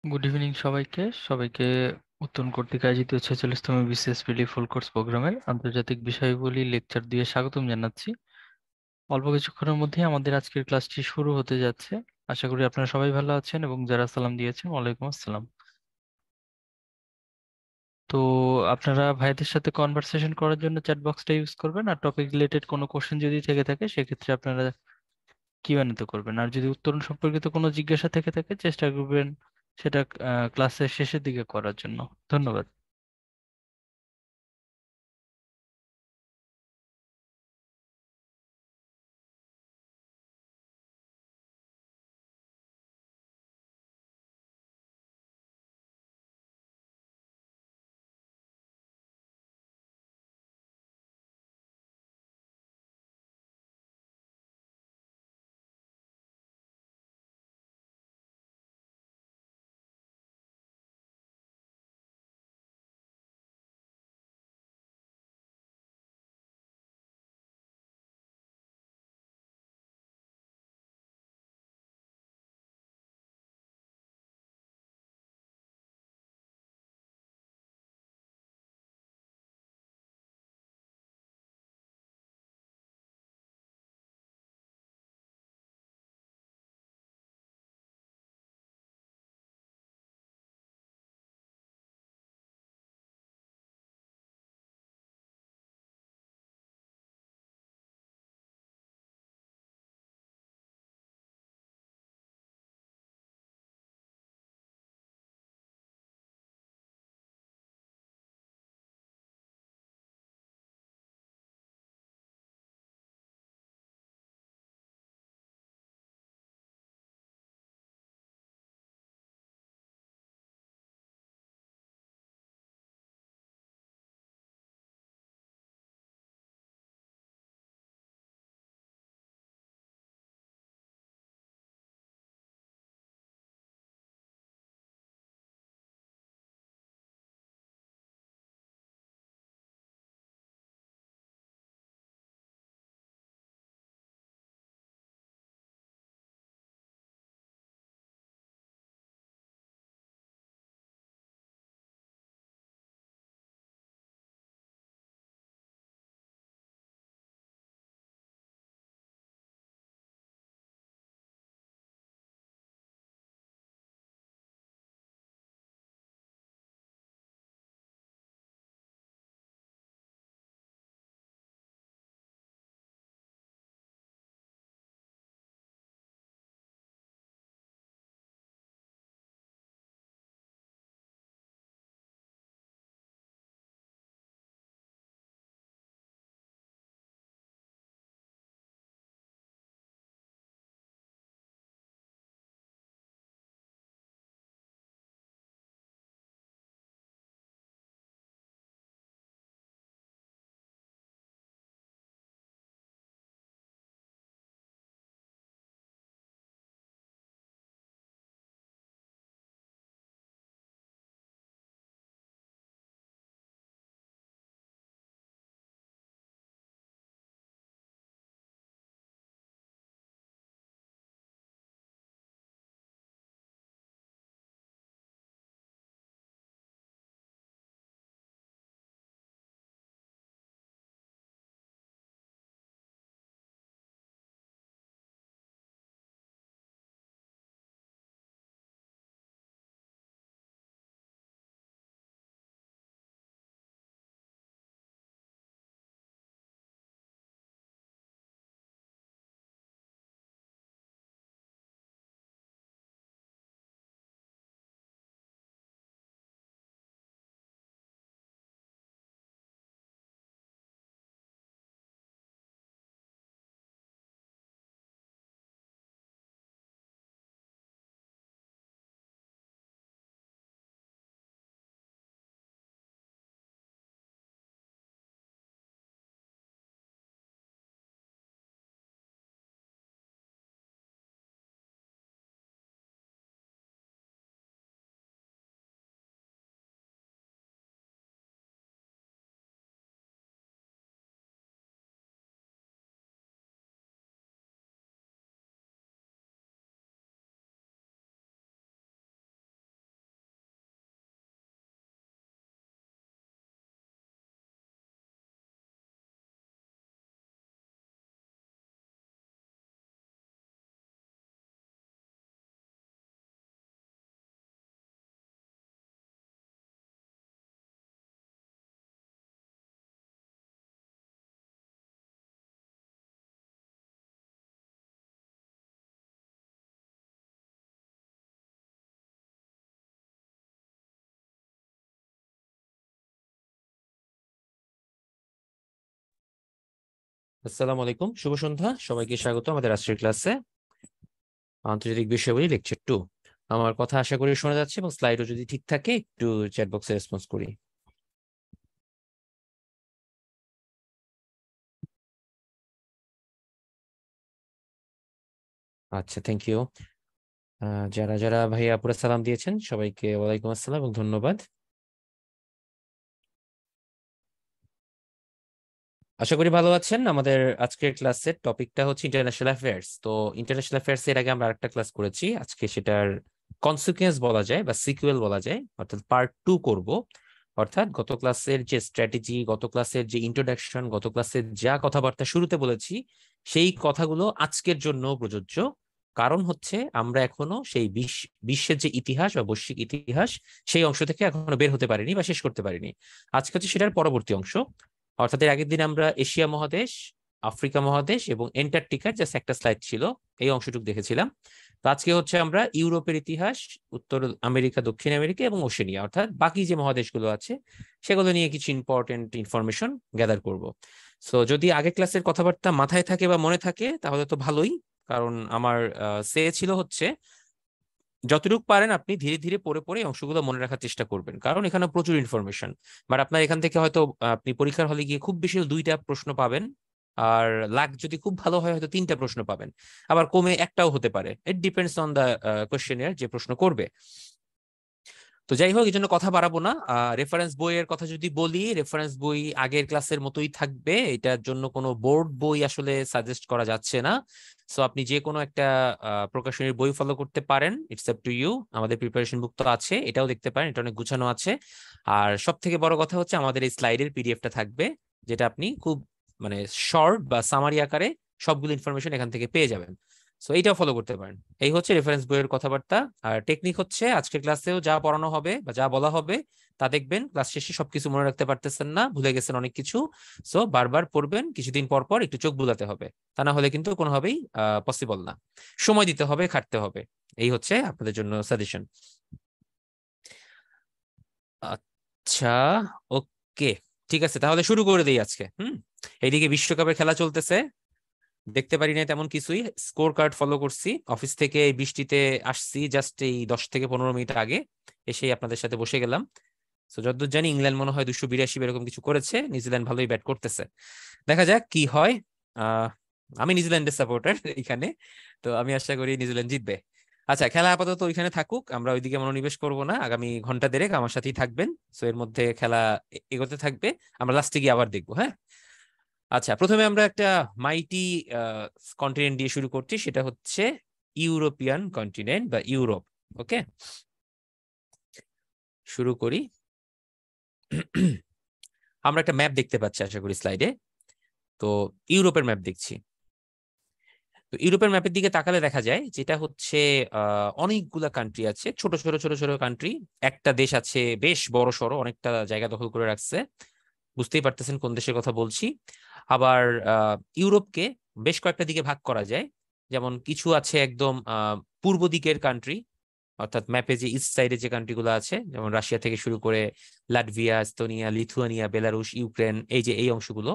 Good evening সবাইকে সবাইকে উত্তরণ কর্তৃক আয়োজিত 46তম বিসিএস ফুল কোর্স প্রোগ্রামের আন্তর্জাতিক বিষয়াবলী লেকচার দিয়ে স্বাগতম জানাচ্ছি। অল্প কিছুক্ষণের মধ্যেই আমাদের আজকের ক্লাসটি শুরু হতে যাচ্ছে। আশা করি আপনারা সবাই ভালো আছেন এবং যারা সালাম দিয়েছেন ওয়ালাইকুম আসসালাম। তো আপনারা ভাইদের সাথে কনভারসেশন করার জন্য চ্যাট বক্সটা ইউজ করবেন, আর টপিক রিলেটেড কোনো কোশ্চেন যদি থেকে থাকে সেক্ষেত্রে আপনারা কিউএনএ তে করবেন, আর যদি উত্তরণ সম্পর্কিত কোনো জিজ্ঞাসা থেকে থাকে চেষ্টা করবেন সেটা ক্লাসের শেষের দিকে করার জন্য। ধন্যবাদ। আসসালামু আলাইকুম, শুভ সন্ধ্যা। সবাইকে স্বাগত আমাদের আজকের ক্লাসে আন্তর্জাতিক বিষয়াবলী লেকচার 2। আমার কথা আশা করি শোনা যাচ্ছে এবং স্লাইডও যদি ঠিক থাকে একটু চ্যাট বক্সে রেসপন্স করি। আচ্ছা, থ্যাংক ইউ। যারা যারা ভাইয়া আপুরা সালাম দিয়েছেন সবাইকে ওয়ালাইকুম আসসালাম এবং ধন্যবাদ। আশা করি ভালো আছেন। আমাদের আজকের ক্লাসের টপিকটা হচ্ছে ইন্টারন্যাশনাল অ্যাফেয়ার্স। তো ইন্টারন্যাশনাল অ্যাফেয়ার্স এর আগে আমরা আরেকটা ক্লাস করেছি, আজকে সেটার কনসিকুয়েন্স বলা যায় বা সিকুয়েল বলা যায়, অর্থাৎ পার্ট 2 করব। অর্থাৎ গত ক্লাসের যে স্ট্র্যাটেজি, গত ক্লাসের যে ইন্ট্রোডাকশন, গত ক্লাসের যা কথাবার্তা শুরুতে বলেছি সেই কথাগুলো আজকের জন্য প্রযোজ্য। কারণ হচ্ছে আমরা এখনো সেই বিশ্বের যে ইতিহাস বা বৈশ্বিক ইতিহাস সেই অংশ থেকে এখনো বের হতে পারিনি বা শেষ করতে পারিনি। আজকে হচ্ছে সেটার পরবর্তী অংশ। অর্থাৎ এর আগের দিন আমরা এশিয়া মহাদেশ, আফ্রিকা মহাদেশ এবং এন্টার্কটিকার জাস্ট একটা স্লাইড ছিল, এই অংশটুকু দেখেছিলাম। তো আজকে হচ্ছে আমরা ইউরোপের ইতিহাস, উত্তর আমেরিকা, দক্ষিণ আমেরিকা এবং ওশেনিয়া অর্থাৎ বাকি যে মহাদেশগুলো আছে সেগুলো নিয়ে কিছু ইম্পর্টেন্ট ইনফরমেশন গ্যাদার করব। সো যদি আগের ক্লাসের কথাবার্তা মাথায় থাকে বা মনে থাকে তাহলে তো ভালোই, কারণ আমার সে ছিল হচ্ছে যতটুকু পারেন আপনি ধীরে ধীরে পড়ে পড়ে এই অংশগুলো মনে রাখার চেষ্টা করবেন, কারণ এখানে প্রচুর ইনফরমেশন। বাট আপনার এখান থেকে হয়তো আপনি পরীক্ষার হলে গিয়ে খুব বেশি 2টা প্রশ্ন পাবেন, আর লাক যদি খুব ভালো হয় হয়তো 3টা প্রশ্ন পাবেন, আবার কমে একটাও হতে পারে। ইট ডিপেন্ডস অন দা কোশ্চেনের যে প্রশ্ন করবে। তো যাই হোক, এই জন্য কথা বাড়াবো না। রেফারেন্স বইয়ের কথা যদি বলি, রেফারেন্স বই আগের ক্লাসের মতোই থাকবে, এটার জন্য কোনো বোর্ড বই আসলে সাজেস্ট করা যাচ্ছে না। সো আপনি যে কোনো একটা প্রকাশনীর বই ফলো করতে পারেন, ইটস আপ টু ইউ। আমাদের প্রিপারেশন বুক তো আছে, এটাও দেখতে পারেন, এটা অনেক গুছানো আছে। আর সব থেকে বড় কথা হচ্ছে আমাদের এই স্লাইডের পিডিএফটা থাকবে, যেটা আপনি খুব মানে শর্ট বা সামারি আকারে সবগুলো ইনফরমেশন এখান থেকে পেয়ে যাবেন। সো এইটাও ফলো করতে পারেন। এই হচ্ছে রেফারেন্স বইয়ের কথাবার্তা। আর টেকনিক হচ্ছে আজকের ক্লাসেও যা পড়ানো হবে বা যা বলা হবে তা দেখবেন ক্লাস শেষে সবকিছু মনে রাখতে পারতেছেন না, ভুলে গেছেন অনেক কিছু। সো বারবার পড়বেন, কিছুদিন পর পর একটু চোখ বুলাতে হবে, তা না হলে কিন্তু কোনোভাবেই পসিবল না। সময় দিতে হবে, খাটতে হবে। এই হচ্ছে আপনাদের জন্য সাজেশন। আচ্ছা, ওকে, ঠিক আছে, তাহলে শুরু করে দিই আজকে। এইদিকে বিশ্বকাপের খেলা চলতেছে, দেখতে পারি না তেমন কিছুই। স্কোর কার্ড ফলো করছি, অফিস থেকে এই বৃষ্টিতে আসছি জাস্ট এই 10 থেকে 15 মিনিট আগে, এসেই আপনাদের সাথে বসে গেলাম। তো যতদূর জানি ইংল্যান্ড মনে হয় 282 এরকম কিছু করেছে, নিউজিল্যান্ড ভালোই ব্যাট করতেছে। দেখা যাক কি হয়। আহ আমি নিউজিল্যান্ডের সাপোর্টার এখানে, তো আমি আশা করি নিউজিল্যান্ড জিতবে। আচ্ছা, খেলা আপাতত ওইখানে থাকুক, আমরা ওইদিকে মনোনিবেশ করব না। আগামী ঘন্টা দেড়েক আমার সাথেই থাকবেন। সো এর মধ্যে খেলা এগোতে থাকবে, আমরা লাস্টে গিয়ে আবার দেখবো। হ্যাঁ, আচ্ছা, প্রথমে আমরা একটা মাইটি কন্টিনেন্ট দিয়ে শুরু করছি, সেটা হচ্ছে ইউরোপিয়ান কন্টিনেন্ট বা ইউরোপ। ওকে, শুরু করি। আমরা একটা ম্যাপ দেখতে পাচ্ছি আশা করি স্লাইডে। তো ইউরোপের ম্যাপ দেখছি। তো ইউরোপের ম্যাপের দিকে তাকালে দেখা যায় যেটা হচ্ছে অনেকগুলা কান্ট্রি আছে, ছোট ছোট ছোট ছোট কান্ট্রি। একটা দেশ আছে বেশ বড় সড়ো, অনেকটা জায়গা দখল করে রাখছে, বুঝতেই পারতেছেন কোন দেশের কথা বলছি। আবার ইউরোপকে বেশ কয়েকটা দিকে ভাগ করা যায়। যেমন কিছু আছে একদম পূর্ব দিকের কান্ট্রি, অর্থাৎ ম্যাপে যে ইস্ট সাইডে যে কান্ট্রিগুলো আছে, যেমন রাশিয়া থেকে শুরু করে Latvia, Estonia, Lithuania, Belarus, Ukraine, এই যে এই অংশগুলো,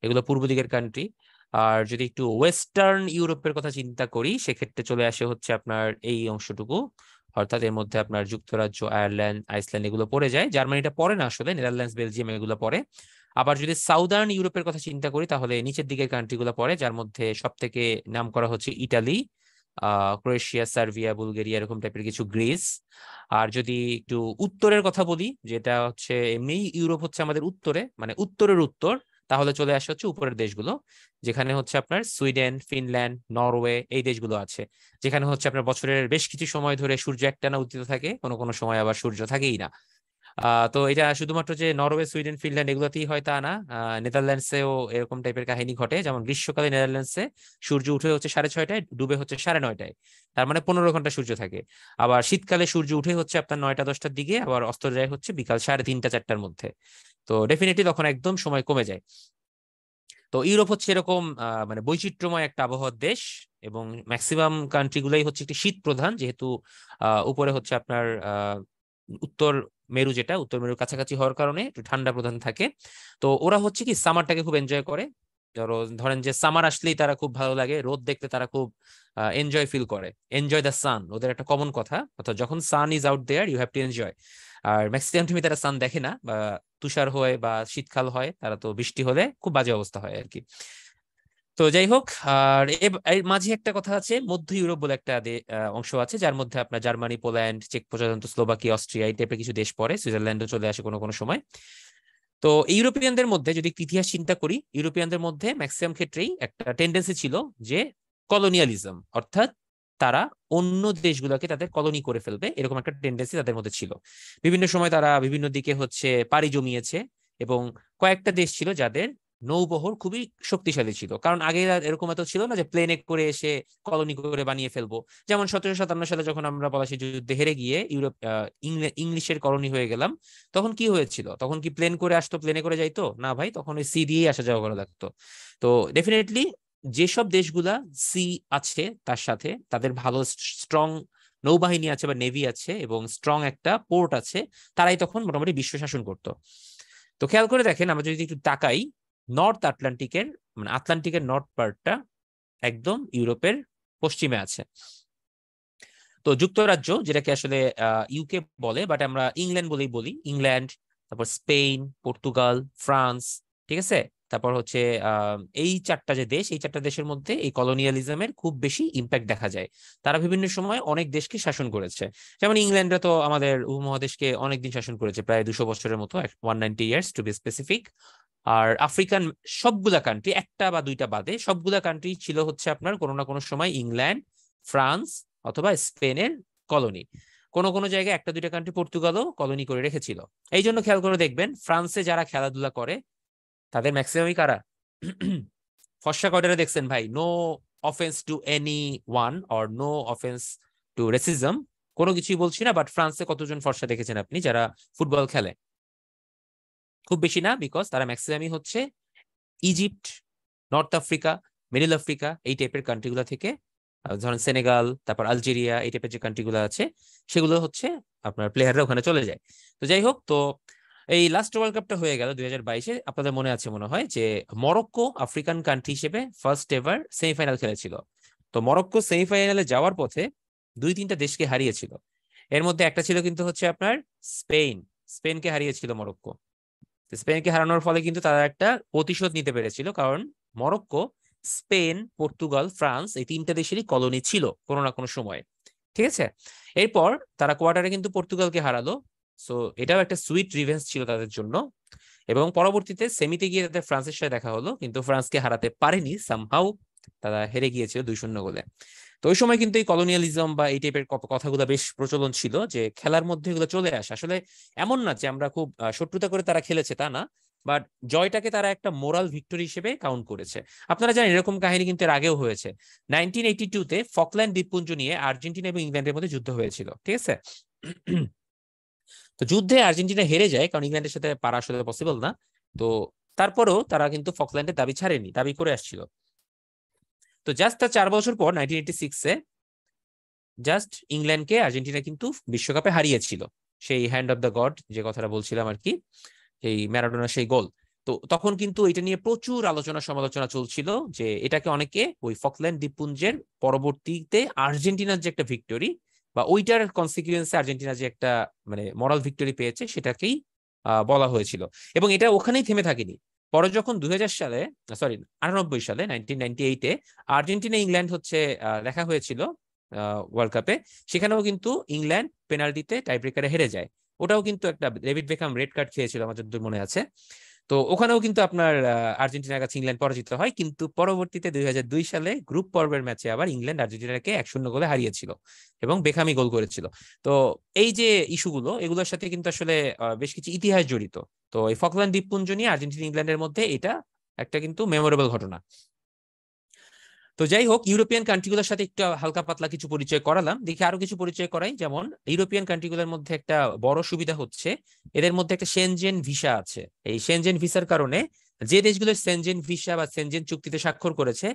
এগুলো পূর্ব দিকের কান্ট্রি। আর যদি একটু ওয়েস্টার্ন ইউরোপের কথা চিন্তা করি সেক্ষেত্রে চলে আসে হচ্ছে আপনার এই অংশটুকু, অর্থাৎ এর মধ্যে আপনার যুক্তরাজ্য, আয়ারল্যান্ড, আইসল্যান্ড এগুলো পড়ে যায়। জার্মানিটা পড়ে না আসলে, নেদারল্যান্ডস, বেলজিয়াম এগুলো পড়ে। আবার যদি সাউদার্ন ইউরোপের কথা চিন্তা করি তাহলে নিচের দিকের কান্ট্রিগুলো পড়ে, যার মধ্যে সব থেকে নাম করা হচ্ছে ইটালি, ক্রোয়েশিয়া, সার্বিয়া, বুলগেরিয়া এরকম টাইপের কিছু, গ্রিস। আর যদি একটু উত্তরের কথা বলি, যেটা হচ্ছে এমনি ইউরোপ হচ্ছে আমাদের উত্তরে, মানে উত্তরের উত্তর, তাহলে চলে আসে হচ্ছে উপরের দেশগুলো, যেখানে হচ্ছে আপনার সুইডেন, ফিনল্যান্ড, নরওয়ে এই দেশগুলো আছে, যেখানে হচ্ছে আপনার বছরের বেশ কিছু সময় ধরে সূর্য একটানা উদিত থাকে, কোনো কোনো সময় আবার সূর্য থাকেই না। তো এটা শুধুমাত্র যে নরওয়ে, সুইডেন, ফিনল্যান্ড এগুলোতেই হয় তা না, নেদারল্যান্ডসেও এরকম টাইপের কাহিনী ঘটে। যেমন গ্রীষ্মকালে নেদারল্যান্ডসে সূর্য উঠে হচ্ছে 6:30টায়, ডুবে হচ্ছে 9:30টায়, তার মানে 15 ঘন্টা সূর্য থাকে। আবার শীতকালে সূর্য উঠে হচ্ছে আপনার 9টা 10টার দিকে, আবার অস্ত যায় হচ্ছে বিকাল 3:30 4টার মধ্যে। তো ডেফিনেটলি তখন একদম সময় কমে যায়। তো ইউরোপ হচ্ছে এরকম মানে বৈচিত্র্যময় একটা আবহাওয়ার দেশ, এবং ম্যাক্সিমাম কান্ট্রি গুলাই হচ্ছে একটি শীত প্রধান, যেহেতু উপরে হচ্ছে আপনার উত্তর মেরু, যেটা উত্তর মেরুর কাছাকাছি হওয়ার কারণে একটু ঠান্ডা প্রধান থাকে। তো ওরা হচ্ছে কি সামারটাকে খুব এনজয় করে। ধরেন যে সামার আসলেই তারা খুব ভালো লাগে, রোদ দেখতে তারা খুব এনজয় ফিল করে, এনজয় দ্য সান, ওদের একটা কমন কথা, অর্থাৎ যখন sun is out there you have to enjoy. আর ম্যাক্সিমাম টাইমে তারা সান দেখে না, বা তুষার হয় বা শীতকাল হয়, তারা তো বৃষ্টি হলে খুব বাজে অবস্থা হয় আর কি। তো যাই হোক, আর এর মাঝে একটা কথা আছে, মধ্য ইউরোপ বলে একটা অংশ আছে, যার মধ্যে আপনার জার্মানি, পোল্যান্ড, চেক প্রজাতন্ত্র, স্লোভাকিয়া, অস্ট্রিয়া এই টাইপের কিছু দেশ পড়ে, সুইজারল্যান্ডও চলে আসে কোনো কোনো সময়। তো ইউরোপিয়ানদের মধ্যে যদি ইতিহাস চিন্তা করি, ইউরোপিয়ানদের মধ্যে ম্যাক্সিমাম ক্ষেত্রেই একটা টেন্ডেন্সি ছিল যে কলোনিয়ালিজম, অর্থাৎ তারা অন্য দেশগুলোকে তাদের কলোনি করে ফেলবে, এরকম একটা টেন্ডেন্সি তাদের মধ্যে ছিল। বিভিন্ন সময় তারা বিভিন্ন দিকে হচ্ছে পাড়ি জমিয়েছে, এবং কয়েকটা দেশ ছিল যাদের নৌবহর খুবই শক্তিশালী ছিল, কারণ আগে এরকম এত ছিল না যে প্লেনে করে এসে কলোনি করে বানিয়ে ফেলবো। যেমন 1757 সালে যখন আমরা পলাশী যুদ্ধে হেরে গিয়ে ইউরোপ ইংলিশের কলোনি হয়ে গেলাম, তখন কি হয়েছিল? তখন কি প্লেন করে আসতো, প্লেনে করে যাইতো না ভাই, তখন ওই সি দিয়েই আসা যাওয়া করা লাগতো। তো ডেফিনেটলি যেসব দেশগুলা সি আছে তার সাথে তাদের ভালো স্ট্রং নৌবাহিনী আছে বা নেভি আছে এবং স্ট্রং একটা পোর্ট আছে, তারাই তখন মোটামুটি বিশ্ব শাসন করতো। তো খেয়াল করে দেখেন, আমরা যদি একটু তাকাই, নর্থ আটলান্টিকের মানে আটলান্টিকের নর্থ পার্টটা একদম ইউরোপের পশ্চিমে আছে। তো যুক্তরাজ্য, যেটাকে আসলে ইউকে বলে, বাট আমরা ইংল্যান্ড বলেই বলি, ইংল্যান্ড, তারপর স্পেন, পর্তুগাল, ফ্রান্স, ঠিক আছে, তারপর হচ্ছে এই চারটা যে দেশ, এই চারটা দেশের মধ্যে এই কলোনিয়ালিজমের খুব বেশি ইম্প্যাক্ট দেখা যায়। তারা বিভিন্ন সময় অনেক দেশকে শাসন করেছে। যেমন ইংল্যান্ডরা তো আমাদের উপমহাদেশকে অনেকদিন শাসন করেছে, প্রায় 200 বছরের মতো, 190 ইয়ার্স টু বি স্পেসিফিক। আর আফ্রিকান সবগুলা কান্ট্রি, একটা বা দুইটা বাদে, সবগুলা কান্ট্রি ছিল হচ্ছে আপনার কোনো না কোনো সময় ইংল্যান্ড, ফ্রান্স অথবা স্পেনের কলোনি। কোনো কোনো জায়গায় একটা দুইটা কান্ট্রি পর্তুগালও কলোনি করে রেখেছিল। এই জন্য খেয়াল করে দেখবেন, ফ্রান্সে যারা খেলাধুলা করে তাদের ম্যাক্সিমামই কারা? ফর্সা কয়টারে দেখছেন ভাই? No offence to anyone, or no offence to racism, কোনো কিছুই বলছি না, বাট ফ্রান্সে কতজন ফর্সা দেখেছেন আপনি যারা ফুটবল খেলে? খুব বেশি না, বিকজ তারা ম্যাক্সিমামই হচ্ছে Egypt, north Africa, middle Africa এই টাইপের কান্ট্রিগুলো থেকে, ধরেন সেনেগাল, তারপর আলজেরিয়া, এই টাইপের যে কান্ট্রিগুলো আছে সেগুলো হচ্ছে আপনার প্লেয়াররা ওখানে চলে যায়। তো যাই হোক, তো এই লাস্ট ওয়ার্ল্ড কাপটা হয়ে গেল 2022-এ, আপনাদের মনে আছে মনে হয় যে মরক্কো আফ্রিকান কান্ট্রি হিসেবে ফার্স্ট এভার সেমিফাইনাল খেলেছিল। তো মরক্কো সেমিফাইনালে যাওয়ার পথে দুই তিনটা দেশকে হারিয়েছিল। এর মধ্যে একটা ছিল কিন্তু হচ্ছে আপনার স্পেন, স্পেনকে হারিয়েছিল মরক্কো। স্পেনকে হারানোর ফলে কিন্তু তারা একটা প্রতিশোধ নিতে পেরেছিল, কারণ মরক্কো, স্পেন, পর্তুগাল, ফ্রান্স এই তিনটা দেশেরই কলোনি ছিল কোনো না কোনো সময়, ঠিক আছে। এরপর তারা কোয়ার্টারে কিন্তু পর্তুগালকে হারালো, সো এটাও একটা সুইট রিভেঞ্জ ছিল তাদের জন্য। এবং পরবর্তীতে সেমিতে গিয়ে তাদের ফ্রান্সের সাথে দেখা হলো, কিন্তু ফ্রান্সকে হারাতে পারেনি, সামহাউ তারা হেরে গিয়েছিল 2-0 গোলে। তো ওই সময় কিন্তু এই কলোনিয়ালিজম বা এই টাইপের কথাগুলো বেশ প্রচলন ছিল, যে খেলার মধ্যে এগুলো চলে আসে। আসলে এমন না যে আমরা খুব শত্রুতা করে তারা খেলেছে, তা না, বাট জয়টাকে তারা একটা মোরাল ভিক্টরি হিসেবে কাউন্ট করেছে। আপনারা জানেন এরকম কাহিনী কিন্তু এর আগেও হয়েছে। 1982-তে ফকল্যান্ড দ্বীপপুঞ্জ নিয়ে আর্জেন্টিনা এবং ইংল্যান্ডের মধ্যে যুদ্ধ হয়েছিল, ঠিক আছে। তো যুদ্ধে আর্জেন্টিনা হেরে যায়, কারণ ইংল্যান্ডের সাথে পারা আসলে পসিবল না। তো তারপরেও তারা কিন্তু ফকল্যান্ডের দাবি ছাড়েনি, দাবি করে আসছিল। তো জাস্ট তার 4 বছর পর 1986-এ জাস্ট ইংল্যান্ডকে আর্জেন্টিনা কিন্তু বিশ্বকাপে হারিয়েছিল, সেই হ্যান্ড অফ দ্য গড যে কথাটা বলছিলাম আর কি, এই ম্যারাডোনার সেই গোল। তো তখন কিন্তু এটা নিয়ে প্রচুর আলোচনা সমালোচনা চলছিল, যে এটাকে অনেকে ওই ফকল্যান্ড দ্বীপপুঞ্জের পরবর্তীতে আর্জেন্টিনার যে একটা ভিক্টরি বা ওইটার কনসিকুয়েন্সে আর্জেন্টিনা যে একটা মানে মরাল ভিক্টরি পেয়েছে সেটাকেই বলা হয়েছিল। এবং এটা ওখানেই থেমে থাকেনি। পরে যখন 2000 সালে, সরি 98 সালে, 1998-এ আর্জেন্টিনা ইংল্যান্ড হচ্ছে দেখা হয়েছিল ওয়ার্ল্ড কাপে, সেখানেও কিন্তু ইংল্যান্ড পেনাল্টিতে টাইব্রেকারে হেরে যায়। ওটাও কিন্তু একটা ডেভিড বেকহাম রেড কার্ড খেয়েছিল আমার যতদূর মনে আছে। তো ওখানেও কিন্তু আপনার আর্জেন্টিনার কাছে ইংল্যান্ড পরাজিত হয়, কিন্তু পরবর্তীতে 2002 সালে গ্রুপ পর্বের ম্যাচে আবার ইংল্যান্ড আর্জেন্টিনাকে 1-0 গোলে হারিয়েছিল এবং বেকহামই গোল করেছিল। তো এই যে ইস্যুগুলো, এগুলোর সাথে কিন্তু আসলে বেশ কিছু ইতিহাস জড়িত। তো এই ফকল্যান্ড দ্বীপপুঞ্জ নিয়ে আর্জেন্টিনা ইংল্যান্ডের মধ্যে এটা একটা কিন্তু মেমোরেবল ঘটনা। তো যাই হোক, ইউরোপিয়ান কান্ট্রিগুলোর সাথে একটু হালকা পাতলা কিছু পরিচয় করালাম, দেখি আরো কিছু পরিচয় করাই। যেমন ইউরোপিয়ান কান্ট্রিগুলোর মধ্যে একটা বড় সুবিধা হচ্ছে এদের মধ্যে একটা সেনজেন ভিসা আছে। এই সেনজেন ভিসার কারণে যে দেশগুলো সেনজেন ভিসা বা সেনজেন চুক্তিতে স্বাক্ষর করেছে,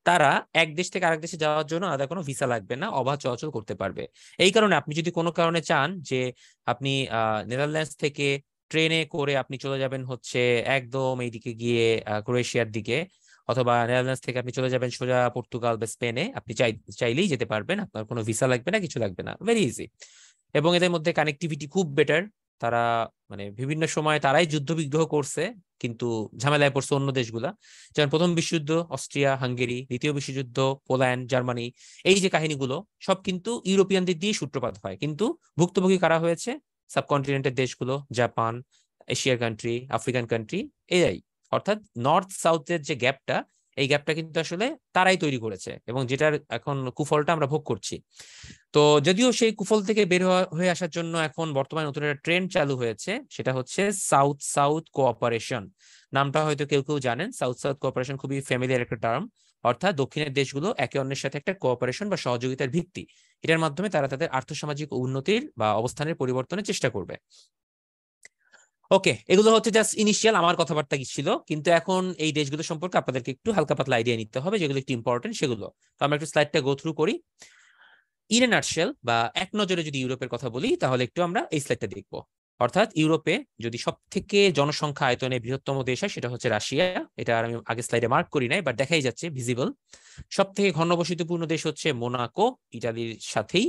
তারা এক দেশ থেকে আরেক দেশে যাওয়ার জন্য আলাদা কোনো ভিসা লাগবে না, অবাধ চলাচল করতে পারবে। এই কারণে আপনি যদি কোনো কারণে চান যে আপনি নেদারল্যান্ডস থেকে ট্রেনে করে আপনি চলে যাবেন হচ্ছে একদম এইদিকে গিয়ে ক্রোয়েশিয়ার দিকে, অথবা নেদারল্যান্ডস থেকে আপনি চলে যাবেন সোজা পর্তুগাল বা স্পেনে, আপনি চাইলেই যেতে পারবেন, আপনার কোনো ভিসা লাগবে না, কিছু লাগবে না, ভেরি ইজি। এবং এদের মধ্যে কানেক্টিভিটি খুব বেটার। তারা মানে বিভিন্ন সময় তারাই যুদ্ধ বিগ্রহ করছে, কিন্তু ঝামেলায় পড়ছে অন্য দেশগুলা। যেমন প্রথম বিশ্বযুদ্ধ অস্ট্রিয়া হাঙ্গেরি, দ্বিতীয় বিশ্বযুদ্ধ পোল্যান্ড জার্মানি, এই যে কাহিনীগুলো সব কিন্তু ইউরোপিয়ানদের দিয়ে সূত্রপাত হয়, কিন্তু ভুক্তভোগী কারা হয়েছে? সাবকন্টিনেন্টের দেশগুলো, জাপান, এশিয়ার কান্ট্রি, আফ্রিকান কান্ট্রি, এরাই। অর্থাৎ নর্থ সাউথের যে গ্যাপটা, এই গ্যাপটা কিন্তু আসলে তারাই তৈরি করেছে, এবং যেটার এখন কুফলটা আমরা ভোগ করছি। তো যদিও সেই কুফল থেকে বের হয়ে আসার জন্য এখন বর্তমানে নতুন একটা ট্রেন্ড চালু হয়েছে, সেটা হচ্ছে সাউথ সাউথ কোঅপারেশন। নামটা হয়তো কেউ কেউ জানেন। সাউথ সাউথ কোঅপারেশন খুবই ফ্যামিলিয়ার একটা টার্ম। অর্থাৎ দক্ষিণের দেশগুলো একে অন্যের সাথে একটা কোঅপারেশন বা সহযোগিতার ভিত্তি, এটার মাধ্যমে তারা তাদের আর্থসামাজিক উন্নতির বা অবস্থানের পরিবর্তনের চেষ্টা করবে। ওকে, এগুলো হচ্ছে জাস্ট ইনিশিয়াল আমার কথাবার্তা কি ছিল, কিন্তু এখন এই দেশগুলো সম্পর্কে আপনাদেরকে একটু হালকা পাতলা আইডিয়া নিতে হবে, যেগুলো একটু ইম্পর্টেন্ট সেগুলো। তো আমরা একটু স্লাইডটা গো থ্রু করি। ইন এ নাটশেল বা এক নজরে যদি ইউরোপের কথা বলি, তাহলে একটু আমরা এই স্লাইডটা দেখবো। অর্থাৎ ইউরোপে যদি সব থেকে জনসংখ্যা আয়তনে বৃহত্তম দেশ হয়, সেটা হচ্ছে রাশিয়া। এটা আর আমি আগে স্লাইডে মার্ক করি নাই, বাট দেখাই যাচ্ছে ভিজিবল। সব থেকে ঘনবসতিপূর্ণ দেশ হচ্ছে মোনাকো, ইটালির সাথেই।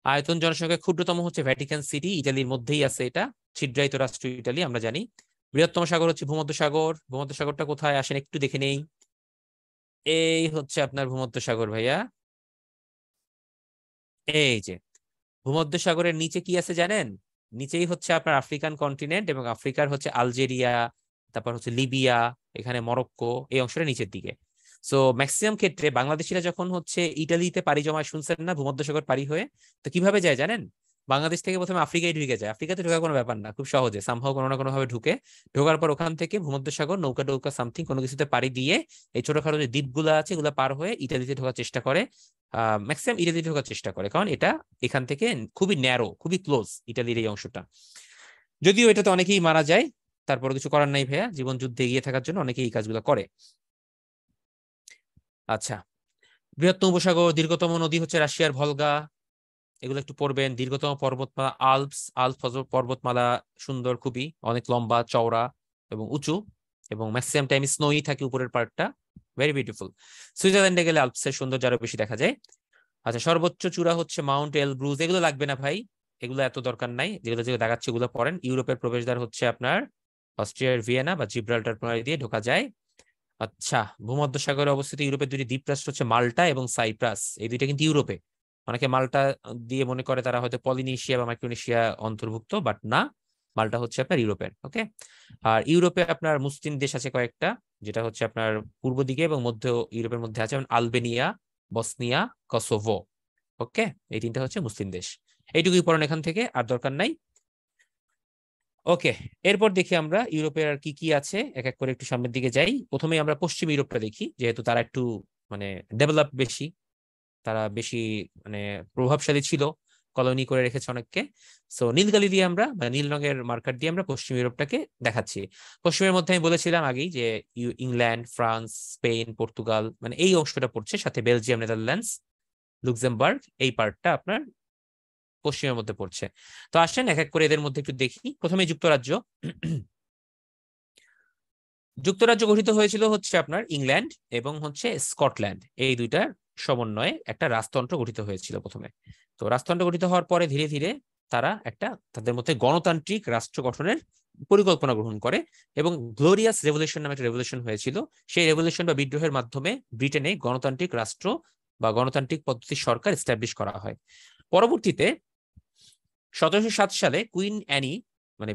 আয়তন জনসংখ্যা ক্ষুদ্রতম হচ্ছে ভ্যাটিকান সিটি, ইটালির মধ্যেই আছে এটা। ছিদ্রায়িত রাষ্ট্র ইটালি, আমরা জানি। বৃহত্তম সাগর হচ্ছে ভূমধ্যসাগর। ভূমধ্যসাগরটা কোথায় আসেন একটু দেখে নেই। এই হচ্ছে আপনার ভূমধ্যসাগর ভাইয়া, এই যে। ভূমধ্যসাগরের নিচে কি আছে জানেন? নিচেই হচ্ছে আপনার আফ্রিকান কন্টিনেন্ট, এবং আফ্রিকার হচ্ছে আলজেরিয়া, তারপর হচ্ছে লিবিয়া, এখানে মরক্কো, এই অংশটা নিচের দিকে। সো ম্যাক্সিমাম ক্ষেত্রে বাংলাদেশিরা যখন হচ্ছে ইটালিতে পাড়ি জমায়, শুনছেন না, ভূমধ্যসাগর পাড়ি হয়ে, তো কিভাবে যায় জানেন? বাংলাদেশ থেকে প্রথমে আফ্রিকায় ঢুকে যায়। আফ্রিকাতে ঢোকার কোনো ব্যাপার না, খুব সহজে সামহাও কোনো না কোনো ভাবে ঢুকে। ঢোকার পর ওখান থেকে ভূমধ্যসাগর নৌকা টৌকা সামথিং কোনো কিছুতে পাড়ি দিয়ে এই ছোটখাটো যে দ্বীপগুলো আছে এগুলো পার হয়ে ইটালিতে ঢোকার চেষ্টা করে। ম্যাক্সিমাম ইটালিতে ঢোকার চেষ্টা করে, কারণ এটা এখান থেকে খুবই ন্যারো, খুবই ক্লোজ ইটালির এই অংশটা। যদিও এটাতে অনেকেই মারা যায়, তারপর কিছু করার নাই ভাইয়া, জীবন যুদ্ধে এগিয়ে থাকার জন্য অনেকেই এই কাজগুলো করে। আচ্ছা, বৃহত্তম উপসাগর, দীর্ঘতম নদী হচ্ছে রাশিয়ার ভলগা, এগুলো একটু পড়বেন। দীর্ঘতম পর্বতমালা আল্পস, আল্পস পর্বতমালা, সুন্দর খুবই, অনেক লম্বা চওড়া এবং উঁচু, এবং ম্যাক্সিমাম টাইম স্নোই থাকে উপরের পার্টটা, ভেরি বিউটিফুল। সুইজারল্যান্ডে গেলে আল্পসের সৌন্দর্য আরো বেশি দেখা যায়। আচ্ছা, সর্বোচ্চ চূড়া হচ্ছে মাউন্ট এলব্রুজ, এগুলো লাগবে না ভাই, এগুলো এত দরকার নাই, যেগুলো যেগুলো দেখাচ্ছে এগুলো পড়েন। ইউরোপের প্রবেশদ্বার হচ্ছে আপনার অস্ট্রিয়ার ভিয়েনা বা জিব্রাল্টার প্রণালী দিয়ে ঢোকা যায়। আচ্ছা, ভূমধ্যসাগরে অবস্থিত ইউরোপের দুটি দ্বীপরাষ্ট্র হচ্ছে মাল্টা এবং সাইপ্রাস, এই দুইটা কিন্তু ইউরোপে। অনেকে মাল্টা দিয়ে মনে করে তারা হয়তো পলিনেশিয়া বা মাইক্রোনেশিয়া অন্তর্ভুক্ত, বাট না, মাল্টা হচ্ছে আপনার ইউরোপের। ওকে। আর ইউরোপে আপনার মুসলিম দেশ আছে কয়েকটা, যেটা হচ্ছে আপনার পূর্ব দিকে এবং মধ্য ইউরোপের মধ্যে আছে, যেমন আলবেনিয়া, বসনিয়া, কসোভো। ওকে, এই তিনটা হচ্ছে মুসলিম দেশ। এইটুকুই পড়েন এখান থেকে, আর দরকার নাই। ওকে, এরপর দেখি আমরা ইউরোপের আর কি কি আছে, এক এক করে একটু সামনের দিকে যাই। প্রথমে আমরা পশ্চিম ইউরোপটা দেখি, যেহেতু তারা একটু মানে ডেভেলপ বেশি, তারা বেশি মানে প্রভাবশালী ছিল, কলোনি করে রেখেছে অনেককে। সো নীলকালি দিয়ে আমরা মানে নীল রঙের মার্কার দিয়ে আমরা পশ্চিম ইউরোপটাকে দেখাচ্ছি। পশ্চিমের মধ্যে আমি বলেছিলাম আগেই যে ইংল্যান্ড, ফ্রান্স, স্পেন, পর্তুগাল, মানে এই অংশটা পড়ছে, সাথে বেলজিয়াম, নেদারল্যান্ডস, লুক্সেমবার্গ, এই পার্টটা আপনার পশ্চিমের মধ্যে পড়ছে। তো আসেন এক এক করে এদের মধ্যে একটু দেখি। প্রথমে যুক্তরাজ্য। যুক্তরাজ্য গঠিত হয়েছিল হচ্ছে আপনার ইংল্যান্ড এবং হচ্ছে স্কটল্যান্ড, এই দুইটার সমন্বয়ে একটা রাজতন্ত্র গঠিত হয়েছিল প্রথমে। তো রাজতন্ত্র গঠিত হওয়ার পরে ধীরে ধীরে তারা একটা তাদের মধ্যে গণতান্ত্রিক রাষ্ট্র গঠনের পরিকল্পনা গ্রহণ করে, এবং গ্লোরিয়াস রেভলিউশন নামে একটা রেভলিউশন হয়েছিল। সেই রেভলিউশন বা বিদ্রোহের মাধ্যমে ব্রিটেনে গণতান্ত্রিক রাষ্ট্র বা গণতান্ত্রিক পদ্ধতির সরকার এস্টাবলিশ করা হয়। পরবর্তীতে 1707 সালে কুইন অ্যানি, মানে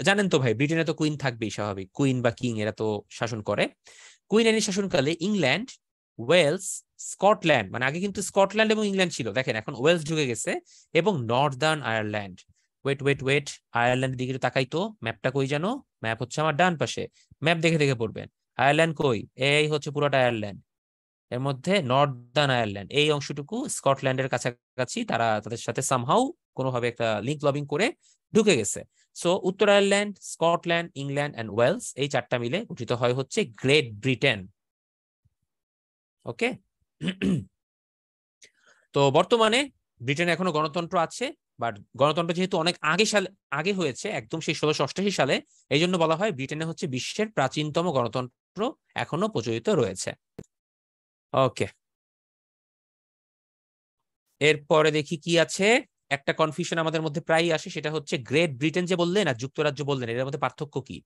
জানেন তো ভাই, ব্রিটেনে তো কুইন থাকবেই, স্বাভাবিক, কুইন বা কিং এরা তো শাসন করে। কুইন অ্যানি শাসনকালে ইংল্যান্ড, ওয়েলস, স্কটল্যান্ড, মানে আগে কিন্তু স্কটল্যান্ড এবং ইংল্যান্ড ছিল, দেখেন এখন ওয়েলস ঢুকে গেছে, এবং Northern Ireland. Wait wait wait, আয়ারল্যান্ডের দিকে একটু তাকাই তো, ম্যাপটা কই জানো? ম্যাপ হচ্ছে আমার ডান পাশে, ম্যাপ দেখে দেখে পড়বেন। আয়ারল্যান্ড কই? এই হচ্ছে পুরোটা আয়ারল্যান্ড। এর মধ্যে নর্দার্ন আয়ারল্যান্ড এই অংশটুকু স্কটল্যান্ডের কাছাকাছি, তারা তাদের সাথে সামহাউ কোনোভাবে একটা লিঙ্ক লবিং করে ঢুকে গেছে। সো উত্তর Ireland, Scotland, England and Wales, এই চারটা মিলে গঠিত হয় হচ্ছে গ্রেট ব্রিটেন। ওকে। তো বর্তমানে ব্রিটেনে এখনো গণতন্ত্র আছে, বাট গণতন্ত্র যেহেতু অনেক আগে হয়েছে, একদম সেই 1688 সালে, এই জন্য বলা হয় ব্রিটেনে হচ্ছে বিশ্বের প্রাচীনতম গণতন্ত্র এখনো প্রচলিত রয়েছে। ওকে, এরপরে দেখি কি আছে। একটা কনফিউশন আমাদের মধ্যে প্রায়ই আসে, সেটা হচ্ছে গ্রেট ব্রিটেন যে বললেন আর যুক্তরাজ্য বললেন, এর মধ্যে পার্থক্য কি?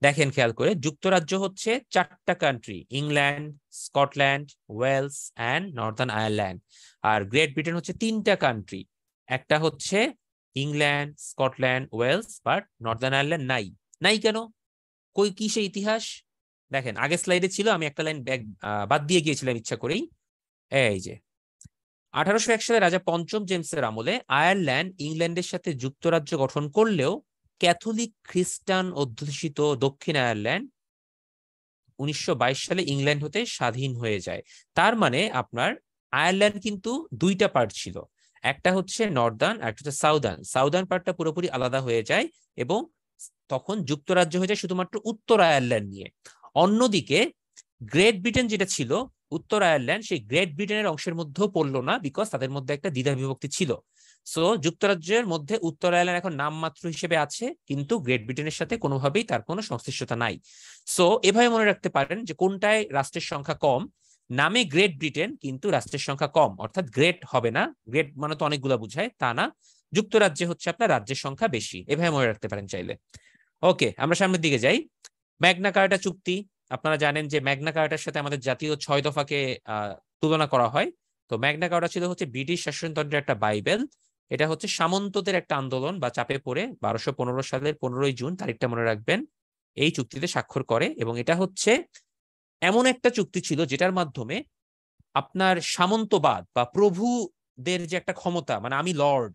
দেখেন খেয়াল করে, যুক্তরাজ্য হচ্ছে 4টা country, England, Scotland, Wales and Northern Ireland. আর গ্রেট ব্রিটেন হচ্ছে 3টা কান্ট্রি, একটা হচ্ছে England, Scotland, Wales, but Northern Ireland নাই। নাই কেন? কই কি সে ইতিহাস? দেখেন আগের স্লাইডে ছিল, আমি একটা লাইন বাদ দিয়ে গিয়েছিলাম ইচ্ছা করেই। এই যে 1801 সালে রাজা পঞ্চম জেমসের আমলে আয়ারল্যান্ড ইংল্যান্ডের সাথে যুক্তরাজ্য গঠন করলেও ক্যাথলিক খ্রিস্টান অধ্যুষিত দক্ষিণ আয়ারল্যান্ড 1922 সালে ইংল্যান্ড হতে স্বাধীন হয়ে যায়। তার মানে আপনার আয়ারল্যান্ড কিন্তু 2টা পার্ট ছিল, একটা হচ্ছে নর্দার্ন আর একটা হচ্ছে সাউদার্ন। সাউদার্ন পার্টটা পুরোপুরি আলাদা হয়ে যায় এবং তখন যুক্তরাজ্য হয়ে যায় শুধুমাত্র উত্তর আয়ারল্যান্ড নিয়ে। অন্যদিকে গ্রেট ব্রিটেন যেটা ছিল উত্তর আয়ারল্যান্ড, সেই গ্রেট ব্রিটেনের অংশের মধ্যেও পড়লো না, বিকজ তাদের মধ্যে একটা দ্বিধা বিভক্তি ছিল। সো যুক্তরাজ্যের মধ্যে উত্তর আয়ারল্যান্ড এখন নামমাত্র হিসেবে আছে, কিন্তু গ্রেট ব্রিটেনের সাথে কোনোভাবেই তার কোনো সংশ্লিষ্টতা নাই। সো এভাবে মনে রাখতে পারেন যে কোনটায় রাষ্ট্রের সংখ্যা কম, নামে গ্রেট ব্রিটেন কিন্তু রাষ্ট্রের সংখ্যা কম, অর্থাৎ গ্রেট হবে না, গ্রেট মানে তো অনেকগুলো বুঝায় তা না, যুক্তরাজ্যে হচ্ছে আপনার রাজ্যের সংখ্যা বেশি, এভাবে মনে রাখতে পারেন চাইলে। ওকে, আমরা সামনের দিকে যাই। ম্যাগনা কার্টা চুক্তি, আপনারা জানেন যে ম্যাগনা কার্টার সাথে আমাদের জাতীয় 6 দফাকে তুলনা করা হয়। তো ম্যাগনা কার্টা ছিল হচ্ছে ব্রিটিশ শাসনতন্ত্রের একটা বাইবেল। এটা হচ্ছে সামন্তদের একটা আন্দোলন বা চাপে পড়ে 1215 সালের 15ই জুন, তারিখটা মনে রাখবেন, এই চুক্তিতে স্বাক্ষর করে। এবং এটা হচ্ছে এমন একটা চুক্তি ছিল যেটার মাধ্যমে আপনার সামন্তবাদ বা প্রভুদের যে একটা ক্ষমতা, মানে আমি লর্ড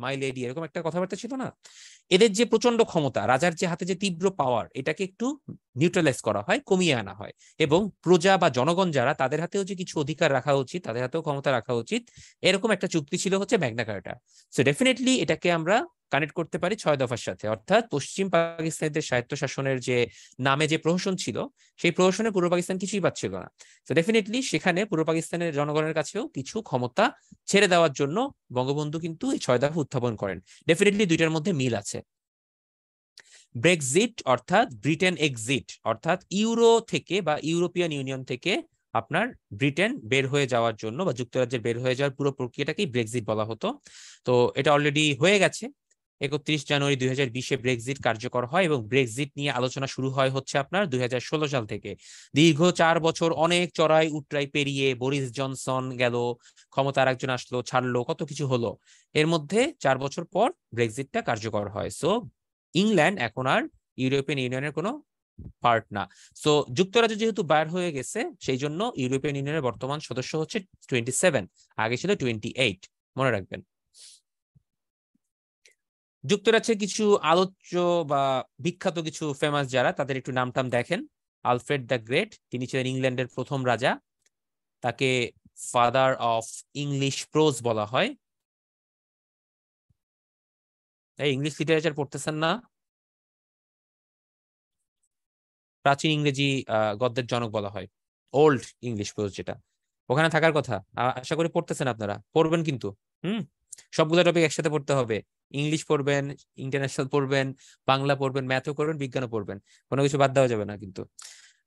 মাই লেডি, এরকম একটা কথাবার্তা ছিল না, এদের যে প্রচন্ড ক্ষমতা, রাজার যে হাতে যে তীব্র পাওয়ার, এটাকে একটু নিউট্রালাইজ করা হয়, কমিয়ে আনা হয়। এবং প্রজা বা জনগণ যারা, তাদের হাতেও যে কিছু অধিকার রাখা উচিত, তাদের হাতেও ক্ষমতা রাখা উচিত, এরকম একটা চুক্তি ছিল হচ্ছে ম্যাগনা কার্টা। সো ডেফিনেটলি এটাকে আমরা কানেক্ট করতে পারি 6 দফার সাথে, অর্থাৎ পশ্চিম পাকিস্তানিদের স্বায়ত্তশাসনের যে নামে যে প্রহসন ছিল, সেই প্রহসনে পূর্ব পাকিস্তান কিছুই পাচ্ছিল না। তো ডেফিনেটলি সেখানে পূর্ব পাকিস্তানের জনগণের কাছেও কিছু ক্ষমতা ছেড়ে দেওয়ার জন্য বঙ্গবন্ধু কিন্তু এই 6 দফা উত্থাপন করেন। ডেফিনেটলি দুইটার মধ্যে মিল আছে। ব্রেক্সিট অর্থাৎ ব্রিটেন এক্সিট, অর্থাৎ ইউরো থেকে বা ইউরোপিয়ান ইউনিয়ন থেকে আপনার ব্রিটেন বের হয়ে যাওয়ার জন্য বা যুক্তরাজ্যের বের হয়ে যাওয়ার পুরো প্রক্রিয়াটাকেই ব্রেক্সিট বলা হতো। তো এটা অলরেডি হয়ে গেছে, 31 জানুয়ারি 2020-এ ব্রেক্সিট কার্যকর হয় এবং ব্রেক্সিট নিয়ে আলোচনা শুরু হয় হচ্ছে আপনার 2016 সাল থেকে। দীর্ঘ 4 বছর অনেক চড়াই উতরাই পেরিয়ে বরিস জনসন গেল, ক্ষমতা আরেকজন আসলো, ছাড়লো, কত কিছু হলো, এর মধ্যে 4 বছর পর ব্রেক্সিটটা কার্যকর হয়। সো ইংল্যান্ড এখন আর ইউরোপিয়ান ইউনিয়নের কোনো পার্ট না। সো যুক্তরাজ্য যেহেতু বাইর হয়ে গেছে, সেই জন্য ইউরোপিয়ান ইউনিয়নের বর্তমান সদস্য হচ্ছে 27, আগে ছিল 28, মনে রাখবেন। যুক্তরাজ্যের কিছু আলোচ্য বা বিখ্যাত কিছু ফেমাস যারা, তাদের একটু নাম টাম দেখেন। আলফ্রেড দ্য গ্রেট, তিনি ছিলেন ইংল্যান্ডের প্রথম রাজা, তাকে ফাদার অফ ইংলিশ প্রোজ বলা হয়। এই ইংলিশ লিটারেচার পড়তেছেন না? প্রাচীন ইংরেজি গদ্যের জনক বলা হয়, ওল্ড ইংলিশ প্রোজ যেটা, ওখানে থাকার কথা। আশা করি পড়তেছেন, আপনারা পড়বেন কিন্তু। হুম, সবগুলো টপিক একসাথে পড়তে হবে। ইংলিশ পড়বেন, ইন্টারন্যাশনাল পড়বেন, বাংলা পড়বেন, ম্যাথও করবেন, বিজ্ঞানও পড়বেন, কোনো কিছু বাদ দেওয়া যাবে না কিন্তু।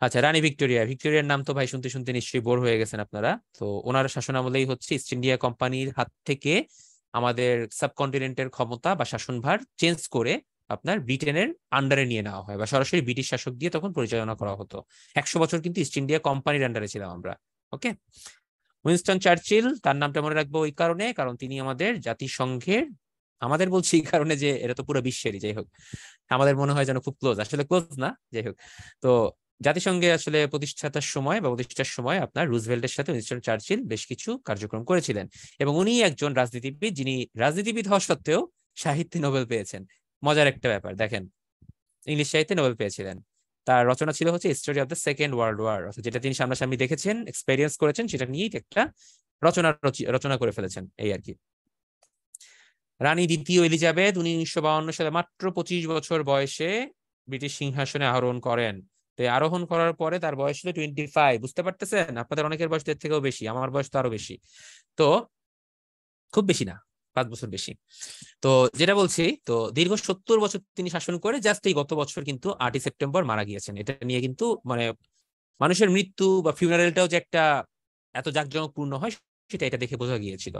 আচ্ছা, রানী ভিক্টোরিয়া, ভিক্টোরিয়ার নাম তো ভাই শুনতে শুনতে নিশ্চয়ই বোর হয়ে গেছেন আপনারা। তো ওনার শাসন আমলেই হচ্ছে ইস্ট ইন্ডিয়া কোম্পানির হাত থেকে আমাদের সাবকন্টিনেন্টের ক্ষমতা বা শাসনভার চেঞ্জ করে আপনার ব্রিটেনের আন্ডারে নিয়ে নেওয়া হয়, বা সরাসরি ব্রিটিশ শাসক দিয়ে তখন পরিচালনা করা হতো। 100 বছর কিন্তু ইস্ট ইন্ডিয়া কোম্পানির আন্ডারে ছিলাম আমরা। ওকে, উইনস্টন চার্চিল, তার নামটা মনে রাখবো ওই কারণে, কারণ তিনি আমাদের জাতিসংঘের, আমাদের বলছি এই কারণে যে এটা তো পুরো বিশ্বেরই, যাই হোক, আমাদের মনে হয় যেন খুব ক্লোজ, আসলে ক্লোজ না, যাই হোক। তো জাতিসংঘে আসলে প্রতিষ্ঠাতার সময় বা প্রতিষ্ঠার সময় আপনার রুজভেল্টের সাথে উইনস্টন চার্চিল বেশ কিছু কার্যক্রম করেছিলেন। এবং উনি একজন রাজনীতিবিদ, যিনি রাজনীতিবিদ হওয়া সত্ত্বেও সাহিত্যে নোবেল পেয়েছেন। মজার একটা ব্যাপার দেখেন, ইংলিশ সাহিত্যে নোবেল পেয়েছিলেন। তার রচনা ছিল হচ্ছে story of the second world war, যেটা তিনি সামনাসামনি দেখেছেন, এক্সপেরিয়েন্স করেছেন, সেটা নিয়েই একটা রচনা করে ফেলেছেন, এই আর কি। রানী দ্বিতীয় এলিজাবেথ, উনি 1952 সালে মাত্র 25 বছর বয়সে ব্রিটিশ সিংহাসনে আরোহণ করেন। তো আরোহণ করার পরে তার বয়স ছিল 25, বুঝতে পারতেছেন? আপনাদের অনেকের বয়স এর থেকেও বেশি, আমার বয়স তো আরো বেশি। তো খুব বেশি না, 5 বছর বেশি। তো যেটা বলছি, তো দীর্ঘ 70 বছর তিনি শাসন করে জাস্ট এই গত বছর কিন্তু 8ই সেপ্টেম্বর মারা গিয়েছেন। এটা নিয়ে কিন্তু মানে মানুষের মৃত্যু বা ফিউনারেলটাও যে একটা এত জাঁকজমকপূর্ণ হয় সেটা এটা দেখে বোঝা গিয়েছিল।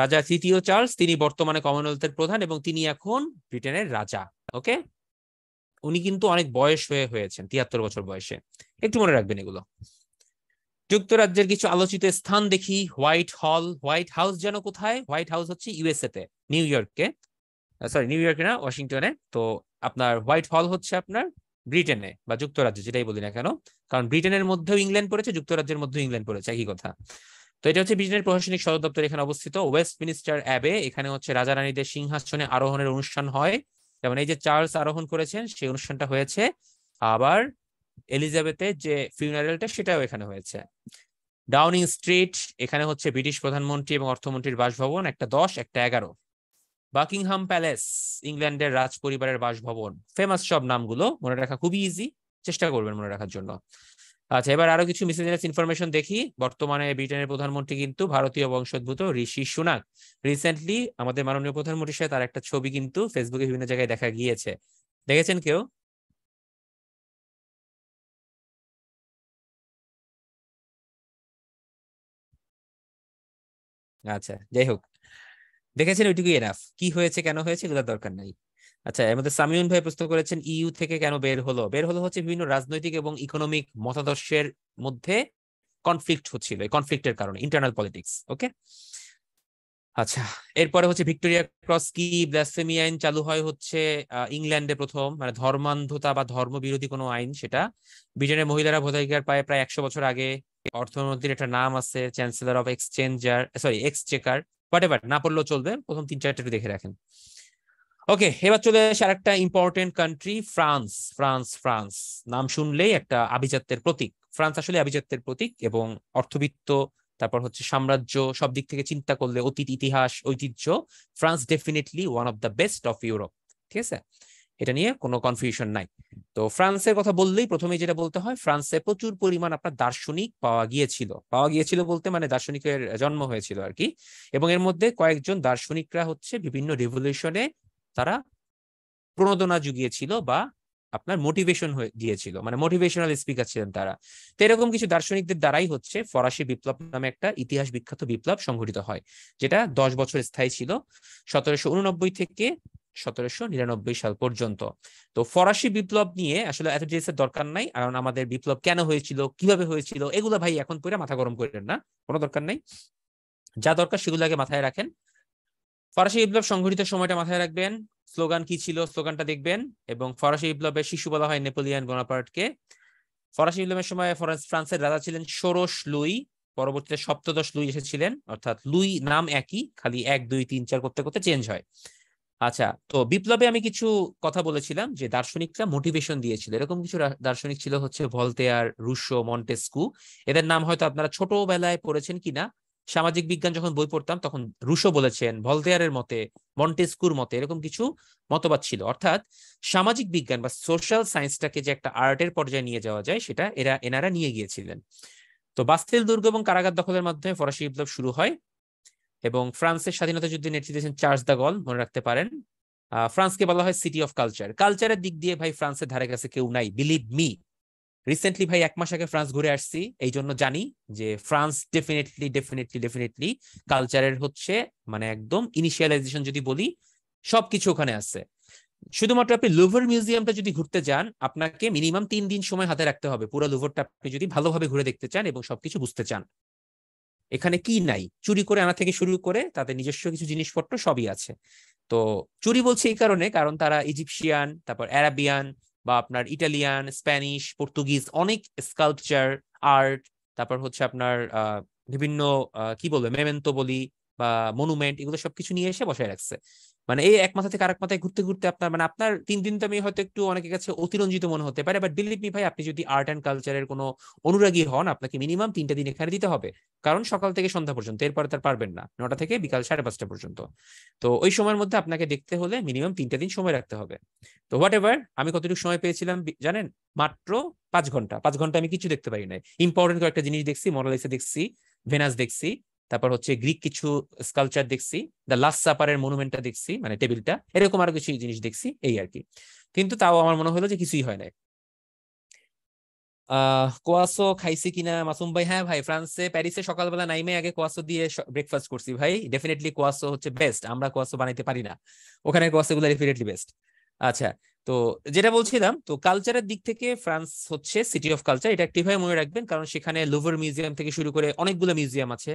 রাজা 3য় চার্লস, তিনি বর্তমানে কমনওয়েলথের প্রধান এবং তিনি এখন ব্রিটেনের রাজা। ওকে, উনি কিন্তু অনেক বয়স হয়েছেন, 73 বছর বয়সে। একটু মনে রাখবেন এগুলো। যুক্তরাজ্যের কিছু আলোচিত স্থান দেখি। হোয়াইট হাউস যেন কোথায়? হোয়াইট হাউস হচ্ছে ইউএসএ তে, নিউ ইয়র্কে। সরি, নিউ ইয়র্কে না, ওয়াশিংটনে। তো আপনার হোয়াইট হল হচ্ছে আপনার ব্রিটেনে বা যুক্তরাজ্যে, যেটাই বলি না কেন, কারণ ব্রিটেনের মধ্যেও ইংল্যান্ড পড়েছে, যুক্তরাজ্যের মধ্যেও ইংল্যান্ড পড়েছে, একই কথা। তো এটা হচ্ছে ব্রিটেনের প্রশাসনিক সদর দপ্তর এখানে অবস্থিত। ওয়েস্টমিনিস্টার অ্যাবে, এখানে হচ্ছে রাজা রানীদের সিংহাসনে আরোহণের অনুষ্ঠান হয়। যেমন এই যে চার্লস আরোহণ করেছেন, সেই অনুষ্ঠানটা হয়েছে। আবার এলিজাবেথের যে ফিউনারেলটা, সেটাও এখানে হয়েছে। ডাউনিং স্ট্রিট, এখানে হচ্ছে ব্রিটিশ প্রধানমন্ত্রী এবং অর্থমন্ত্রীর বাসভবন, একটা 10 একটা 11। বাকিংহাম প্যালেস, ইংল্যান্ডের রাজ পরিবারের বাসভবন। ফেমাস সব নামগুলো মনে রাখা খুবই ইজি, চেষ্টা করবেন মনে রাখার জন্য। আচ্ছা, এবার আরো কিছু মিসেলেনিয়াস ইনফরমেশন দেখি। বর্তমানে ব্রিটেনের প্রধানমন্ত্রী কিন্তু ভারতীয় বংশোদ্ভূত ঋষি সুনাক। রিসেন্টলি আমাদের মাননীয় প্রধানমন্ত্রীর সাথে তার একটা ছবি কিন্তু ফেসবুকে বিভিন্ন জায়গায় দেখা গিয়েছে। দেখেছেন কেউ? আচ্ছা, যাই হোক, দেখেছেন, ওইটুকুই এনাফ। কি হয়েছে, কেন হয়েছে, এগুলোর দরকার নাই। আচ্ছা, এর মধ্যে সামিউন ভাই প্রশ্ন করেছেন ইইউ থেকে কেন বের হলো হচ্ছে বিভিন্ন রাজনৈতিক এবং ইকোনমিক মতাদর্শের মধ্যে কনফ্লিক্ট হচ্ছিল, এই কনফ্লিক্টের কারণে, ইন্টারনাল পলিটিক্স। ওকে, আচ্ছা। এরপরে হচ্ছে ভিক্টোরিয়া ক্রস কি ব্লাসফেমি আইন চালু হয় হচ্ছে ইংল্যান্ডে প্রথম, মানে ধর্মান্ধতা বা ধর্মবিরোধী কোনো আইন, সেটা ব্রিটেনের মহিলারা ভোটাধিকার পায় প্রায় 100 বছর আগে। অর্থমন্ত্রীর একটা নাম আছে, chancellor of Exchequer, what ever, না পড়লেও চলবে, প্রথম 3-4টা একটু দেখে রাখেন। ওকে, এবার চলে আসে আরেকটা ইম্পর্টেন্ট কান্ট্রি, ফ্রান্স। ফ্রান্স নাম শুনলেই একটা আভিজাত্যের প্রতীক। ফ্রান্স আসলে আভিজাত্যের প্রতীক এবং অর্থবিত্ত, তারপর হচ্ছে সাম্রাজ্য, সব দিক থেকে চিন্তা করলে, অতীত, ইতিহাস, ঐতিহ্য, France definitely one of the best of Europe. ঠিক আছে, এটা নিয়ে কোনো কনফিউশন নাই। তো ফ্রান্সের কথা বললেই প্রথমে যেটা বলতে হয়, ফ্রান্সে প্রচুর পরিমাণ আপনার দার্শনিক পাওয়া গিয়েছিল বলতে মানে দার্শনিকের জন্ম হয়েছিল আর কি। এবং এর মধ্যে কয়েকজন দার্শনিকরা হচ্ছে বিভিন্ন রিভলিউশনে তারা প্রণোদনা জুগিয়েছিল বা আপনার মোটিভেশন হয়ে দিয়েছিল, মানে মোটিভেশনাল স্পিকার ছিলেন তারা। তো এরকম কিছু দার্শনিকদের দ্বারাই হচ্ছে ফরাসি বিপ্লব নামে একটা ইতিহাস বিখ্যাত বিপ্লব সংঘটিত হয়, যেটা 10 বছর স্থায়ী ছিল, 1789 থেকে 1799 সাল পর্যন্ত। তো ফরাসি বিপ্লব নিয়ে আসলে এত ডিটেলসের দরকার নাই, কারণ আমাদের বিপ্লব কেন হয়েছিল, কিভাবে হয়েছিল, এগুলো ভাই এখন পড়ে মাথা গরম করেন না, কোনো দরকার নাই। যা দরকার সেগুলো আগে মাথায় রাখেন। ফরাসি বিপ্লব সংঘটিত সময়টা মাথায় রাখবেন, স্লোগান কি ছিল স্লোগানটা দেখবেন, এবং ফরাসি বিপ্লবের শিশু বলা হয় নেপোলিয়ান বোনাপার্টকে। ফরাসি বিপ্লবের সময় ফ্রান্সের রাজা ছিলেন ষোড়শ লুই, পরবর্তীতে সপ্তদশ লুই এসেছিলেন, অর্থাৎ লুই নাম একই, খালি 1 2 3 4 করতে করতে চেঞ্জ হয়। আচ্ছা, তো বিপ্লবে আমি কিছু কথা বলেছিলাম যে দার্শনিকরা মোটিভেশন দিয়েছিল, এরকম কিছু দার্শনিক ছিল হচ্ছে ভলতেয়ার, রুশো, মন্টেস্কু। এদের নাম হয়তো আপনারা ছোটবেলায় পড়েছেন কিনা, সামাজিক বিজ্ঞান যখন বই পড়তাম তখন রুশো বলেছেন, ভলতেয়ারের মতে, মন্টেস্কুর মতে, এরকম কিছু মতবাদ ছিল। অর্থাৎ সামাজিক বিজ্ঞান বা সোশ্যাল সায়েন্সটাকে যে একটা আর্টের পর্যায়ে নিয়ে যাওয়া যায়, সেটা এনারা নিয়ে গিয়েছিলেন। তো বাস্তিল দুর্গ এবং কারাগার দখলের মাধ্যমে ফরাসি বিপ্লব শুরু হয় এবং ফ্রান্সের স্বাধীনতা যুদ্ধে নেতৃত্ব দিয়েছেন চার্লস দা গল, মনে রাখতে পারেন। ফ্রান্সকে বলা হয় সিটি অফ কালচারের দিক দিয়ে ভাই ফ্রান্সের ধারে কাছে কেউ নাই, বিলিভ মি। রিসেন্টলি ভাই 1 মাস আগে ফ্রান্স ঘুরে আসছি, এই জন্য জানি যে ফ্রান্স ডেফিনেটলি ডেফিনেটলি ডেফিনেটলি কালচারের হচ্ছে মানে একদম ইনিশিয়ালাইজেশন যদি বলি, সবকিছু ওখানে আছে। শুধুমাত্র আপনি লুভর মিউজিয়ামটা যদি ঘুরতে যান, আপনাকে মিনিমাম 3 দিন সময় হাতে রাখতে হবে পুরো লুভরটা আপনি যদি ভালোভাবে ঘুরে দেখতে চান এবং সবকিছু বুঝতে চান। এখানে কি নাই, চুরি করে আনা থেকে শুরু করে তাদের নিজস্ব কিছু জিনিসপত্র সবই আছে। তো চুরি বলছে এই কারণে, কারণ তারা ইজিপশিয়ান, তারপর অ্যারাবিয়ান বা আপনার ইটালিয়ান, স্প্যানিশ, পর্তুগিজ অনেক স্কাল্পচার, আর্ট, তারপর হচ্ছে আপনার বিভিন্ন কি বলবো মেমেন্টো বলি বা মনুমেন্ট, এগুলো সবকিছু নিয়ে এসে বসায় রাখছে। মানে এই এক মাথা থেকে আরেক মাথায় ঘুরতে ঘুরতে আপনার মানে আপনার 3 দিন তো আমি হয়তো একটু অনেকের কাছে অতিরঞ্জিত মনে হতে পারে, বাট বিলিভ মি ভাই, আপনি যদি আর্ট অ্যান্ড কালচারের কোনো অনুরাগী হন, আপনাকে মিনিমাম 3টা দিন এখানে দিতে হবে। কারণ সকাল থেকে সন্ধ্যা পর্যন্ত, এরপরে তার পারবেন না, 9টা থেকে বিকাল 5:30 পর্যন্ত। তো ওই সময়ের মধ্যে আপনাকে দেখতে হলে মিনিমাম 3টা দিন সময় রাখতে হবে। তো হোয়াট এভার, আমি কতটুকু সময় পেয়েছিলাম জানেন? মাত্র 5 ঘন্টা। 5 ঘন্টা আমি কিছু দেখতে পারি নাই, ইম্পর্টেন্ট কয়েকটা জিনিস দেখছি, মোনালিসা দেখছি, ভেনাস দেখছি, তারপর হচ্ছে গ্রিক কিছু স্কালচার দেখছি, দ্য লাস্ট সাপারের মনুমেন্টটা দেখছি, মানে টেবিলটা, এরকম আরো কিছু জিনিস দেখছি, এই আর কি। কিন্তু তাও আমার মনে হলো যে কিছুই হয় না। কোয়াসো খাইছি কিনা মাসুম ভাই? হ্যাঁ ভাই, ফ্রান্সে প্যারিসে সকালবেলা নাইমে আগে কোয়াসো দিয়ে ব্রেকফাস্ট করছি ভাই। ডেফিনেটলি কোয়াসো হচ্ছে বেস্ট, আমরা কোয়াসো বানাইতে পারি না, ওখানে কোয়াসো গুলো ডেফিনেটলি বেস্ট। আচ্ছা, তো যেটা বলছিলাম, তো কালচারের দিক থেকে ফ্রান্স হচ্ছে সিটি অফ কালচার, এটা একটিভাবে মনে রাখবেন, কারণ সেখানে লুভর মিউজিয়াম থেকে শুরু করে অনেকগুলো মিউজিয়াম আছে,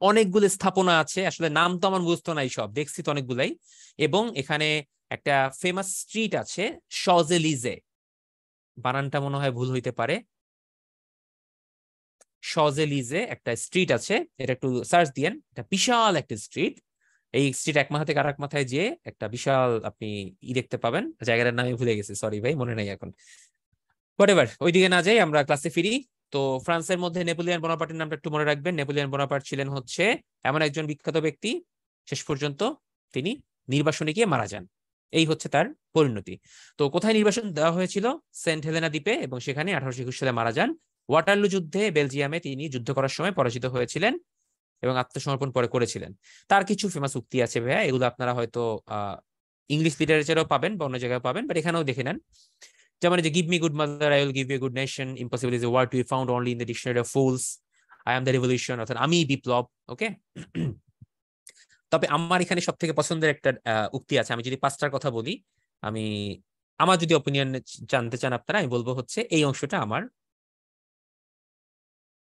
অনেকগুলো স্থাপনা আছে, আসলে নাম তো আমার মুখস্থ নাই, সব দেখছি তো অনেকগুলাই। এবং এখানে একটা ফেমাস স্ট্রিট আছে, শজেলিজে, বানানটা মনে হয় ভুল হইতে পারে, শজেলিজে একটা স্ট্রিট আছে, এটা একটু সার্চ দিয়েন, এটা বিশাল একটা স্ট্রিট। এই স্ট্রিট এক মাথা থেকে আরেক মাথায় যে একটা বিশাল আপনি দেখতে পাবেন, জায়গাটার নামে ভুলে গেছি, সরি ভাই, মনে নাই এখন। হোয়াটএভার, ওইদিকে না যাই, আমরা ক্লাসে ফিরি। তো ফ্রান্সের মধ্যে নেপোলিয়ন বোনাপার্টের নামটা একটু মনে রাখবেন। নেপোলিয়ন বোনাপার্ট ছিলেন হচ্ছে এমন একজন বিখ্যাত ব্যক্তি, শেষ পর্যন্ত তিনি নির্বাসনে গিয়ে মারা যান, এই হচ্ছে তার পরিণতি। তো কোথায় নির্বাসন দেওয়া হয়েছিল? সেন্ট হেলেনা দ্বীপে, এবং সেখানে 1821 সালে মারা যান। ওয়াটারলু যুদ্ধে বেলজিয়ামে তিনি যুদ্ধ করার সময় পরাজিত হয়েছিলেন এবং আত্মসমর্পণ পরে করেছিলেন। তার কিছু ফেমাস উক্তি আছে ভাইয়া, এগুলো আপনারা হয়তো ইংলিশ লিটারেচারেও পাবেন বা অন্য জায়গায় পাবেন, বাট এখানেও দেখে নেন। যেমন যে give me good mother, I will give you good nation, impossible is a word to be found only in the dictionary of fools, I am the revolution, অর্থাৎ আমি বিপ্লব। ওকে। তবে আমার এখানে সব থেকে পছন্দের একটা উক্তি আছে, আমি যদি পাঁচটার কথা বলি, আমি আমার যদি অপিনিয়ন জানতে চান আপনারা, আমি বলবো হচ্ছে এই অংশটা আমার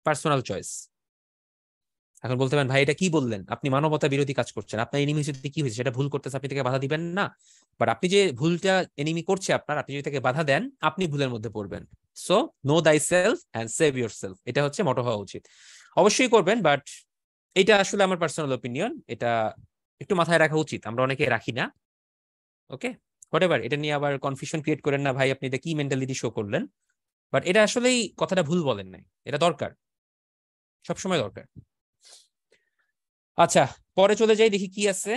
পার্সোনাল চয়েস। এখন বলতে পারেন ভাই এটা কি বললেন, আপনি মানবতা বিরোধী কাজ করছেন, আপনার এনিমি যদি কি হয়েছে, সেটা ভুল করতেছে, আপনি তাকে বাধা দিবেন না। বাট আপনি যে ভুলটা এনিমি করছে আপনার, আপনি যদি তাকে বাধা দেন, আপনি ভুলের মধ্যে পড়বেন। সো নো দাই self and save your self, এটা হচ্ছে মটো হওয়া উচিত। অবশ্যই করবেন, বাট এটা আসলে আমার পার্সোনাল ওপিনিয়ন, এটা একটু মাথায় রাখা উচিত, আমরা অনেকে রাখি না। ওকে, হোয়াটএভার, এটা নিয়ে আবার কনফিউশন ক্রিয়েট করেন না ভাই, আপনি এটা কি মেন্টালিটি শো করলেন। বাট এটা আসলেই কথাটা ভুল বলেন নাই, এটা দরকার, সবসময় দরকার। আচ্ছা, পরে চলে যাই, দেখি কি আছে।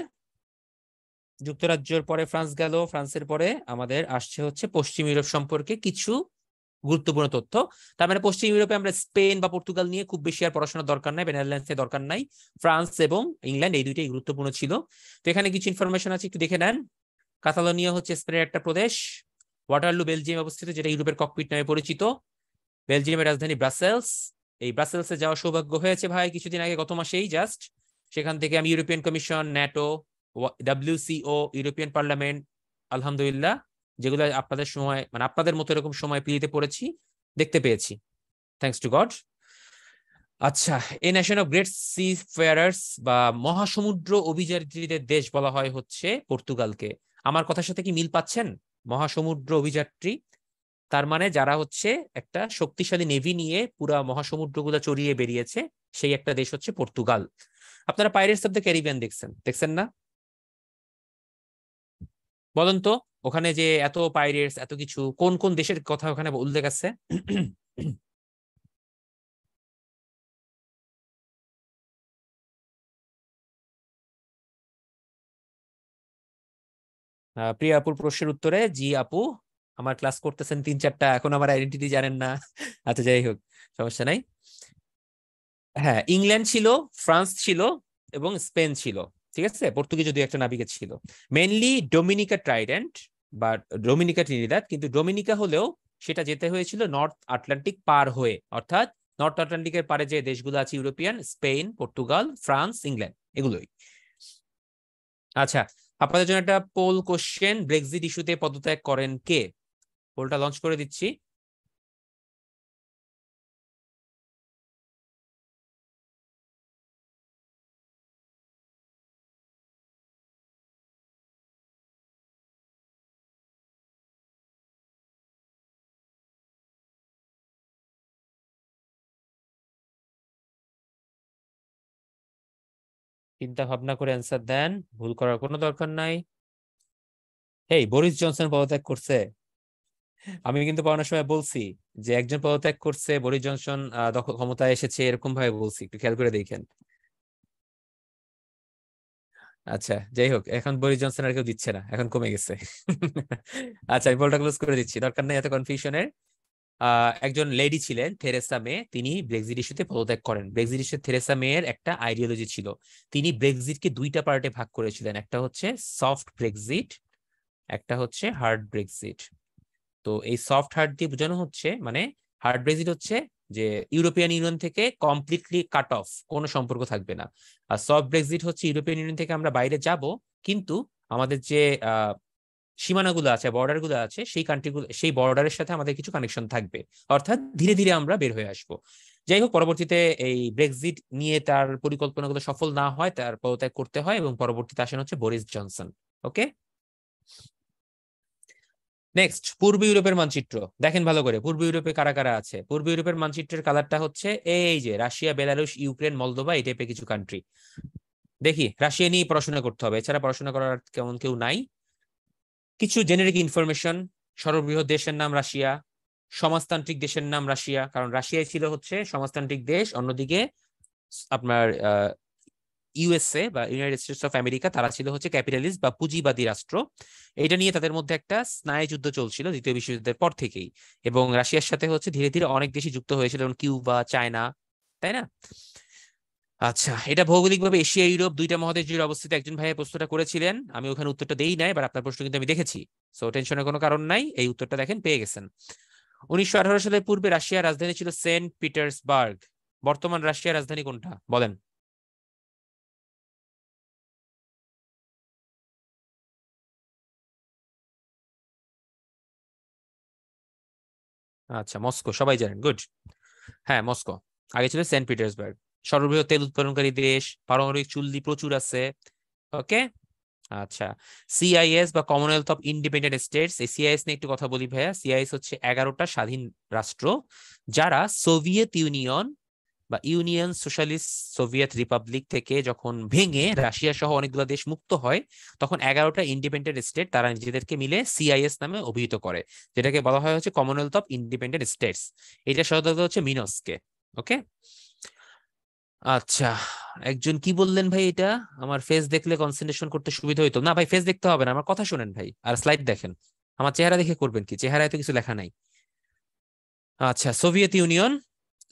যুক্তরাজ্যের পরে ফ্রান্স গেল, ফ্রান্সের পরে আমাদের আসছে হচ্ছে পশ্চিম ইউরোপ সম্পর্কে কিছু গুরুত্বপূর্ণ তথ্য। তার মানে পশ্চিম ইউরোপে আমরা স্পেন বা পর্তুগাল নিয়ে খুব বেশি আর পড়াশোনার দরকার নাই, নেদারল্যান্ডস এর দরকার নাই, ফ্রান্স এবং ইংল্যান্ড এই দুইটাই গুরুত্বপূর্ণ ছিল। তো এখানে কিছু ইনফরমেশন আছে, একটু দেখে নেন। কাতালোনিয়া হচ্ছে স্পেনের একটা প্রদেশ। ওয়াটারলু বেলজিয়াম অবস্থিত, যেটা ইউরোপের ককপিট নামে পরিচিত। বেলজিয়ামের রাজধানী ব্রাসেলস। এই ব্রাসেলসে যাওয়ার সৌভাগ্য হয়েছে ভাই কিছুদিন আগে, গত মাসেই জাস্ট। সেখান থেকে আমি European commission, NATO, WCO, European parliament, আলহামদুলিল্লাহ, যেগুলো আপনাদের সময়, মানে আপনাদের মতো এরকম সময় পিড়িতে পড়েছি, দেখতে পেয়েছি, থ্যাঙ্কস টু গড। আচ্ছা, a nation of great seafarers বা মহাসমুদ্র অভিযাত্রীদের দেশ বলা হয় হচ্ছে পর্তুগালকে। আমার কথার সাথে কি মিল পাচ্ছেন? মহাসমুদ্র অভিযাত্রী, তার মানে যারা হচ্ছে একটা শক্তিশালী নেভি নিয়ে পুরা মহাসমুদ্রগুলো চড়িয়ে বেরিয়েছে, সেই একটা দেশ হচ্ছে পর্তুগাল। আপনারা পাইরেটস অফ দ্য ক্যারিবিয়ান দেখছেন, দেখছেন না? বলেন তো, ওখানে যে এত পাইরেটস, এত কিছু, কোন কোন দেশের কথা ওখানে উল্লেখ আছে? প্রিয়া আপুর প্রশ্নের উত্তরে জি আপু, আমার ক্লাস করতেছেন তিন চারটা, এখন আমার আইডেন্টিটি জানেন না। আচ্ছা, যাই হোক, সমস্যা নাই। হ্যাঁ, ইংল্যান্ড ছিল, ফ্রান্স ছিল, এবং স্পেন ছিল, ঠিক আছে, পর্তুগিজ যদি একটা নাবিকের ছিল। মেনলি ডোমিনিকা ট্রাইডেন্ট বা ডোমিনিকা ট্রিনিদাদ, কিন্তু ডোমিনিকা হলেও সেটা যেতে হয়েছিল নর্থ আটলান্টিক পার হয়ে, অর্থাৎ নর্থ আটলান্টিকের পারে যে দেশগুলো আছে European, Spain, Portugal, France, England, এগুলোই। আচ্ছা, আপনাদের জন্য একটা পোল কোশ্চেন, ব্রেক্সিট ইস্যুতে পদত্যাগ করেন কে? পোলটা লঞ্চ করে দিচ্ছি। চিন্তা ভাবনা করে অ্যান্সার দেন, ভুল করার কোনো দরকার নাই। এই বরিস জনসন পদত্যাগ করছে? আমি কিন্তু পড়ানোর সময় বলছি যে একজন পদত্যাগ করছে, বরিস জনসন ক্ষমতায় এসেছে, এরকম ভাবে বলছি, একটু খেয়াল করে দেখেন। আচ্ছা, যাই হোক, এখন বরিস জনসন আর কেউ দিচ্ছে না, এখন কমে গেছে। আচ্ছা, আমি বলটা ক্লোজ করে দিচ্ছি, দরকার নেই এত কনফিউশনের। একজন লেডি ছিলেন থেরেসা মে, তিনি ব্রেক্সিট ইস্যুতে পদত্যাগ করেন। ব্রেক্সিট ইস্যুতে থেরেসা মেয়ের একটা আইডিওলজি ছিল, তিনি ব্রেক্সিটকে দুইটা পার্টে ভাগ করেছিলেন, একটা হচ্ছে সফট ব্রেক্সিট, একটা হচ্ছে হার্ড ব্রেক্সিট। তো এই সফট হার্ড দিয়ে বোঝানো হচ্ছে, মানে হার্ড ব্রেক্সিট হচ্ছে যে ইউরোপিয়ান ইউনিয়ন থেকে কমপ্লিটলি কাট অফ, কোনো সম্পর্ক থাকবে না। আর সফট ব্রেক্সিট হচ্ছে ইউরোপিয়ান ইউনিয়ন থেকে আমরা বাইরে যাব, কিন্তু আমাদের যে সীমানাগুলো আছে, বর্ডার গুলো আছে, সেই কান্ট্রিগুলো, সেই বর্ডারের সাথে আমাদের কিছু কানেকশন থাকবে, অর্থাৎ ধীরে ধীরে আমরা বের হয়ে আসবো। যাই হোক, পরবর্তীতে এই ব্রেক্সিট নিয়ে তার পরিকল্পনাগুলো সফল না হয়, তার পদত্যাগ করতে হয়, এবং পরবর্তীতে আসেন হচ্ছে বরিস জনসন। ওকে, নেক্সট, পূর্ব ইউরোপের মানচিত্র দেখেন ভালো করে। পূর্ব ইউরোপে কারা কারা আছে? পূর্ব ইউরোপের মানচিত্রের কালারটা হচ্ছে এই যে রাশিয়া, বেলারুশ, ইউক্রেন, মলদোভা, এই টাইপের কিছু কান্ট্রি। দেখি, রাশিয়া নিয়ে পড়াশোনা করতে হবে, এছাড়া পড়াশোনা করার কেমন কেউ নাই। কিছু জেনেরিক ইনফরমেশন: সর্ববৃহৎ দেশের নাম রাশিয়া, সমাজতান্ত্রিক দেশের নাম রাশিয়া, কারণ রাশিয়ায় ছিল হচ্ছে সমাজতান্ত্রিক দেশ, অন্যদিকে আপনার ইউএসএ বা ইউনাইটেড স্টেটস অফ আমেরিকা, তারা ছিল হচ্ছে ক্যাপিটালিস্ট বা পুঁজিবাদী রাষ্ট্র। এটা নিয়ে তাদের মধ্যে একটা স্নায়ুযুদ্ধ চলছিল দ্বিতীয় বিশ্বযুদ্ধের পর থেকেই, এবং রাশিয়ার সাথে হচ্ছে ধীরে ধীরে অনেক দেশই যুক্ত হয়েছিল, যেমন কিউবা, চায়না, তাই না? আচ্ছা, এটা ভৌগোলিকভাবে এশিয়া ইউরোপ দুইটা মহাদেশ জুড়ে অবস্থিত। একজন ভাইয়া প্রশ্নটা করেছিলেন, আমি ওখানে উত্তরটা দেই নাই, এবার আপনার প্রশ্ন কিন্তু আমি দেখেছি, সো টেনশনের কোনো কারণ নাই, এই উত্তরটা দেখেন পেয়ে গেছেন। 1918 সালের পূর্বে রাশিয়ার রাজধানী ছিল সেন্ট পিটার্সবার্গ। বর্তমান রাশিয়ার রাজধানী কোনটা বলেন? আচ্ছা, মস্কো, সবাই জানেন, গুড। হ্যাঁ, মস্কো। আগে ছিল সেন্ট পিটার্সবার্গ। সর্ববৃহৎ তেল উৎপাদনকারী দেশ, পারমাণবিক চুল্লি প্রচুর আছে। ওকে, আচ্ছা। সিআইএস বা কমনওয়েলথ অফ ইন্ডিপেন্ডেন্ট স্টেটস, এই সিআইএস নিয়ে একটু কথা বলি ভাইয়া। সিআইএস হচ্ছে 11টা স্বাধীন রাষ্ট্র, যারা সোভিয়েত ইউনিয়ন বা ইউনিয়ন সোশ্যালিস্ট সোভিয়েত রিপাবলিক থেকে যখন ভেঙে রাশিয়া সহ অনেকগুলো দেশ মুক্ত হয়, তখন 11টা ইন্ডিপেন্ডেন্ট স্টেট তারা নিজেদেরকে মিলে সিআইএস নামে অভিহিত করে, যেটাকে বলা হয় হচ্ছে কমনওয়েলথ অফ ইন্ডিপেন্ডেন্ট স্টেটস। এটা সদর দপ্তর হচ্ছে মিনস্কে। ওকে, আচ্ছা। একজন কি বললেন ভাই? এটা আমার ফেস দেখলে কনসেন্ট্রেশন করতে সুবিধা হইতো না। ভাই ফেস দেখতে হবে না, আমার কথা শুনেন ভাই, আর স্লাইড দেখেন। আমার চেহারা দেখে করবেন কি? চেহারায় তো কিছু লেখা নাই। আচ্ছা, সোভিয়েত ইউনিয়ন।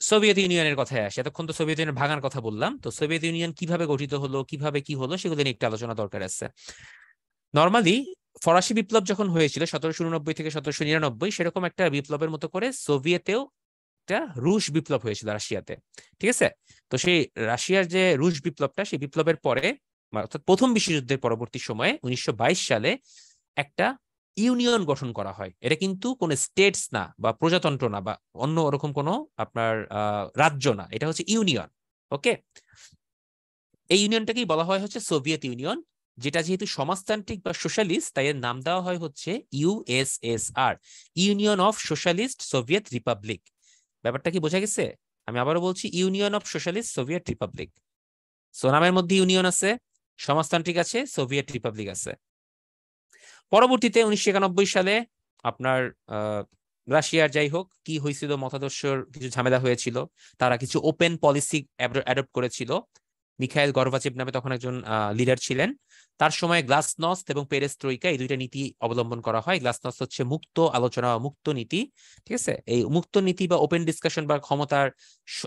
সোভিয়েত ইউনিয়নের কথায় আসে, এতক্ষণ তো সোভিয়েত ইউনিয়ন ভাঙার কথা বললাম, তো সোভিয়েত ইউনিয়ন কিভাবে গঠিত হলো, কিভাবে কি হলো, সেগুলো নিয়ে একটু আলোচনা দরকার আছে। নর্মালি ফরাসি বিপ্লব যখন হয়েছিল 1789 থেকে 1799, সেরকম একটা বিপ্লবের মতো করে সোভিয়েতেও একটা রুশ বিপ্লব হয়েছিল রাশিয়াতে, ঠিক আছে? তো সেই রাশিয়ার যে রুশ বিপ্লবটা, সেই বিপ্লবের পরে, অর্থাৎ প্রথম বিশ্বযুদ্ধের পরবর্তী সময়ে 1922 সালে একটা ইউনিয়ন গঠন করা হয়। এটা কিন্তু কোনো স্টেটস না বা প্রজাতন্ত্র না বা অন্য ওরকম কোনো আপনার রাজ্য না, এটা হচ্ছে ইউনিয়ন। ওকে, এই ইউনিয়নটাকেই বলা হয় হচ্ছে সোভিয়েত ইউনিয়ন, যেটা যেহেতু সমাজতান্ত্রিক বা সোশ্যালিস্ট, তাই এর নাম দেওয়া হয় হচ্ছে USSR, union of socialist Soviet Republic. ব্যাপারটা কি বোঝা গেছে? আমি আবারও বলছি, union of socialist Soviet Republic. So নামের মধ্যে ইউনিয়ন আছে, সমাজতান্ত্রিক আছে, সোভিয়েত রিপাবলিক আছে। পরবর্তীতে 1991 সালে আপনার রাশিয়ার, যাই হোক কি হয়েছিল, মতাদর্শের কিছু ঝামেলা হয়েছিল, তারা কিছু ওপেন পলিসি অ্যাডপ্ট করেছিল। মিখাইল গর্বাচেভ নামে তখন একজন লিডার ছিলেন, তার সময় গ্লাসনস্ট এবং পেরেস্ত্রোইকা, এই দুইটা নীতি অবলম্বন করা হয়। গ্লাসনস্ট হচ্ছে মুক্ত আলোচনা, মুক্ত নীতি, ঠিক আছে? এই মুক্ত নীতি বা ওপেন ডিসকাশন বা ক্ষমতার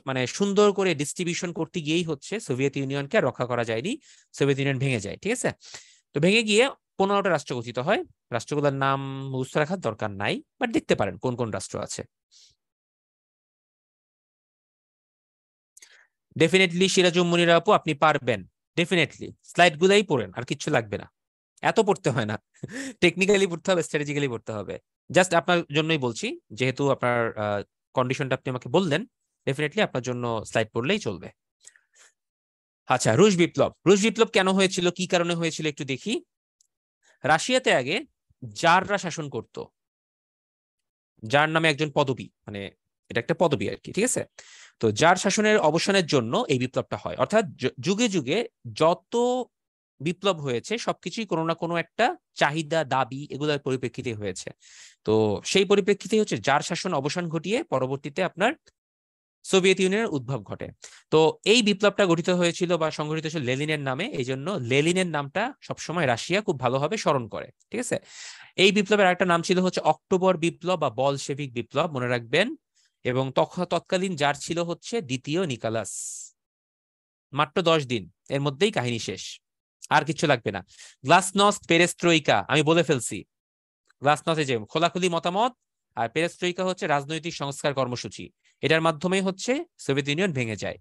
মানে সুন্দর করে ডিস্ট্রিবিউশন করতে গিয়েই হচ্ছে সোভিয়েত ইউনিয়নকে রক্ষা করা যায়নি, সোভিয়েত ইউনিয়ন ভেঙে যায়, ঠিক আছে? তো ভেঙে গিয়ে 15টা রাষ্ট্র গঠিত হয়। রাষ্ট্রগুলোর নাম মুখস্থ রাখার দরকার নাই, বাট দেখতে পারেন কোন কোন রাষ্ট্র আছে। ডেফিনেটলি সিরাজুম মুনির আপু, আপনি পারবেন, ডেফিনেটলি। স্লাইড গুলাই পড়েন, আর কিচ্ছু লাগবে না, এত পড়তে হয় না। টেকনিক্যালি পড়তে হবে, স্ট্র্যাটেজিক্যালি পড়তে হবে। জাস্ট আপনার জন্যই বলছি, যেহেতু আপনার কন্ডিশনটা আপনি আমাকে বললেন, ডেফিনেটলি আপনার জন্য স্লাইড পড়লেই চলবে। আচ্ছা, রুশ বিপ্লব। রুশ বিপ্লব কেন হয়েছিল, কি কারণে হয়েছিল একটু দেখি। রাশিয়াতে আগে জাররা শাসন করত, যার নামে একজন পদবী, মানে এটা একটা পদবী আর কি, ঠিক আছে? তো যার শাসনের অবসানের জন্য এই বিপ্লবটা হয়, অর্থাৎ যুগে যুগে যত বিপ্লব হয়েছে সবকিছুই কোনো না কোনো একটা চাহিদা, দাবি, এগুলোর পরিপ্রেক্ষিতে হয়েছে। তো সেই পরিপ্রেক্ষিতে হচ্ছে যার শাসন অবসান ঘটিয়ে পরবর্তীতে আপনার সোভিয়েত ইউনিয়নের উদ্ভব ঘটে। তো এই বিপ্লবটা গঠিত হয়েছিল বা সংগঠিত হয়েছিল লেনিনের নামে, এই জন্য লেনিনের নামটা সবসময় রাশিয়া খুব ভালোভাবে স্মরণ করে, ঠিক আছে? এই বিপ্লবের আরেকটা নাম ছিল হচ্ছে অক্টোবর বিপ্লব বা বলশেভিক বিপ্লব, মনে রাখবেন। এবং তৎকালীন যার ছিল হচ্ছে দ্বিতীয় নিকোলাস। মাত্র 10 দিন, এর মধ্যেই কাহিনী শেষ, আর কিছু লাগবে না। গ্লাসনস্ট পেরেস্ট্রোইকা আমি বলে ফেলছি। গ্লাসনস্ট যে খোলাখুলি মতামত, আর পেরেস্ট্রোইকা হচ্ছে রাজনৈতিক সংস্কার কর্মসূচি। এটার মাধ্যমেই হচ্ছে সোভিয়েত ইউনিয়ন ভেঙে যায়।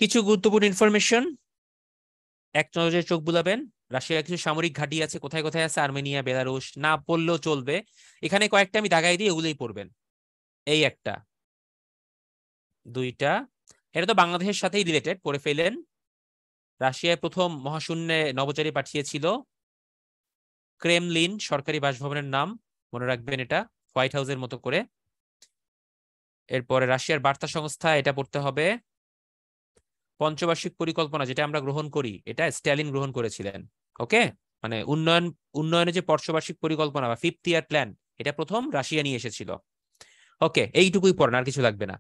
কিছু গুরুত্বপূর্ণ ইনফরমেশন এক নজরে চোখ বুলাবেন। রাশিয়ার কিছু সামরিক ঘাঁটি আছে, কোথায় কোথায় আছে, আর্মেনিয়া, বেলারুশ, না পড়লেও চলবে। এখানে কয়েকটা আমি দাগাই দিই, এগুলোই পড়বেন। এই একটা, দুইটা, এটা তো বাংলাদেশের সাথেই রিলেটেড, পড়ে ফেলেন। রাশিয়ায় প্রথম মহাশূন্যে নভোচারী পাঠিয়েছিল ক্রেমলিন, সরকারি বাসভবনের নাম, মনে রাখবেন এটা, হোয়াইট হাউসের মতো করে। এরপরে রাশিয়ার বার্তা সংস্থা, এটা পড়তে হবে। পঞ্চবার্ষিক পরিকল্পনা যেটা আমরা গ্রহণ করি, এটা স্ট্যালিন গ্রহণ করেছিলেন। ওকে, মানে উন্নয়নের যে পঞ্চবার্ষিক পরিকল্পনা বা 5th ইয়ার প্ল্যান, এটা প্রথম রাশিয়া নিয়ে এসেছিল। ওকে, এইটুকুই পড়েন, আর কিছু লাগবে না।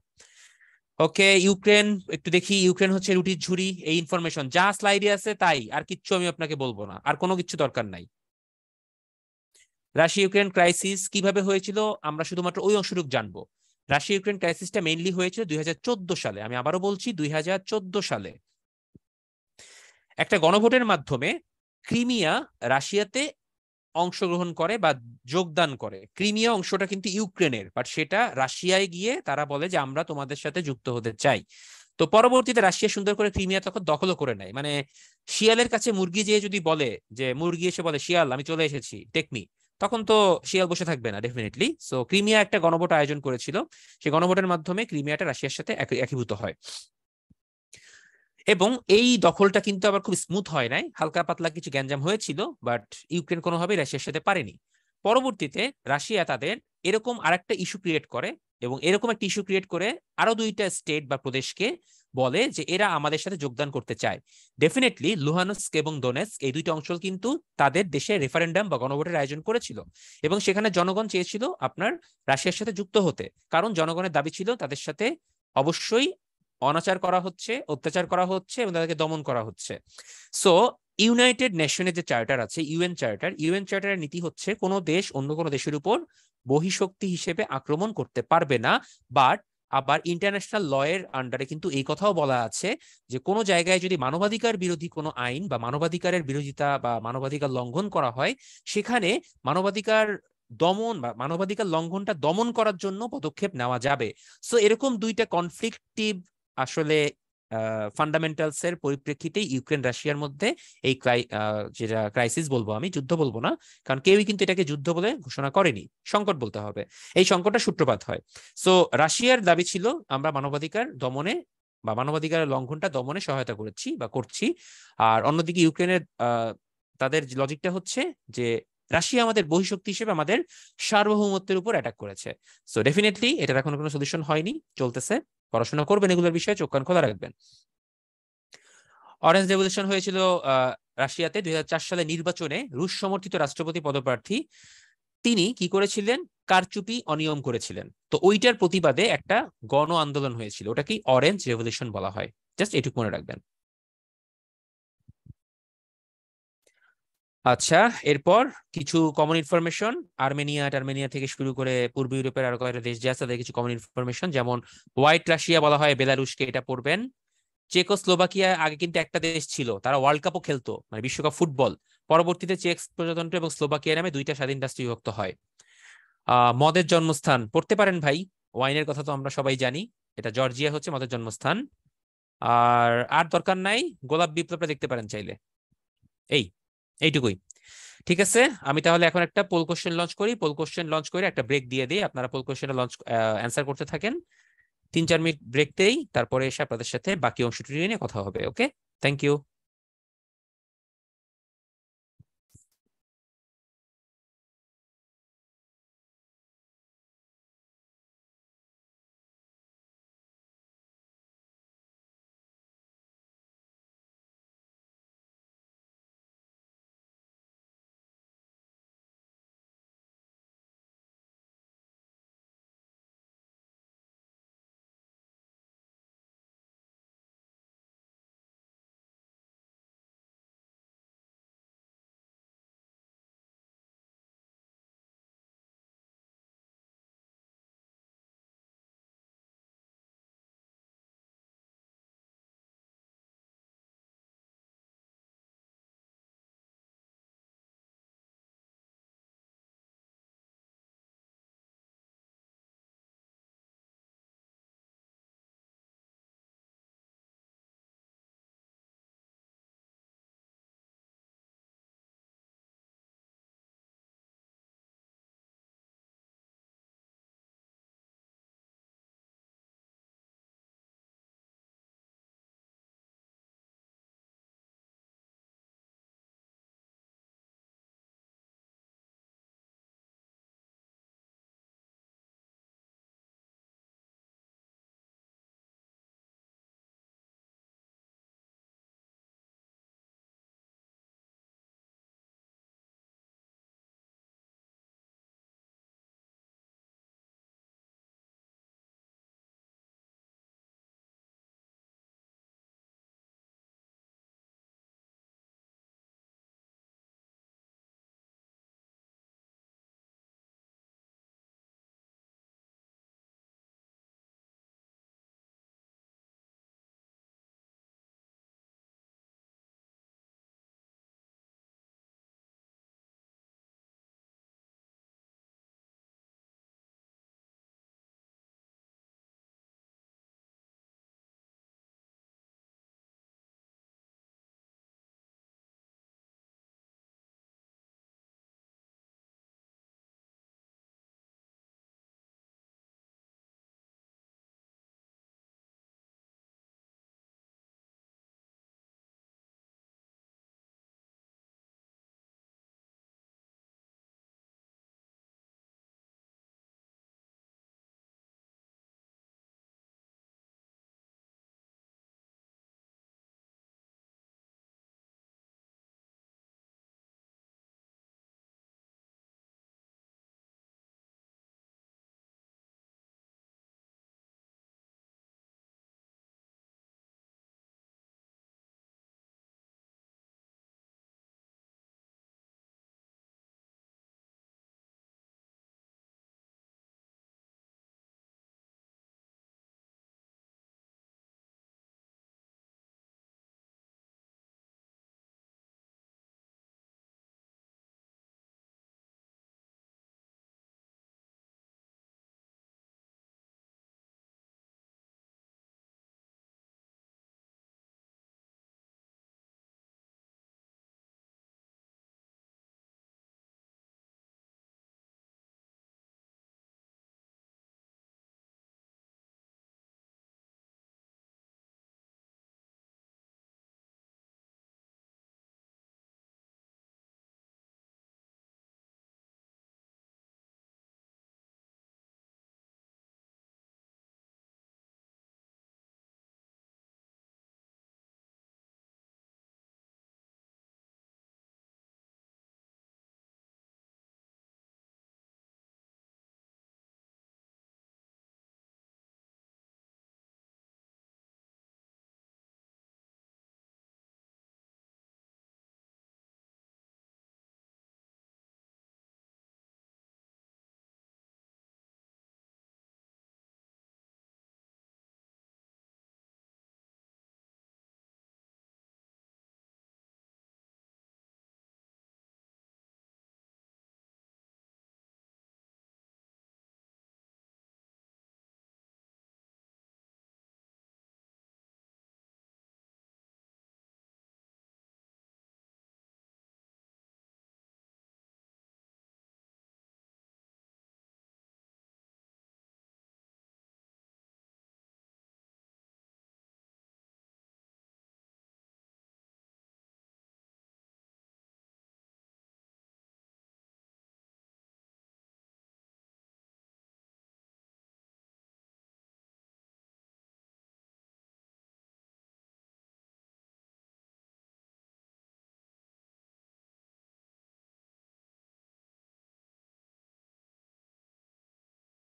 ওকে, ইউক্রেন একটু দেখি। ইউক্রেন হচ্ছে রুটির ঝুড়ি, এই ইনফরমেশন যা স্লাইডে আছে তাই, আর কিচ্ছু আমি আপনাকে বলবো না, আর কোনো কিছু দরকার নাই। রাশিয়া ইউক্রেন ক্রাইসিস কিভাবে হয়েছিল আমরা শুধুমাত্র ওই অংশটুকু জানবো। রাশিয়া ইউক্রেন ক্রাইসিসটা মেইনলি হয়েছিল 2014 সালে, আমি আবারও বলছি 2014 সালে। একটা গণভোটের মাধ্যমে ক্রিমিয়া রাশিয়াতে অংশগ্রহণ করে বা যোগদান করে। ক্রিমিয়া অংশটা কিন্তু ইউক্রেনের, বাট সেটা রাশিয়ায় গিয়ে তারা বলে যে আমরা তোমাদের সাথে যুক্ত হতে চাই। তো পরবর্তীতে রাশিয়া সুন্দর করে ক্রিমিয়া তখন দখলও করে নেয়। মানে শিয়ালের কাছে মুরগি যেয়ে যদি বলে, যে মুরগি এসে বলে শিয়াল আমি চলে এসেছি টেকমি, তখন তো শিয়াল বসে থাকবে না ডেফিনেটলি। সো ক্রিমিয়া একটা গণভোট আয়োজন করেছিল, সেই গণভোটের মাধ্যমে ক্রিমিয়াটা রাশিয়ার সাথে একীভূত হয়। এবং এই দখলটা কিন্তু আবার খুব স্মুথ হয় নাই, হালকা পাতলা কিছু গ্যাঞ্জাম হয়েছিল, বাট ইউক্রেন কোনোভাবেই রাশিয়ার সাথে পারেনি। পরবর্তীতে রাশিয়া তাদের এরকম আরেকটা ইস্যু ক্রিয়েট করে, এবং এরকম একটা ইস্যু ক্রিয়েট করে আরো দুইটা স্টেট বা প্রদেশকে বলে যে এরা আমাদের সাথে যোগদান করতে চায়। ডেফিনেটলি লুহানস্ক এবং দোনেস্ক এই দুইটা অঞ্চল কিন্তু তাদের দেশে রেফারেন্ডাম বা গণভোটের আয়োজন করেছিল, এবং সেখানে জনগণ চেয়েছিল আপনার রাশিয়ার সাথে যুক্ত হতে, কারণ জনগণের দাবি ছিল তাদের সাথে অবশ্যই অনাচার করা হচ্ছে, অত্যাচার করা হচ্ছে এবং তাদেরকে দমন করা হচ্ছে। সো ইউনাইটেড নেশনের যে চার্টার আছে, ইউএন চার্টারের নীতি হচ্ছে কোনো দেশ অন্য কোনো দেশের উপর বহিঃশক্তি হিসেবে আক্রমণ করতে পারবে না। বাট আবার ইন্টারন্যাশনাল ল এর আন্ডারে কিন্তু এই কথাও বলা আছে যে কোনো জায়গায় যদি মানবাধিকার বিরোধী কোনো আইন বা মানবাধিকারের বিরোধিতা বা মানবাধিকার লঙ্ঘন করা হয়, সেখানে মানবাধিকার দমন বা মানবাধিকার লঙ্ঘনটা দমন করার জন্য পদক্ষেপ নেওয়া যাবে। সো এরকম দুইটা কনফ্লিক্টিভ আসলে ফান্ডামেন্টালস এর পরিপ্রেক্ষিতে ইউক্রেন রাশিয়ার মধ্যে এই যেটা ক্রাইসিস বলবো, আমি যুদ্ধ বলবো না, কারণ কেউই কিন্তু এটাকে যুদ্ধ বলে ঘোষণা করেনি, সংকট বলতে হবে। এই সংকটটা সূত্রপাত হয়। সো রাশিয়ার দাবি ছিল আমরা মানবাধিকার দমনে বা মানবাধিকারের লঙ্ঘনটা দমনে সহায়তা করেছি বা করছি। আর অন্যদিকে ইউক্রেনের তাদের লজিকটা হচ্ছে যে রাশিয়া আমাদের বহিঃশক্তি হিসেবে আমাদের সার্বভৌমত্বের উপর অ্যাটাক করেছে। সো ডেফিনেটলি এটার এখনো কোনো সলিউশন হয়নি, চলতেছে। পড়াশোনা করবেন এগুলোর বিষয়ে, চোখ কান খোলা রাখবেন। অরেঞ্জ রেভলিউশন হয়েছিল রাশিয়াতে 2004 সালে নির্বাচনে রুশ সমর্থিত রাষ্ট্রপতি পদপ্রার্থী তিনি কি করেছিলেন, কারচুপি অনিয়ম করেছিলেন। তো ওইটার প্রতিবাদে একটা গণ আন্দোলন হয়েছিল, ওটা কি অরেঞ্জ রেভলিউশন বলা হয়। জাস্ট এটুকু মনে রাখবেন। আচ্ছা, এরপর কিছু কমন ইনফরমেশন। টার্মেনিয়া থেকে শুরু করে পূর্ব ইউরোপের আরো কয়েকটা দেশ যে আছে তাদের কিছু কমন ইনফরমেশন, যেমন হোয়াইট রাশিয়া বলা হয় বেলারুশকে, এটা পড়বেন। চেকোস্লোভাকিয়া আগে কিন্তু একটা দেশ ছিল, তারা ওয়ার্ল্ড কাপও খেলতো, মানে বিশ্বকাপ ফুটবল। পরবর্তীতে চেক প্রজাতন্ত্র এবং স্লোভাকিয়া নামে দুইটা স্বাধীন রাষ্ট্র বিভক্ত হয়। মদের জন্মস্থান পড়তে পারেন ভাই, ওয়াইনের কথা তো আমরা সবাই জানি, এটা জর্জিয়া হচ্ছে মদের জন্মস্থান। আর আর দরকার নাই, গোলাপ বিপ্লবটা দেখতে পারেন চাইলে। এই এইটুকুই। ঠিক আছে, আমি তাহলে এখন একটা পোল কোশ্চেন লঞ্চ করি, পোল কোশ্চেন লঞ্চ করে একটা ব্রেক দিয়ে দিই, আপনারা পোল কোশ্চেনটা লঞ্চ অ্যান্সার করতে থাকেন। 3-4 মিনিট ব্রেক দেই, তারপরে এসে আপনাদের সাথে বাকি অংশটি নিয়ে কথা হবে। ওকে, থ্যাংক ইউ।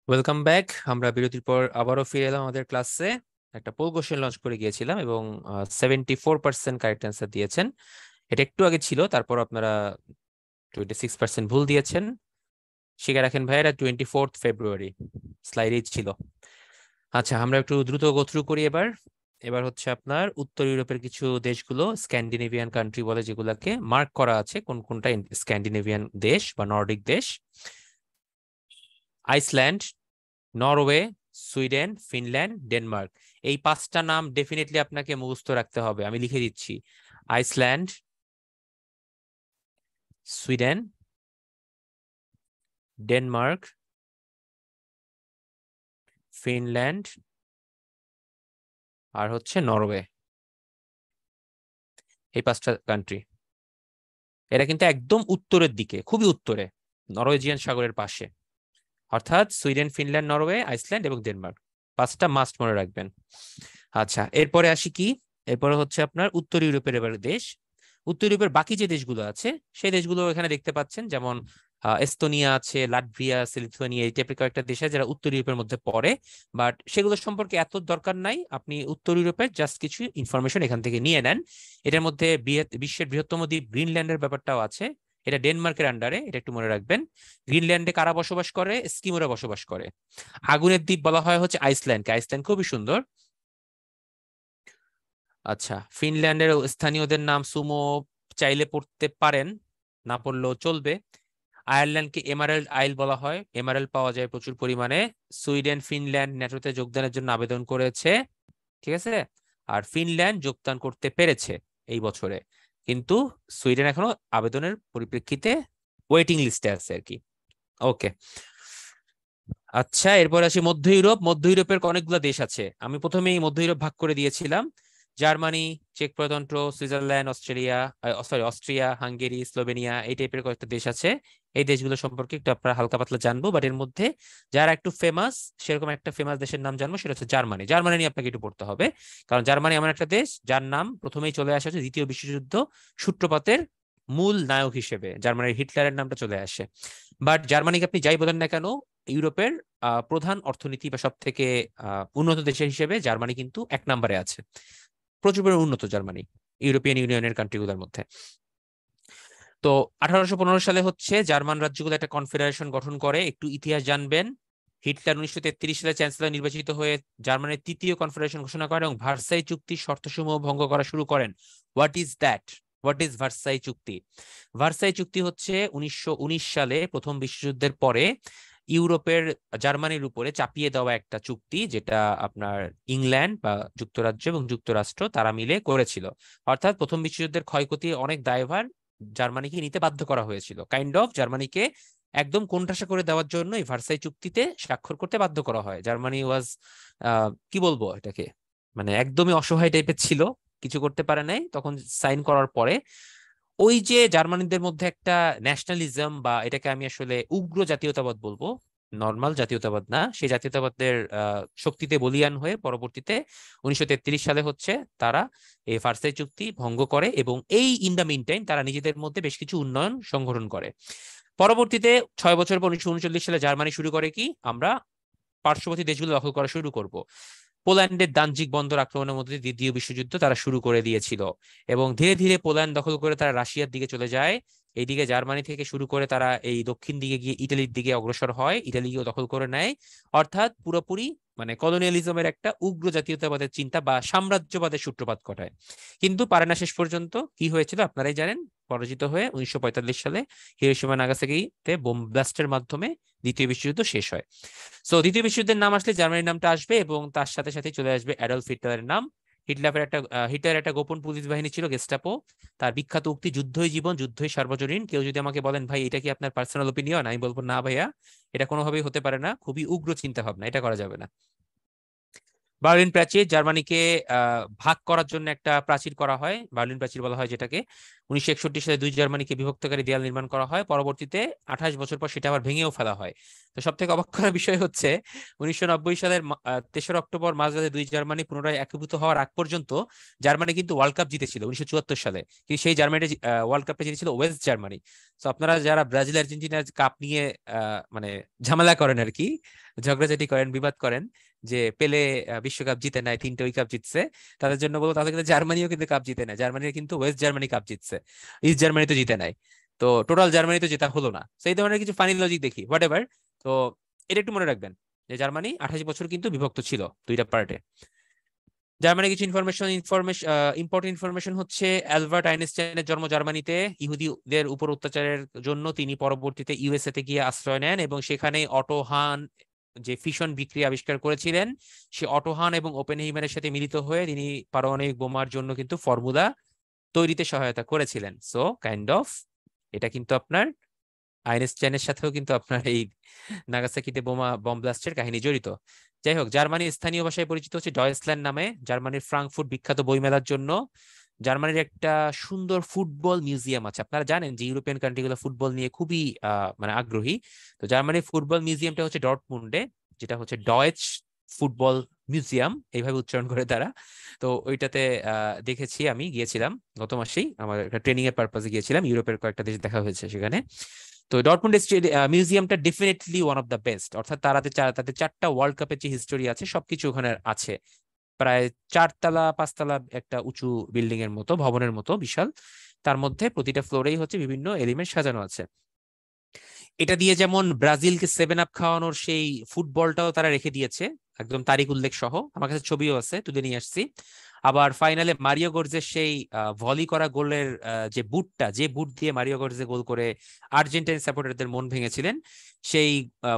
Welcome back. আমরা বিরতির পর আবারও ফিরে এলাম আমাদের ক্লাসে। একটা পোল কোশ্চেন লঞ্চ করে গিয়েছিলাম এবং 74% কারেক্ট অ্যান্সার দিয়েছেন। এটা একটু আগে ছিল, তারপর আপনারা 26% ভুল দিয়েছেন। শিখে রাখেন ভাইয়েরা, 24 ফেব্রুয়ারি স্লাইডেই ছিল। আচ্ছা, আমরা একটু দ্রুত গো থ্রু করি এবার। এবার হচ্ছে আপনার উত্তর ইউরোপের কিছু দেশগুলো, স্ক্যান্ডিনেভিয়ান কান্ট্রি বলে যেগুলোকে, মার্ক করা আছে কোন কোনটা স্ক্যান্ডিনেভিয়ান দেশ বা নর্ডিক দেশ: Iceland, Norway, Sweden, Finland, Denmark. এই পাঁচটা নাম ডেফিনেটলি আপনাকে মুখস্থ রাখতে হবে, আমি লিখে দিচ্ছি: আইসল্যান্ড, সুইডেন, ডেনমার্ক, ফিনল্যান্ড, আর হচ্ছে নরওয়ে। এই পাঁচটা কান্ট্রি, এরা কিন্তু একদম উত্তরের দিকে, খুবই উত্তরে, নরওয়েজিয়ান সাগরের পাশে। অর্থাৎ সুইডেন, ফিনল্যান্ড, নরওয়ে, আইসল্যান্ড এবং ডেনমার্ক, পাঁচটা মাস্ট মনে রাখবেন। আচ্ছা, এরপরে আসি কি, এরপরে হচ্ছে আপনার উত্তর ইউরোপের এবার দেশ। উত্তর ইউরোপের বাকি যে দেশগুলো আছে সেই দেশগুলো এখানে দেখতে পাচ্ছেন, যেমন এস্তোনিয়া আছে, লাটভিয়া আছে, লিথুয়ানিয়া, এই টাইপের কয়েকটা দেশ আছে যারা উত্তর ইউরোপের মধ্যে পড়ে। বাট সেগুলো সম্পর্কে এত দরকার নাই, আপনি উত্তর ইউরোপের জাস্ট কিছু ইনফরমেশন এখান থেকে নিয়ে নেন। এটার মধ্যে বিশ্বের বৃহত্তম দ্বীপ গ্রিনল্যান্ডের ব্যাপারটাও আছে, এটা ডেনমার্কের আন্ডারে, এটা একটু মনে রাখবেন। গ্রিনল্যান্ডে কারা বসবাস করে? এস্কিমোরা বসবাস করে। আগুনের দ্বীপ বলা হয় হচ্ছে আইসল্যান্ডকে, আইসল্যান্ড খুবই সুন্দর। আচ্ছা, ফিনল্যান্ডের স্থানীয়দের নাম সুমো, চাইলে পড়তে পারেন, না পড়লেও চলবে। আয়ারল্যান্ডকে এমারেল্ড আইল বলা হয়, এমারেল্ড পাওয়া যায় প্রচুর পরিমাণে। সুইডেন, ফিনল্যান্ড ন্যাটোতে যোগদানের জন্য আবেদন করেছে, ঠিক আছে। আর ফিনল্যান্ড যোগদান করতে পেরেছে এই বছরে, কিন্তু সুইডেন এখনো আবেদনের পরিপ্রেক্ষিতে ওয়েটিং লিস্টে আছে আর কি। ওকে, আচ্ছা, এরপর আসি মধ্য ইউরোপ। মধ্য ইউরোপের অনেকগুলো দেশ আছে, আমি প্রথমেই মধ্য ইউরোপ ভাগ করে দিয়েছিলাম: জার্মানি, চেক প্রজাতন্ত্র, সুইজারল্যান্ড, অস্ট্রিয়া, হাঙ্গেরি, স্লোভেনিয়া, এই টাইপের কয়েকটা দেশ আছে। এই দেশগুলো সম্পর্কে একটু আপনারা হালকা পাতলা জানবো, বাট এর মধ্যে যারা একটু ফেমাস, সেরকম একটা ফেমাস দেশের নাম জানবো, সেটা হচ্ছে জার্মানি। জার্মানি নিয়ে আপনাকে একটু পড়তে হবে, কারণ জার্মানি এমন একটা দেশ যার নাম প্রথমেই চলে আসে হচ্ছে দ্বিতীয় বিশ্বযুদ্ধ সূত্রপাতের মূল নায়ক হিসেবে, জার্মানির হিটলারের নামটা চলে আসে। বাট জার্মানিকে আপনি যাই বলেন না কেন, ইউরোপের প্রধান অর্থনীতি বা সব থেকে উন্নত দেশের হিসেবে জার্মানি কিন্তু 1 নম্বরে আছে, প্রচুর পরিমাণে উন্নত জার্মানি ইউরোপিয়ান ইউনিয়নের কান্ট্রিগুলোর মধ্যে। তো 1815 সালে হচ্ছে জার্মান রাজ্যগুলো একটা কনফেডারেশন গঠন করে। একটু ইতিহাস জানবেন, হিটলার 1933 সালে চ্যান্সেলর নির্বাচিত হয়ে জার্মানির তৃতীয় কনফেডারেশন ঘোষণা করেন এবং ভার্সাই চুক্তির শর্তসমূহ ভঙ্গ করা শুরু করেন। What is that? What is Versailles চুক্তি? ভার্সাই চুক্তি হচ্ছে 1919 সালে প্রথম বিশ্বযুদ্ধের পরে ইউরোপের জার্মানির উপরে চাপিয়ে দেওয়া একটা চুক্তি, যেটা আপনার ইংল্যান্ড বা যুক্তরাজ্য এবং যুক্তরাষ্ট্র তারা মিলে করেছিল। অর্থাৎ প্রথম বিশ্বযুদ্ধের ক্ষয়ক্ষতি অনেক দায়ভার জার্মানিকে নিতে বাধ্য করা হয়েছিল, কাইন্ড অফ জার্মানিকে একদম কোণঠাসা করে দেওয়ার জন্য এই ভার্সাই চুক্তিতে স্বাক্ষর করতে বাধ্য করা হয়। জার্মানি ওয়াজ, কি বলবো এটাকে, মানে একদমই অসহায় টাইপের ছিল, কিছু করতে পারে নাই। তখন সাইন করার পরে ওই যে জার্মানিদের মধ্যে একটা ন্যাশনালিজম, বা এটাকে আমি আসলে উগ্র জাতীয়তাবাদ বলবো, নর্মাল জাতীয়তাবাদ না, সেই জাতীয়তাবাদের শক্তিতে বলিয়ান হয়ে পরবর্তীতে 1933 সালে হচ্ছে তারা এই ভার্সাই চুক্তি ভঙ্গ করে, এবং এই ইন দ্য মিন টাইম তারা নিজেদের মধ্যে বেশ কিছু উন্নয়ন সংগঠন করে। পরবর্তীতে 6 বছর পর 1939 সালে জার্মানি শুরু করে কি, আমরা পার্শ্ববর্তী দেশগুলো দখল করা শুরু করব। পোল্যান্ডের দানজিক বন্দর আক্রমণের মধ্যে দ্বিতীয় বিশ্বযুদ্ধ তারা শুরু করে দিয়েছিল, এবং ধীরে ধীরে পোল্যান্ড দখল করে তারা রাশিয়ার দিকে চলে যায়। এইদিকে জার্মানি থেকে শুরু করে তারা এই দক্ষিণ দিকে গিয়ে ইটালির দিকে অগ্রসর হয়, ইটালিকেও দখল করে নেয়। অর্থাৎ পুরোপুরি মানে কলোনিয়ালিজমের একটা উগ্র জাতীয়তাবাদের চিন্তা বা সাম্রাজ্যবাদের সূত্রপাত ঘটায়, কিন্তু পারে না। শেষ পর্যন্ত কি হয়েছিল আপনারাই জানেন, পরাজিত হয়ে 1945 সালে হিরোশিমা নাগাসাকিতে বোম ব্লাস্টের মাধ্যমে দ্বিতীয় বিশ্বযুদ্ধ শেষ হয়। সো দ্বিতীয় বিশ্বযুদ্ধের নাম আসলে জার্মানির নামটা আসবে, এবং তার সাথে সাথে চলে আসবে অ্যাডলফ হিটলারের নাম। হিটলারের একটা গোপন পুলিশ বাহিনী ছিল, গেস্টাপো। তার বিখ্যাত উক্তি, যুদ্ধই জীবন, যুদ্ধই সার্বজনীন। কেউ যদি আমাকে বলেন ভাই এটা কি আপনার পার্সোনাল ওপিনিয়ন, আমি বলবো না ভাইয়া, এটা কোনোভাবেই হতে পারে না, খুবই উগ্র চিন্তা ভাবনা, এটা করা যাবে না। বার্লিন প্রাচীর জার্মানিকে ভাগ করার জন্য একটা প্রাচীর করা হয়, বার্লিন প্রাচীর বলা হয় যেটাকে। 1961 সালে দুই জার্মানিকে বিভক্তকারী দেয়াল নির্মাণ করা হয়, পরবর্তীতে 28 বছর পর সেটা আবার ভেঙেও ফেলা হয়। তো সব থেকে অবাক করার বিষয় হচ্ছে 1990 সালের 3রা অক্টোবর মাঝরাতে দুই জার্মানি পুনরায় একীভূত হওয়ার আগ পর্যন্ত জার্মানি কিন্তু ওয়ার্ল্ড কাপ জিতেছিল 1974 সালে। কিন্তু সেই জার্মানি ওয়ার্ল্ড কাপটা জিতেছিল ওয়েস্ট জার্মানি। তো আপনারা যারা ব্রাজিল আর্জেন্টিনার কাপ নিয়ে মানে ঝামেলা করেন আর কি, ঝগড়াঝাটি করেন, বিবাদ করেন যে পেলে বিশ্বকাপ জিতে নাই, 3টে ওই কাপ জিতছে, তাদের জন্য বলবো তাদের কিন্তু জার্মানিও কিন্তু কাপ জিতে নাই, জার্মানির কিন্তু ওয়েস্ট জার্মানি কাপ জিতছে, ইস্ট জার্মানি তো জিতে নাই। তো টোটাল জার্মানি তো জেতা হলো না। সেই ধরনের কিছু ফানি লজিক দেখি, হোয়াট এভার। তো এটা একটু মনে রাখবেন যে জার্মানি 28 বছর কিন্তু বিভক্ত ছিল দুইটা পার্টে। জার্মানি কিছু ইম্পর্টেন্ট ইনফরমেশন হচ্ছে অ্যালবার্ট আইনস্টাইনের জন্ম জার্মানিতে। ইহুদিদের উপর অত্যাচারের জন্য তিনি পরবর্তীতে ইউএসএ তে গিয়ে আশ্রয় নেন এবং সেখানে অটো হান যে ফিশন বিক্রিয়া আবিষ্কার করেছিলেন, সে অটো হান এবং ওপেনহেইমারের সাথে মিলিত হয়ে তিনি পারমাণবিক বোমার জন্য কিন্তু ফর্মুলা তৈরিতে সহায়তা করেছিলেন। সো কাইন্ড অফ এটা কিন্তু আপনার আইনস্টাইনের সাথেও কিন্তু আপনার এই নাগাসাকিতে বোমা বম ব্লাস্টের কাহিনী জড়িত। যাই হোক, জার্মানি স্থানীয় ভাষায় পরিচিত হচ্ছে ডয়েচল্যান্ড নামে। জার্মানির ফ্রাঙ্কফুর্ট বিখ্যাত বইমেলার জন্য। জার্মানির একটা সুন্দর ফুটবল মিউজিয়াম আছে। আপনারা জানেন যে ইউরোপিয়ান কান্ট্রিগুলো ফুটবল নিয়ে খুবই মানে আগ্রহী। তো জার্মানির ফুটবল মিউজিয়ামটা হচ্ছে ডর্টমুন্ডে, যেটা হচ্ছে ডয়েচ ফুটবল মিউজিয়াম, এইভাবে উচ্চারণ করে তারা। তো ওইটাতে দেখেছি, আমি গিয়েছিলাম গত মাসেই, আমার একটা ট্রেনিং এর পারপাসে গিয়েছিলাম, ইউরোপের কয়েকটা দেশ দেখা হয়েছে সেখানে। তো ডটমুন্ড মিউজিয়ামটা definitely one of the best, অর্থাৎ তাদের 4টা ওয়ার্ল্ড কাপের যে হিস্টোরি আছে সবকিছু ওখানে আছে। প্রায় 4 তলা 5 তলা একটা উঁচু বিল্ডিং এর মতো, ভবনের মতো বিশাল। তার মধ্যে প্রতিটা ফ্লোরেই হচ্ছে বিভিন্ন এলিমেন্ট সাজানো আছে। এটা দিয়ে যেমন ব্রাজিলকে 7 আপ খাওয়ানোর সেই ফুটবলটাও তারা রেখে দিয়েছে, একদম তারিখ উল্লেখ সহ। আমার কাছে ছবিও আছে, তুলে নিয়ে আসছি। আবার ফাইনালে মারিও গোর্জের সেই ভলি করা গোলের যে বুট দিয়ে মারিও গোর্জে গোল করে আর্জেন্টাইন সাপোর্টারদের মন ভেঙেছিলেন, সেই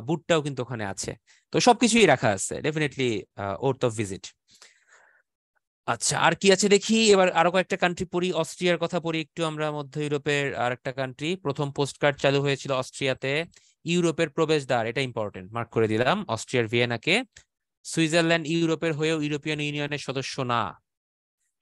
বুটটাও কিন্তু ওখানে আছে। তো সবকিছুই রাখা আছে, ডেফিনেটলি ওর্থ অফ ভিজিট। আচ্ছা, আর কি আছে দেখি, এবার আরো কয়েকটা কান্ট্রি পড়ি। অস্ট্রিয়ার কথা পড়ি একটু আমরা, মধ্য ইউরোপের আর একটা কান্ট্রি। প্রথম পোস্ট কার্ড চালু হয়েছিল অস্ট্রিয়াতে। ইউরোপের প্রবেশদ্বার, এটা ইম্পর্টেন্ট, মার্ক করে দিলাম অস্ট্রিয়ার ভিয়েনাকে। সুইজারল্যান্ড ইউরোপের হয়েও ইউরোপিয়ান ইউনিয়নের সদস্য না।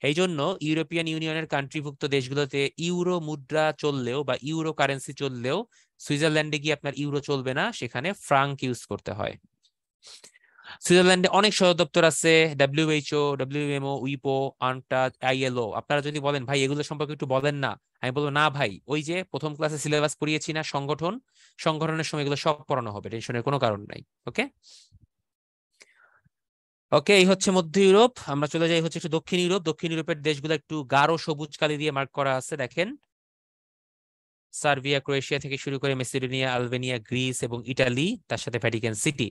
এই জন্য ইউরোপিয়ান ইউনিয়নের কান্ট্রিভুক্ত দেশগুলোতে ইউরো মুদ্রা চললেও বা ইউরো কারেন্সি চললেও সুইজারল্যান্ডে গিয়ে আপনার ইউরো চলবে না, সেখানে ফ্রাঙ্ক ইউজ করতে হয়। সুইজারল্যান্ডে অনেক সদর দপ্তর আছে, ডব্লিউএইচও, ডব্লিউএমও, উইপো, আনটাচ, আইএলও। আপনারা যদি বলেন ভাই এগুলো সম্পর্কে একটু বলেন না, আমি বলবো না ভাই, ওই যে প্রথম ক্লাসে সিলেবাস পড়িয়েছি না, সংগঠনের সময় এগুলো সব পড়ানো হবে, টেনশনের কোনো কারণ নাই। ওকে ওকে, এই হচ্ছে মধ্য ইউরোপ। আমরা চলে যাই হচ্ছে একটু দক্ষিণ ইউরোপ। দক্ষিণ ইউরোপের দেশগুলো একটু গাঢ় সবুজ কালি দিয়ে মার্ক করা আছে, দেখেন। সার্বিয়া, ক্রোয়েশিয়া থেকে শুরু করে মেসিডোনিয়া, আলবেনিয়া, গ্রিস এবং ইটালি, তার সাথে ভ্যাটিকান সিটি।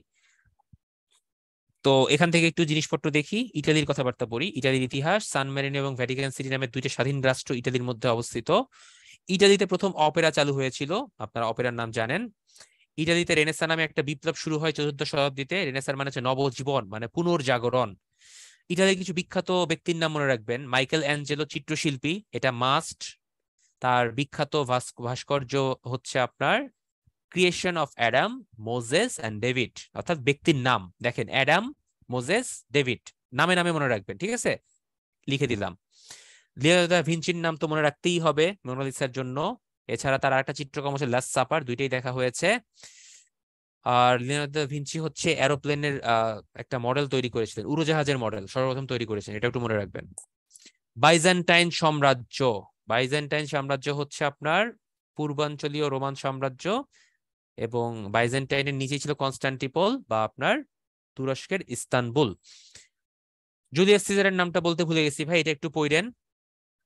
তো এখান থেকে একটু জিনিসপত্র দেখি, ইটালির কথাবার্তা পড়ি। ইটালির ইতিহাস। সান মেরিনো এবং ভ্যাটিকান সিটি নামে দুইটা স্বাধীন রাষ্ট্র ইটালির মধ্যে অবস্থিত। ইটালিতে প্রথম অপেরা চালু হয়েছিল, আপনারা অপেরার নাম জানেন। ইটালিতে রেনেসা নামে একটা বিপ্লব শুরু হয় 14th শতাব্দীতে। রেনেসার মানে হচ্ছে নবজীবন, মানে পুনর্জাগরণ। ইটালির কিছু বিখ্যাত ব্যক্তির নাম মনে রাখবেন। মাইকেল অ্যাঞ্জেলো চিত্রশিল্পী, এটা মাস্ট। তার বিখ্যাত ভাস্কর্য হচ্ছে আপনার creation of Adam, Moses and David, অর্থাৎ ব্যক্তির নাম দেখেন, অ্যাডাম, মোজেস, ডেভিড, নামে নামে মনে রাখবেন, ঠিক আছে? লিখে দিলাম। লিওনার্দো দা ভিঞ্চির নাম তো মনে রাখতেই হবে মোনালিসার জন্য। এছাড়া তার আরেকটা চিত্রকর্ম হচ্ছে লাস্ট সাপার, দুইটাই দেখা হয়েছে। আর লিওনার্দো দা ভিঞ্চি হচ্ছে এরোপ্লেনের একটা মডেল তৈরি করেছিলেন, উড়োজাহাজের মডেল সর্বপ্রথম তৈরি করেছেন, এটা একটু মনে রাখবেন। বাইজেন্টাইন সাম্রাজ্য। বাইজেন্টাইন সাম্রাজ্য হচ্ছে আপনার পূর্বাঞ্চলীয় রোমান সাম্রাজ্য, এবং বাইজেন্টাইনের নিচেই ছিল কনস্টান্টিপল বা আপনার তুরস্কের ইস্তানবুল। জুলিয়াস সিজারের নামটা বলতে ভুলে গেছি ভাই, এটা একটু পড়েন।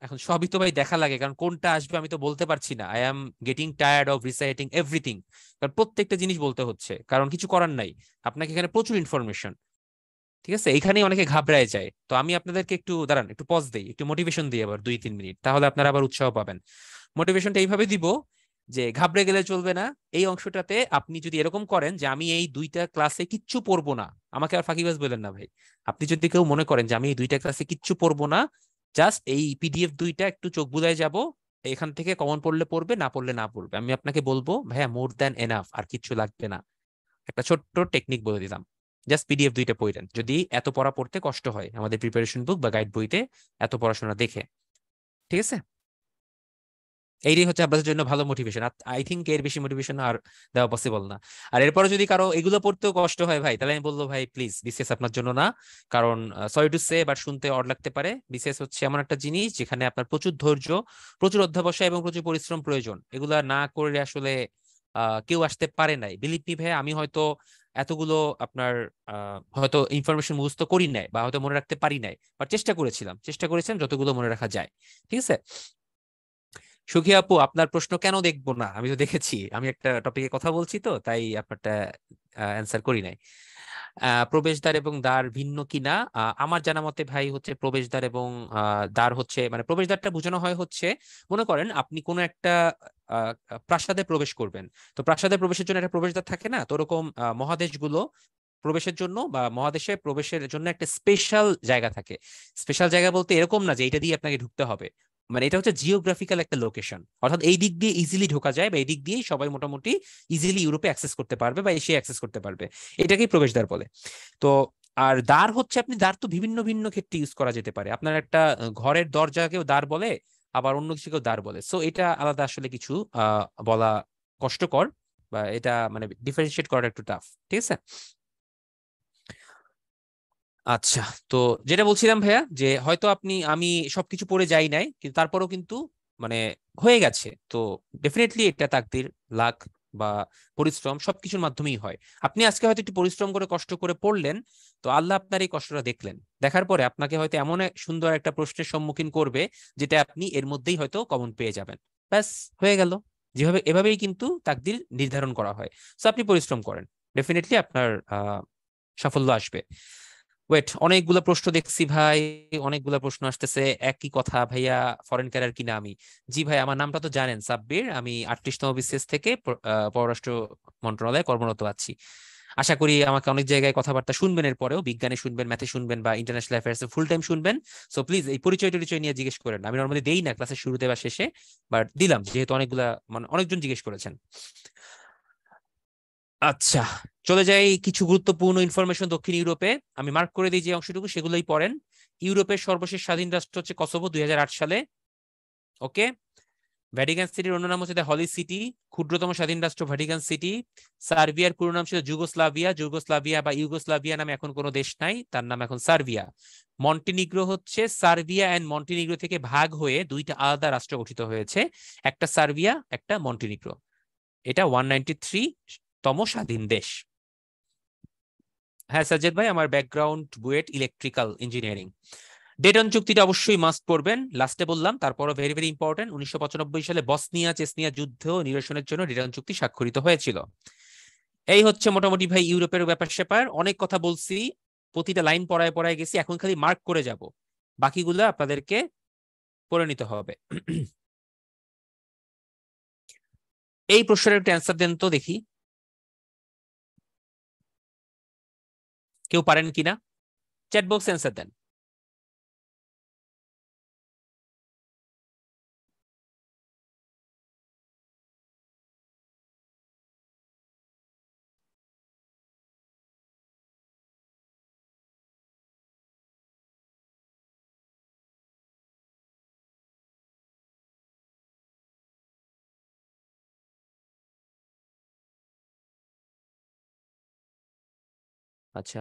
এখন সবই তো ভাই দেখা লাগে, কারণ কোনটা আসবে আমি তো বলতে পারছি না। I am getting tired of reciting everything, কারণ প্রত্যেকটা জিনিস বলতে হচ্ছে, কারণ কিছু করার নাই, আপনাকে এখানে প্রচুর ইনফরমেশন। ঠিক আছে, এখানেই অনেকে ঘাবড়ায় যায়। তো আমি আপনাদেরকে একটু দাঁড়ান, একটু পজ দেই, একটু মোটিভেশন দিই আবার 2-3 মিনিট, তাহলে আপনারা আবার উৎসাহ পাবেন। মোটিভেশনটা এইভাবে দিব যে ঘাবড়ে গেলে চলবে না। এই অংশটাতে আপনি যদি এরকম করেন যে আমি এই দুইটা ক্লাসে কিচ্ছু পড়বো না, আমাকে আর ফাঁকিবাজ বলেন না ভাই। আপনি যদি কেউ মনে করেন যে আমি এই দুইটা ক্লাসে কিচ্ছু পড়বো না, জাস্ট এই পিডিএফ দুইটা একটু চোখ বুলায় যাব, এখান থেকে কমন পড়লে পড়বে, না পড়লে না পড়বে, আমি আপনাকে বলবো ভাইয়া মোর দ্যান এনাফ, আর কিচ্ছু লাগবে না। একটা ছোট্ট টেকনিক বলে দিলাম। জাস্ট পিডিএফ দুইটা পড়েন যদি এত পড়া পড়তে কষ্ট হয় আমাদের প্রিপারেশন বুক বা গাইড বইতে এত পড়াশোনা দেখে। ঠিক আছে, এইটাই হচ্ছে আপনাদের জন্য ভালো মোটিভেশন। আই থিঙ্ক এর বেশি মোটিভেশন আর দেওয়া পসিবল না। আর এরপরে যদি কারো এগুলো পড়তেও কষ্ট হয় ভাই, তাহলে আমি বলবো ভাই প্লিজ বিসিএস আপনার জন্য না। কারণ সরি টু সে, বাট শুনতে অড লাগতে পারে, বিসিএস হচ্ছে এমন একটা জিনিস যেখানে আপনার প্রচুর ধৈর্য, প্রচুর অধ্যবসায় এবং প্রচুর পরিশ্রম প্রয়োজন। এগুলা না করলে আসলে কেউ আসতে পারে নাই। বিলিভ মি ভাই, আমি হয়তো এতগুলো আপনার হয়তো ইনফরমেশন মুখস্থ করি নাই বা হয়তো মনে রাখতে পারি নাই, বাট চেষ্টা করেছিলাম যতগুলো মনে রাখা যায়। ঠিক আছে, সুখী আপু, আপনার প্রশ্ন কেন দেখবো না, আমি তো দেখেছি। আমি একটা টপিকে কথা বলছি তো তাই আপনারটা অ্যান্সার করি নাই। প্রবেশদ্বার এবং দ্বার ভিন্ন কিনা? আমার জানা মতে ভাই হচ্ছে প্রবেশদ্বার এবং দ্বার হচ্ছে, মানে প্রবেশদ্বারটা বোঝানো হয় হচ্ছে, মনে করেন আপনি কোনো একটা আহ, প্রাসাদে প্রবেশ করবেন। তো প্রাসাদে প্রবেশের জন্য একটা প্রবেশদ্বার থাকে না, তো ওরকম মহাদেশগুলো প্রবেশের জন্য বা মহাদেশে প্রবেশের জন্য একটা স্পেশাল জায়গা থাকে। স্পেশাল জায়গা বলতে এরকম না যে এটা দিয়ে আপনাকে ঢুকতে হবে, মানে এটা হচ্ছে জিওগ্রাফিক্যাল একটা লোকেশন, অর্থাৎ এই দিক দিয়ে ইজিলি ঢোকা যায় বা এই দিক দিয়েই সবাই মোটামুটি ইজিলি ইউরোপে অ্যাক্সেস করতে পারবে বা এশিয়া অ্যাক্সেস করতে পারবে। এটাকেই প্রবেশদ্বার বলে। তো আর দ্বার হচ্ছে, আপনি দ্বার তো ভিন্ন ভিন্ন ক্ষেত্রে ইউজ করা যেতে পারে। আপনার একটা ঘরের দরজাকেও দ্বার বলে, আবার অন্য কিছুকেও দ্বার বলে। সো এটা আলাদা আসলে কিছু বলা কষ্টকর, বা এটা মানে ডিফারেন্সিয়েট করা একটু টাফ। ঠিক আছে, আচ্ছা। তো যেটা বলছিলাম ভাইয়া, যে হয়তো আমি সবকিছু পড়ে যাই নাই, কিন্তু তারপরেও কিন্তু মানে হয়ে গেছে। তো ডেফিনেটলি এটা তাকদির, লাক বা পরিশ্রম সবকিছুর মাধ্যমেই হয়। আপনি আজকে হয়তো একটু পরিশ্রম করে কষ্ট করে পড়লেন, তো আল্লাহ আপনার এই কষ্টটা দেখলেন, দেখার পরে আপনাকে হয়তো এমন এক সুন্দর একটা প্রশ্নের সম্মুখীন করবে যেটা আপনি এর মধ্যেই হয়তো কমন পেয়ে যাবেন। ব্যাস, হয়ে গেল। যেভাবে এভাবেই কিন্তু তাকদির নির্ধারণ করা হয়। তো আপনি পরিশ্রম করেন, ডেফিনেটলি আপনার সাফল্য আসবে। ওয়েট, অনেকগুলো প্রশ্ন দেখছি ভাই, অনেকগুলো প্রশ্ন আসতেছে। একই কথা ভাইয়া, ফরেন ক্যারিয়ার কিনা? আমি, জি ভাই, আমার নামটা তো জানেন, সাব্বির। আমি 38তম বিসিএস থেকে পররাষ্ট্র মন্ত্রণালয়ে কর্মরত আছি। আশা করি আমাকে অনেক জায়গায় কথাবার্তা শুনবেন, এর পরেও বিজ্ঞানে শুনবেন, ম্যাথে শুনবেন বা ইন্টারন্যাশনাল অ্যাফেয়ার্স ফুল টাইম শুনবেন। সো প্লিজ এই পরিচয় টরিচয় নিয়ে জিজ্ঞেস করেন না। আমি নর্মালি দেই না ক্লাসের শুরুতে বা শেষে, বাট দিলাম যেহেতু অনেকগুলা, মানে অনেকজন জিজ্ঞেস করেছেন। আচ্ছা, চলে যাই কিছু গুরুত্বপূর্ণ ইনফরমেশন দক্ষিণ ইউরোপে। আমি মার্ক করে দিই যে অংশটুকু, সেগুলোই পড়েন। ইউরোপের সর্বশেষ স্বাধীন রাষ্ট্র হচ্ছে কসোভো 2008 সালে। ওকে। ভ্যাটিকান সিটির অন্য নাম হচ্ছে দ্য হলি সিটি। ক্ষুদ্রতম স্বাধীন রাষ্ট্র ভ্যাটিকান সিটি। সার্বিয়ার পুরো নাম ছিল যুগোস্লাভিয়া। যুগোস্লাভিয়া বা ইউগোস্লাভিয়া নামে এখন কোনো দেশ নাই, তার নাম এখন সার্বিয়া। মন্টিনিগ্রো হচ্ছে সার্বিয়া অ্যান্ড মন্টিনিগ্রো থেকে ভাগ হয়ে দুইটা আলাদা রাষ্ট্র গঠিত হয়েছে, একটা সার্বিয়া, একটা মন্টিনিগ্রো। এটা 193তম স্বাধীন দেশ। হ্যাঁ সাজ্জাদ ভাই, আমার background BUET, electrical engineering. Dayton চুক্তিটা অবশ্যই মাস্ট পড়বেন, লাস্টে বললাম, তারপরও ভেরি ভেরি ইম্পর্টেন্ট। 1995 সালে বসনিয়া চেচনিয়া যুদ্ধ নিরসনের জন্য ডেটন চুক্তি স্বাক্ষরিত হয়েছিল। এই হচ্ছে মোটামুটি ভাই ইউরোপের ব্যাপার স্যাপার। অনেক কথা বলছি, প্রতিটা লাইন পড়ায় পড়ায় গেছি, এখন খালি মার্ক করে যাব, বাকিগুলো আপনাদেরকে পড়ে নিতে হবে। এই প্রশ্নের একটা অ্যান্সার দেন তো দেখি, কেউ পারেন কিনা? চ্যাট বক্সে অ্যান্সার দেন। আচ্ছা,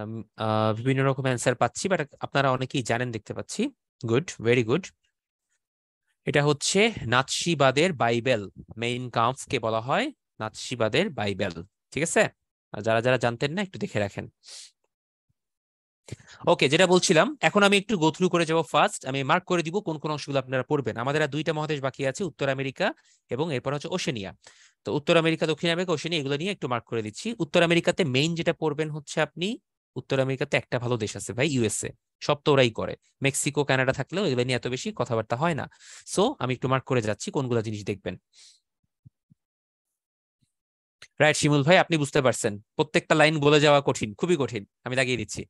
বিভিন্ন রকম অ্যান্সার পাচ্ছি, বাট আপনারা অনেকেই জানেন দেখতে পাচ্ছি। Good, very good. এটা হচ্ছে নাৎসিবাদের বাইবেল, মেইন কাম্ফকে বলা হয় নাৎসিবাদের বাইবেল। ঠিক আছে, আর যারা যারা জানতেন না একটু দেখে রাখেন। ওকে, যেটা বলছিলাম, এখন আমি একটু গো থ্রু করে যাব ফার্স্ট। আমি মার্ক করে দিব কোন কোন অংশগুলো আপনারা পড়বেন। আমাদের আর দুইটা মহাদেশ বাকি আছে, উত্তর আমেরিকা এবং এরপর হচ্ছে ওশেনিয়া। তো উত্তর আমেরিকা, দক্ষিণ আমেরিকা, ওশেনিয়া, এগুলো নিয়ে একটু মার্ক করে দিচ্ছি। উত্তর আমেরিকাতে মেইন যেটা পড়বেন হচ্ছে আপনি, উত্তর আমেরিকাতে একটা ভালো দেশ আছে ভাই, ইউএসএ। সব তো ওরাই করে, মেক্সিকো কানাডা থাকলেও এগুলো নিয়ে এত বেশি কথাবার্তা হয় না। সো আমি একটু মার্ক করে যাচ্ছি কোনগুলো জিনিস দেখবেন। রাইট শিমুল ভাই, আপনি বুঝতে পারছেন, প্রত্যেকটা লাইন বলে যাওয়া কঠিন, খুবই কঠিন। আমি লাগিয়ে দিচ্ছি।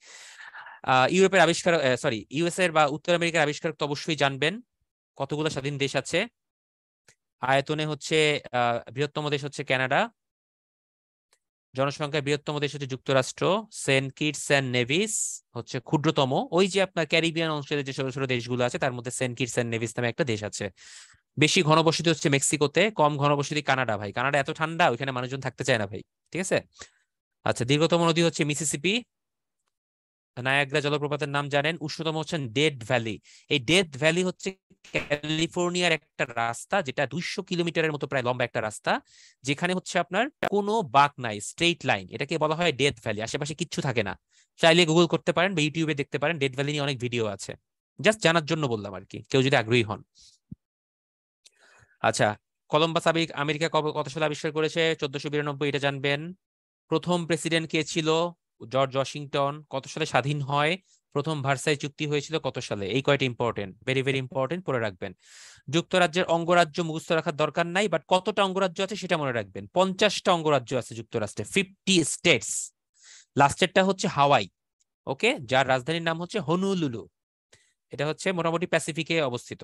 ইউরোপের আবিষ্কার, সরি ইউএসএ এর বা উত্তর আমেরিকার আবিষ্কারক তো অবশ্যই জানবেন। কতগুলো স্বাধীন দেশ আছে? আয়তনে হচ্ছে বৃহত্তম দেশ হচ্ছে কানাডা। জনসংখ্যায় বৃহত্তম দেশ হচ্ছে যুক্তরাষ্ট্র, সেন্ট কিটস অ্যান্ড নেভিস হচ্ছে ক্ষুদ্রতম। ওই যে আপনার ক্যারিবিয়ান অঞ্চলে যে ছোট ছোট দেশগুলো আছে তার মধ্যে সেন্ট কিটস অ্যান্ড নেভিস নামে একটা দেশ আছে। বেশি ঘনবসতি হচ্ছে মেক্সিকোতে, কম ঘনবসতি কানাডা। ভাই কানাডা এত ঠান্ডা, ওইখানে মানুষজন থাকতে চায় না ভাই। ঠিক আছে। আচ্ছা, দীর্ঘতম নদী হচ্ছে মিসিসিপি। নায়াগ্রা জলপ্রপাতের নাম জানেন। উষ্ণতম হচ্ছেন ডেথ ভ্যালি। এই ডেথ ভ্যালি হচ্ছে ক্যালিফোর্নিয়ার একটা রাস্তা, যেটা 200 কিলোমিটারের মতো প্রায় লম্বা একটা রাস্তা, যেখানে হচ্ছে আপনার কোনো বাঁক নাই, স্ট্রেইট লাইন। এটাকে বলা হয় ডেথ ভ্যালি। আশেপাশে কিচ্ছু থাকে না। চাইলে গুগল করতে পারেন বা ইউটিউবে দেখতে পারেন, ডেথ ভ্যালি নিয়ে অনেক ভিডিও আছে। জাস্ট জানার জন্য বললাম আর কি, কেউ যদি আগ্রহী হন। আচ্ছা, কলম্বাস আমেরিকা কত সালে আবিষ্কার করেছে? 1492, এটা জানবেন। প্রথম প্রেসিডেন্ট কে ছিল? George Washington. কত সালে স্বাধীন হয়? প্রথম ভার্সাই চুক্তি হয়েছিল কত সালে? এই কয়টা ইম্পর্টেন্ট, ভেরি ভেরি ইম্পর্টেন্ট, পড়ে রাখবেন। যুক্তরাজ্যের অঙ্গরাজ্য মুখস্থ রাখার দরকার নাই, বাট কতটা অঙ্গরাজ্য আছে সেটা মনে রাখবেন। 50টা অঙ্গরাজ্য আছে যুক্তরাষ্ট্রে, 50 স্টেটস। লাস্টেরটা হচ্ছে হাওয়াই, ওকে, যার রাজধানীর নাম হচ্ছে হনুলুলু। এটা হচ্ছে মোটামুটি প্যাসিফিকে অবস্থিত।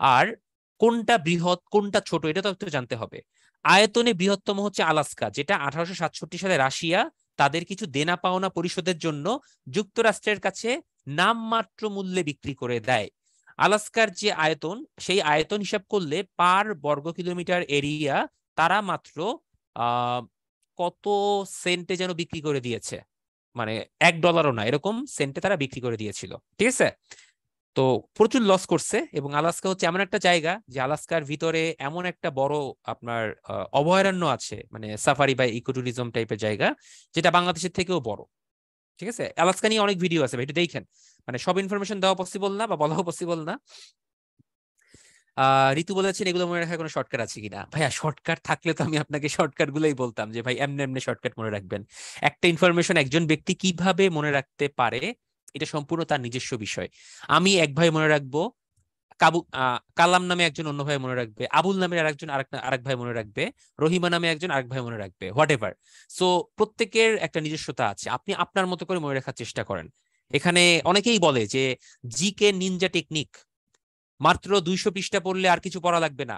আর কোনটা বৃহৎ কোনটা ছোট এটা তো একটু জানতে হবে। আয়তনে বৃহত্তম হচ্ছে আলাস্কা, যেটা 1867 সালে রাশিয়া তাদের কিছু দেনা পাওনা পরিশোধের জন্য যুক্তরাষ্ট্রের কাছে নামমাত্র মূল্যে বিক্রি করে দেয়। আলাস্কার যে আয়তন, সেই আয়তন হিসাব করলে পার বর্গ কিলোমিটার এরিয়া তারা মাত্র আহ কত সেন্টে যেন বিক্রি করে দিয়েছে, মানে $1 না, এরকম সেন্টে তারা বিক্রি করে দিয়েছিল। ঠিক আছে। তো প্রচুর লস করছে। এবং আলাস্কা হচ্ছে এমন একটা জায়গা যে আলাস্কার ভিতরে এমন একটা বড় আপনার অভয়ারণ্য আছে, মানে সাফারি বা ইকোট্যুরিজম টাইপের জায়গা, যেটা বাংলাদেশের থেকেও বড়। ঠিক আছে। আলাস্কা নিয়ে অনেক ভিডিও আছে, একটু দেখেন। মানে সব ইনফরমেশন দেওয়া পসিবল না বা বলাও পসিবল না। ঋতু বলেছেন এগুলো মনে রাখার কোনো শর্টকাট আছে কিনা? ভাইয়া শর্টকাট থাকলে তো আমি আপনাকে শর্টকাট গুলোই বলতাম, যে ভাই এমনি এমনি শর্টকাট মনে রাখবেন। একটা ইনফরমেশন একজন ব্যক্তি কিভাবে মনে রাখতে পারে, এটা সম্পূর্ণ তার নিজস্ব বিষয়। আমি এক ভাই মনে রাখবো, কালাম নামে একজন অন্য ভাই মনে রাখবে, আবুল নামের আরেকজন আরেক ভাই মনে রাখবে, রহিমা নামে একজন আরেক ভাই মনে রাখবে, হোয়াট এভার। সো প্রত্যেকের একটা নিজস্বতা আছে, আপনি আপনার মতো করে মনে রাখার চেষ্টা করেন। এখানে অনেকেই বলে যে জিকে নিনজা টেকনিক, মাত্র 200 পৃষ্ঠা পড়লে আর কিছু পড়া লাগবে না।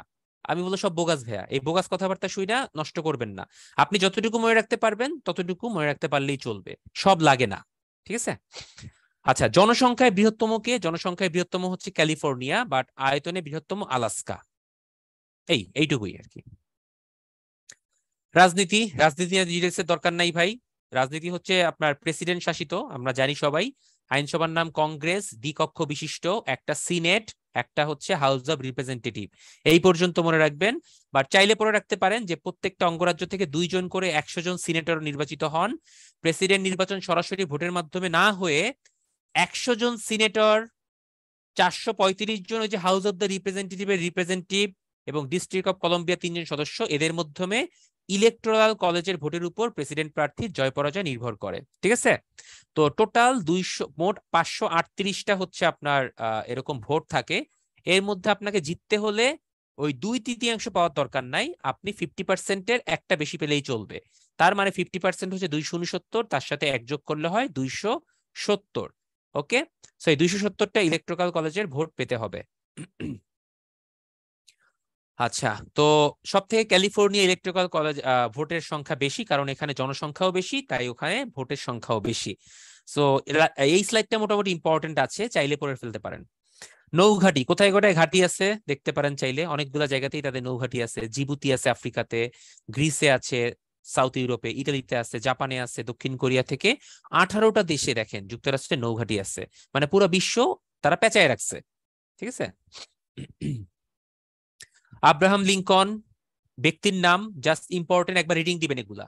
আমি বলবো সব বোগাস ভাইয়া, এই বোগাস কথাবার্তা শুই না, নষ্ট করবেন না। আপনি যতটুকু মনে রাখতে পারবেন ততটুকু মনে রাখতে পারলেই চলবে, সব লাগে না। ঠিক আছে। আচ্ছা, জনসংখ্যায় বৃহত্তম কে? জনসংখ্যায় বৃহত্তম হচ্ছে ক্যালিফোর্নিয়া, বাট আয়তনে বৃহত্তম আলাস্কা। এইটুকুই আর কি। রাজনীতি রাজনীতি ডিটেলসের দরকার নাই ভাই। রাজনীতি হচ্ছে আপনার প্রেসিডেন্ট শাসিত, আমরা জানি সবাই। আইনসভার নাম কংগ্রেস, দ্বিকক্ষ বিশিষ্ট, একটা সিনেট, একটা হচ্ছে হাউস অব রিপ্রেজেন্টেটিভ। এই পর্যন্ত মনে রাখবেন। বাট চাইলে পরে রাখতে পারেন যে প্রত্যেকটা অঙ্গরাজ্য থেকে 2 জন করে 100 জন সিনেটর নির্বাচিত হন। প্রেসিডেন্ট নির্বাচন সরাসরি ভোটের মাধ্যমে না হয়ে 100 জন সিনেটর, 435 জন ওই যে হাউস অব দ্য রিপ্রেজেন্টেটিভের রিপ্রেজেন্টেটিভ, এবং ডিস্ট্রিক্ট অফ কলম্বিয়া 3 জন সদস্য, এদের মাধ্যমে ইলেকটোরাল কলেজের ভোটের উপর প্রেসিডেন্ট প্রার্থীর জয় পরাজয় নির্ভর করে। ঠিক আছে। তো টোটাল 200, মোট 538টা হচ্ছে আপনার এরকম ভোট থাকে। এর মধ্যে আপনাকে জিততে হলে ওই 2/3 পাওয়ার দরকার নাই, আপনি 50%-এর একটা বেশি পেলেই চলবে। তার মানে 50% হচ্ছে 269, তার সাথে 1 যোগ করলে হয় 270। ওকে। সো এই 270টা ইলেকট্রিক্যাল কলেজের ভোট পেতে হবে। আচ্ছা, তো সব থেকে ক্যালিফোর্নিয়া ইলেকট্রিক্যাল কলেজ ভোটের সংখ্যা বেশি, কারণ এখানে জনসংখ্যাও বেশি, তাই ওখানে ভোটের সংখ্যাও বেশি। সো এই স্লাইডটা মোটামুটি ইম্পর্টেন্ট আছে, চাইলে পড়ে ফেলতে পারেন। নৌঘাটি, কোথায় কোথায় ঘাটি আছে দেখতে পারেন চাইলে, অনেকগুলো জায়গাতেই তাদের নৌঘাটি আছে। জিবুতি আছে আফ্রিকাতে, গ্রিসে আছে, সাউথ ইউরোপে, ইতালিতে আছে, জাপানে আছে, দক্ষিণ কোরিয়া থেকে 18টা দেশে দেখেন যুক্তরাষ্ট্রে নৌঘাটি আছে। মানে পুরো বিশ্ব তারা পেঁচায় রাখছে। ঠিক আছে। আব্রাহাম লিঙ্কন ব্যক্তির নাম, জাস্ট ইম্পর্টেন্ট, একবার রিডিং দিবেন এগুলা।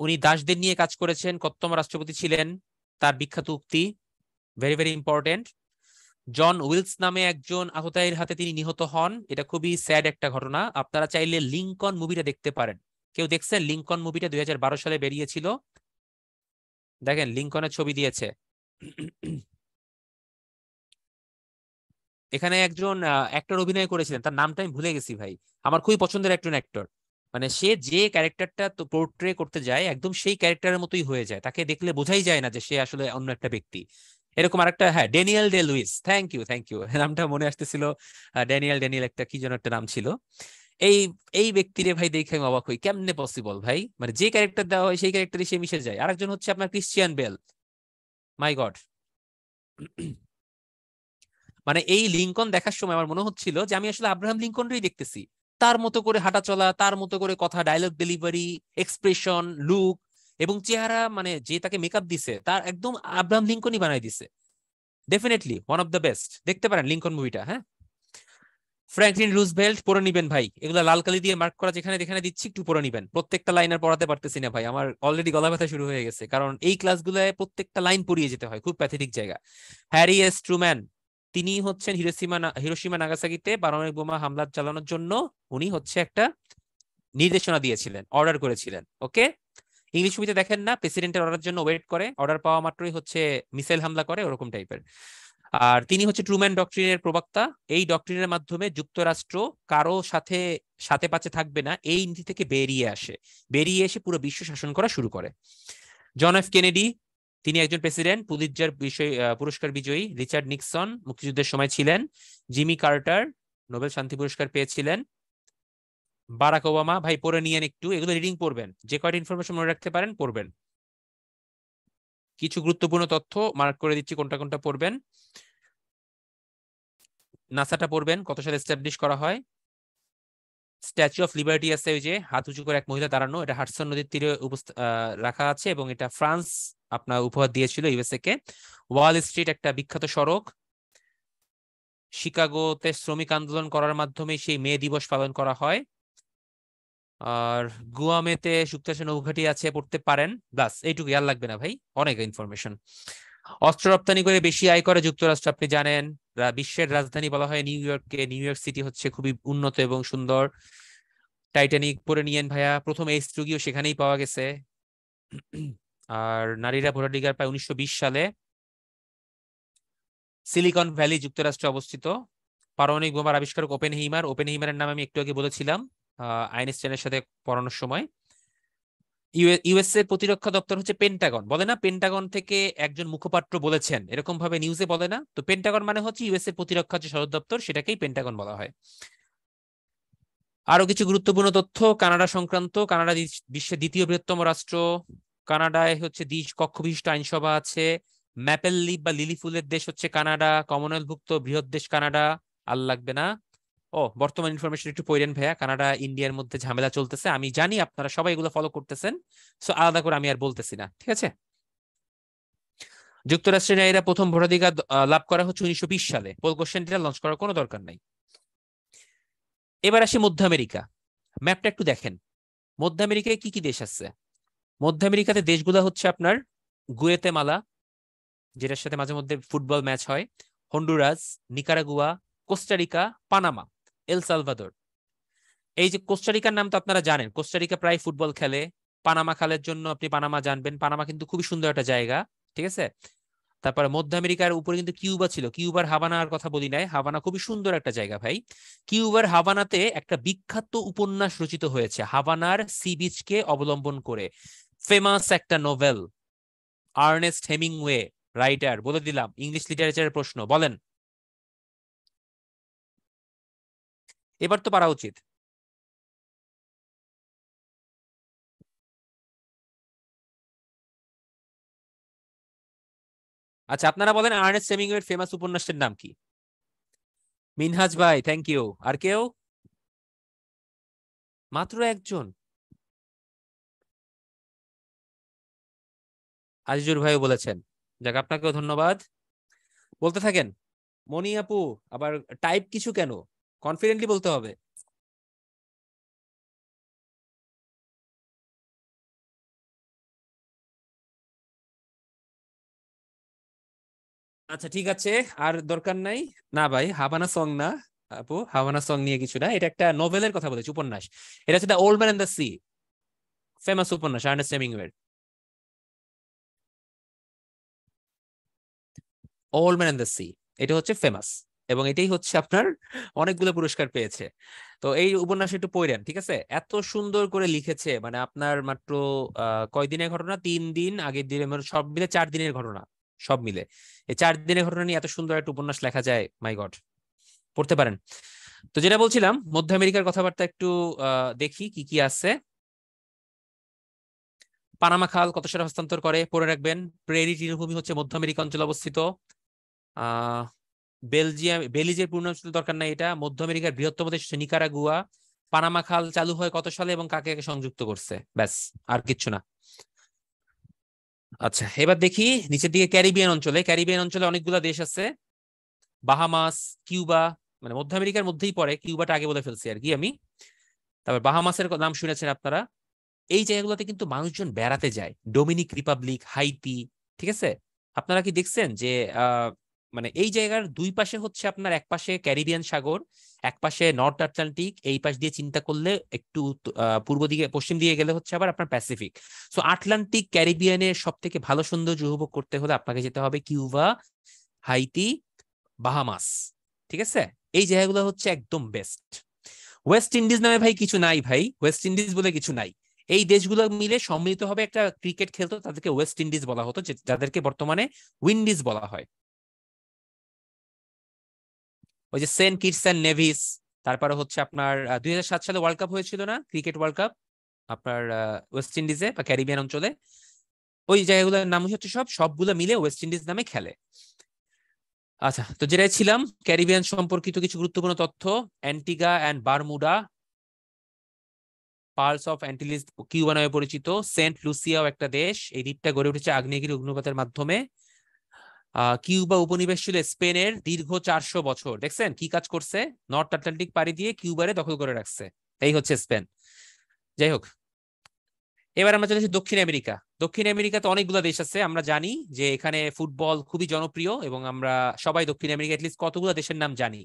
উনি দাসদের নিয়ে কাজ করেছেন, কততম রাষ্ট্রপতি ছিলেন, তার বিখ্যাত উক্তি, ভেরি ভেরি ইম্পর্টেন্ট। জন উইলস নামে একজন আততায়ীর হাতে তিনি নিহত হন, এটা খুবই স্যাড একটা ঘটনা। আপনারা চাইলে লিঙ্কন মুভিটা দেখতে পারেন। কেউ দেখছেন লিঙ্কন মুভিটা? 2012 সালে বেরিয়েছিল, দেখেন লিঙ্কনের ছবি দিয়েছে। এখানে একজন অ্যাক্টর অভিনয় করেছিলেন, তার নামটা আমি ভুলে গেছি ভাই। আমার খুবই পছন্দের একজন অ্যাক্টর, মানে সে যে ক্যারেক্টারটা তো পোর্ট্রে করতে যায় একদম সেই ক্যারেক্টারের মতোই হয়ে যায়, তাকে দেখলে বোঝাই যায় না যে সে আসলে অন্য একটা ব্যক্তি। এরকম আরেকটা, হ্যাঁ, Daniel Day Lewis, thank you thank you, নামটা মনে আসতেছিল। ড্যানিয়েল একটা কি যেন একটা নাম ছিল। এই এই ব্যক্তিরে ভাই দেখে আমি অবাক হই, কেমনে পসিবল ভাই, মানে যে ক্যারেক্টার দেওয়া হয় সেই ক্যারেক্টারই সে মিশে যায়। আরেকজন হচ্ছে আপনার ক্রিশ্চিয়ান বেল, মাই গড। মানে এই লিঙ্কন দেখার সময় আমার মনে হচ্ছিল যে আমি আসলে আব্রাহাম লিঙ্কনরই দেখতেছি। তার মতো করে হাঁটা চলা, তার মতো করে কথা, ডায়লগ ডেলিভারি, এক্সপ্রেশন, লুক এবং চেহারা, মানে যে তাকে মেকআপ দিছে তার একদম আব্রাহাম লিঙ্কনই বানাই দিছে। Definitely one of the best, দেখতে পারেন লিঙ্কন মুভিটা। হ্যাঁ, ফ্র্যাঙ্কলিন রুজভেল্ট পড়ে নিবেন ভাই, এগুলা লাল কালি দিয়ে মার্ক করা যেখানে যেখানে দিচ্ছি একটু পড়ে নিবেন। প্রত্যেকটা লাইন আর পড়াতে পারতেছি না ভাই, আমার অলরেডি গলা ব্যথা শুরু হয়ে গেছে, কারণ এই ক্লাসগুলোয় প্রত্যেকটা লাইন পড়িয়ে যেতে হয়, খুব প্যাথেটিক জায়গা। হ্যারি এস ট্রুম্যান, তিনি হচ্ছেন হিরোশিমা নাগাসাকিতে পারমাণবিক বোমা হামলা চালানোর জন্য উনি হচ্ছে একটা নির্দেশনা দিয়েছিলেন, অর্ডার করেছিলেন। ওকে, ইংলিশ মুভিতে দেখেন না, প্রেসিডেন্টের অর্ডার জন্য ওয়েট করে, অর্ডার পাওয়া মাত্রই হচ্ছে মিসাইল হামলা করে, ওরকম টাইপের। আর তিনি হচ্ছে ট্রুম্যান ডক্ট্রিনের প্রবক্তা। এই ডক্ট্রিনের মাধ্যমে যুক্তরাষ্ট্র কারো সাথে সাথে পাচে থাকবে না এই নীতি থেকে বেরিয়ে আসে, বেরিয়ে এসে পুরো বিশ্ব শাসন করা শুরু করে। জন এফ কেনেডি, তিনি একজন প্রেসিডেন্ট, পুলিৎজার পুরস্কার বিজয়ী। রিচার্ড নিক্সন মুক্তিযুদ্ধের সময় ছিলেন। জিমি কার্টার নোবেল শান্তি পুরস্কার পেয়েছিলেন। বারাক ওবামা, ভাই পড়ে নিয়েন একটু, এগুলো রিডিং পড়বেন, যে কয়টা ইনফরমেশন মনে রাখতে পারেন পড়বেন। কিছু গুরুত্বপূর্ণ তথ্য মার্ক করে দিচ্ছি কোনটা কোনটা পড়বেন। নাসাটা পড়বেন, কত সালে এস্টাবলিশ করা হয়। স্ট্যাচু অফ লিবার্টি আছে, ওই যে হাত উঁচু করে এক মহিলা দাঁড়ানো, এটা হাডসন নদীর তীরে রাখা আছে এবং এটা ফ্রান্স আপনার উপহার দিয়েছিল ইউএসএ কে। ওয়াল স্ট্রিট একটা বিখ্যাত সড়ক। শিকাগোতে শ্রমিক আন্দোলন করার মাধ্যমে সেই মে দিবস পালন করা হয়। আর গুয়ামেতে যুক্তরাষ্ট্রের নৌঘাঁটি আছে, পড়তে পারেন। ব্লাস, এইটুকু ইয়ার লাগবে না ভাই, অনেক ইনফরমেশন। অস্ত্র রপ্তানি করে বেশি আয় করে যুক্তরাষ্ট্র, আপনি জানেন। বিশ্বের রাজধানী বলা হয় নিউ ইয়র্ককে, নিউ ইয়র্ক সিটি হচ্ছে খুবই উন্নত এবং সুন্দর। টাইটানিক পরে নিয়েন ভাইয়া, প্রথম এইচটুকিও সেখানেই পাওয়া গেছে। আর নারীরা ভোটাধিকার পায় 1920 সালে। সিলিকন ভ্যালি যুক্তরাষ্ট্রে অবস্থিত। পারমাণবিক বোমার আবিষ্কারক ওপেনহেইমার, ওপেনহেইমারের নাম আমি একটু আগে বলেছিলাম আইনস্টাইনের সাথে পড়ানোর সময়। ইউএসএ প্রতিরক্ষা দপ্তর হচ্ছে পেন্টাগন, বলে না পেন্টাগন থেকে একজন মুখপাত্র বলেছেন, এরকম ভাবে নিউজে বলে না, তো পেন্টাগন মানে হচ্ছে ইউএসএ প্রতিরক্ষা যে সদর দপ্তর, সেটাকেই পেন্টাগন বলা হয়। আরো কিছু গুরুত্বপূর্ণ তথ্য কানাডা সংক্রান্ত। কানাডা বিশ্বের দ্বিতীয় বৃহত্তম রাষ্ট্র। কানাডায় হচ্ছে দ্বি কক্ষ বিশিষ্ট আইনসভা আছে। ম্যাপেল লিফ বা লিলি ফুলের দেশ হচ্ছে কানাডা। কমনওয়েলথভুক্ত বৃহৎ দেশ কানাডা। আর লাগবে না। ও, বর্তমান ইনফরমেশন একটু পড়েন ভাইয়া, কানাডা ইন্ডিয়ার মধ্যে ঝামেলা চলতেছে, আমি জানি আপনারা সবাই এগুলো ফলো করতেছেন, সো আলাদা করে আমি আর বলতেছি না, ঠিক আছে। যুক্তরাষ্ট্রের নারীরা প্রথম ভোটাধিকার লাভ করা হচ্ছে 1920 সালে। পোল কোশ্চেনটা লঞ্চ করার কোনো দরকার নাই। এবার আসি মধ্য আমেরিকা, ম্যাপটা একটু দেখেন। মধ্য আমেরিকায় কি কি দেশ আছে? মধ্য আমেরিকাতে দেশগুলো হচ্ছে আপনার গুয়েতেমালা, যেটার সাথে মাঝে মধ্যে ফুটবল ম্যাচ হয়, Honduras, Nicaragua, Costa Rica, Panama, El Salvador. এই যে কোস্টারিকার নাম তো আপনারা জানেন, কোস্টারিকা প্রায় ফুটবল খেলে। পানামা খেলার জন্য আপনি পানামা জানবেন, পানামা কিন্তু খুবই সুন্দর একটা জায়গা, ঠিক আছে। তারপরে মধ্য আমেরিকার উপরে কিন্তু কিউবা ছিল, কিউবার হাভানার কথা বলি নাই, হাভানা খুবই সুন্দর একটা জায়গা ভাই। কিউবার হাভানাতে একটা বিখ্যাত উপন্যাস রচিত হয়েছে হাভানার সি বিচকে অবলম্বন করে, ফেমাস একটা নোভেল। আর্নেস্ট হেমিংওয়ে রাইটার, বলে দিলাম ইংলিশ লিটারেচারের প্রশ্ন, বলেন। এবার তো পারা উচিত। আচ্ছা, আপনারা বলেন আর্নেস্ট হেমিংওয়ের ফেমাস উপন্যাসের নাম কি? মিনহাজ ভাই, থ্যাংক ইউ। আর কেউ? মাত্র একজন? আজিজুর ভাইও বলেছেন। যাক, আপনাকেও ধন্যবাদ। বলতে থাকেন। মনি আপু, আবার টাইপ কিছু কেন, কনফিডেন্টলি বলতে হবে। আচ্ছা ঠিক আছে, আর দরকার নাই। না ভাই, হাভানা সং না আপু, হাভানা সং নিয়ে কিছু না, এটা একটা নোভেলের কথা বলেছি, উপন্যাস। এটা হচ্ছে the old man and the sea, famous উপন্যাস আর্নেস্ট হেমিংওয়ের। Old man and the sea, এটা হচ্ছে ফেমাস, এবং এটাই হচ্ছে আপনার অনেকগুলো পুরস্কার পেয়েছে। তো এই উপন্যাস একটু পড়েন, ঠিক আছে। এত সুন্দর করে লিখেছে, মানে আপনার মাত্র কয়দিনের ঘটনা, 3 দিন আগের দিনে, মানে সব মিলে 4 দিনের ঘটনা, সব মিলে এই 4 দিনের ঘটনা নিয়ে এত সুন্দর একটা উপন্যাস লেখা যায়, মাই গড, পড়তে পারেন। তো যেটা বলছিলাম, মধ্য আমেরিকার কথাবার্তা একটু দেখি কি কি আছে। পানামা খাল কত সালে হস্তান্তর করে পড়ে রাখবেন। প্রেরি তৃণভূমি হচ্ছে মধ্য আমেরিকা অঞ্চলে অবস্থিত। আহ বেলিজের পূর্ণাঞ্চল দরকার নাই, এটা মধ্য আমেরিকার বৃহত্তম দেশ হচ্ছে নিকারাগুয়া। পানামা খাল চালু হয় কত সালে এবং কাকে কাকে সংযুক্ত করছে, ব্যাস, আর কিচ্ছু না। আচ্ছা, এবার দেখি নিচের দিকে ক্যারিবিয়ান অঞ্চলে। ক্যারিবিয়ান অঞ্চলে অনেকগুলো দেশ আছে, বাহামাস, কিউবা, মানে মধ্য আমেরিকার মধ্যেই পড়ে, কিউবাটা আগে বলে ফেলছি আর কি আমি। তারপর বাহামাসের নাম শুনেছেন আপনারা। এই জায়গাগুলোতে কিন্তু মানুষজন বেড়াতে যায়, ডোমিনিক রিপাবলিক, হাইতি, ঠিক আছে। আপনারা কি দেখছেন যে আহ মানে এই জায়গার দুই পাশে হচ্ছে আপনার, এক পাশে ক্যারিবিয়ান সাগর, এক পাশে নর্থ আটলান্টিক, এই পাশ দিয়ে চিন্তা করলে একটু পূর্ব দিকে পশ্চিম দিকে গেলে হচ্ছে আবার আপনার প্যাসিফিক। সো আটলান্টিক ক্যারিবিয়ানের সব থেকে ভালো সৌন্দর্য উপভোগ করতে হলে আপনাকে যেতে হবে কিউবা, হাইতি, বাহামাস, ঠিক আছে। এই জায়গাগুলো হচ্ছে একদম বেস্ট। ওয়েস্ট ইন্ডিজ নামে ভাই কিছু নাই, ভাই ওয়েস্ট ইন্ডিজ বলে কিছু নাই। এই দেশগুলো মিলে সম্মিলিত হবে একটা ক্রিকেট খেলতো, তাদেরকে ওয়েস্ট ইন্ডিজ বলা হতো, যাদেরকে বর্তমানে উইন্ডিজ বলা হয়। ওই যে সেন্ট কিটস অ্যান্ড নেভিস। তারপরে হচ্ছে আপনার 2007 সালে ওয়ার্ল্ড কাপ হয়েছিল না, ক্রিকেট ওয়ার্ল্ড কাপ, আপনার ওয়েস্ট ইন্ডিজে বা ক্যারিবিয়ান অঞ্চলে। ওই জায়গাগুলোর নাম হচ্ছে সবগুলো মিলে ওয়েস্ট ইন্ডিজ নামে খেলে। আচ্ছা, তো যেটাই ছিলাম, ক্যারিবিয়ান সম্পর্কিত কিছু গুরুত্বপূর্ণ তথ্য। Antigua and Bermuda, pearls of Antilles Cuba নামে পরিচিত। সেন্ট লুসিয়াও একটা দেশ, এই দ্বীপটা গড়ে উঠেছে আগ্নেয়গিরি অগ্নুৎপাতের মাধ্যমে। কিউবা উপনিবেশ ছিল স্পেনের দীর্ঘ 400 বছর। দেখছেন কি কাজ করছে, নর্থ আটলান্টিক পাড়ি দিয়ে কিউবারে দখল করে রাখছে। এই হচ্ছে স্পেন। যাই হোক, এবার আমরা চলে আসি দক্ষিণ আমেরিকা। দক্ষিণ আমেরিকাতে অনেকগুলো দেশ আছে, আমরা জানি যে এখানে ফুটবল খুবই জনপ্রিয়, এবং আমরা সবাই দক্ষিণ আমেরিকা অ্যাটলিস্ট কতগুলো দেশের নাম জানি।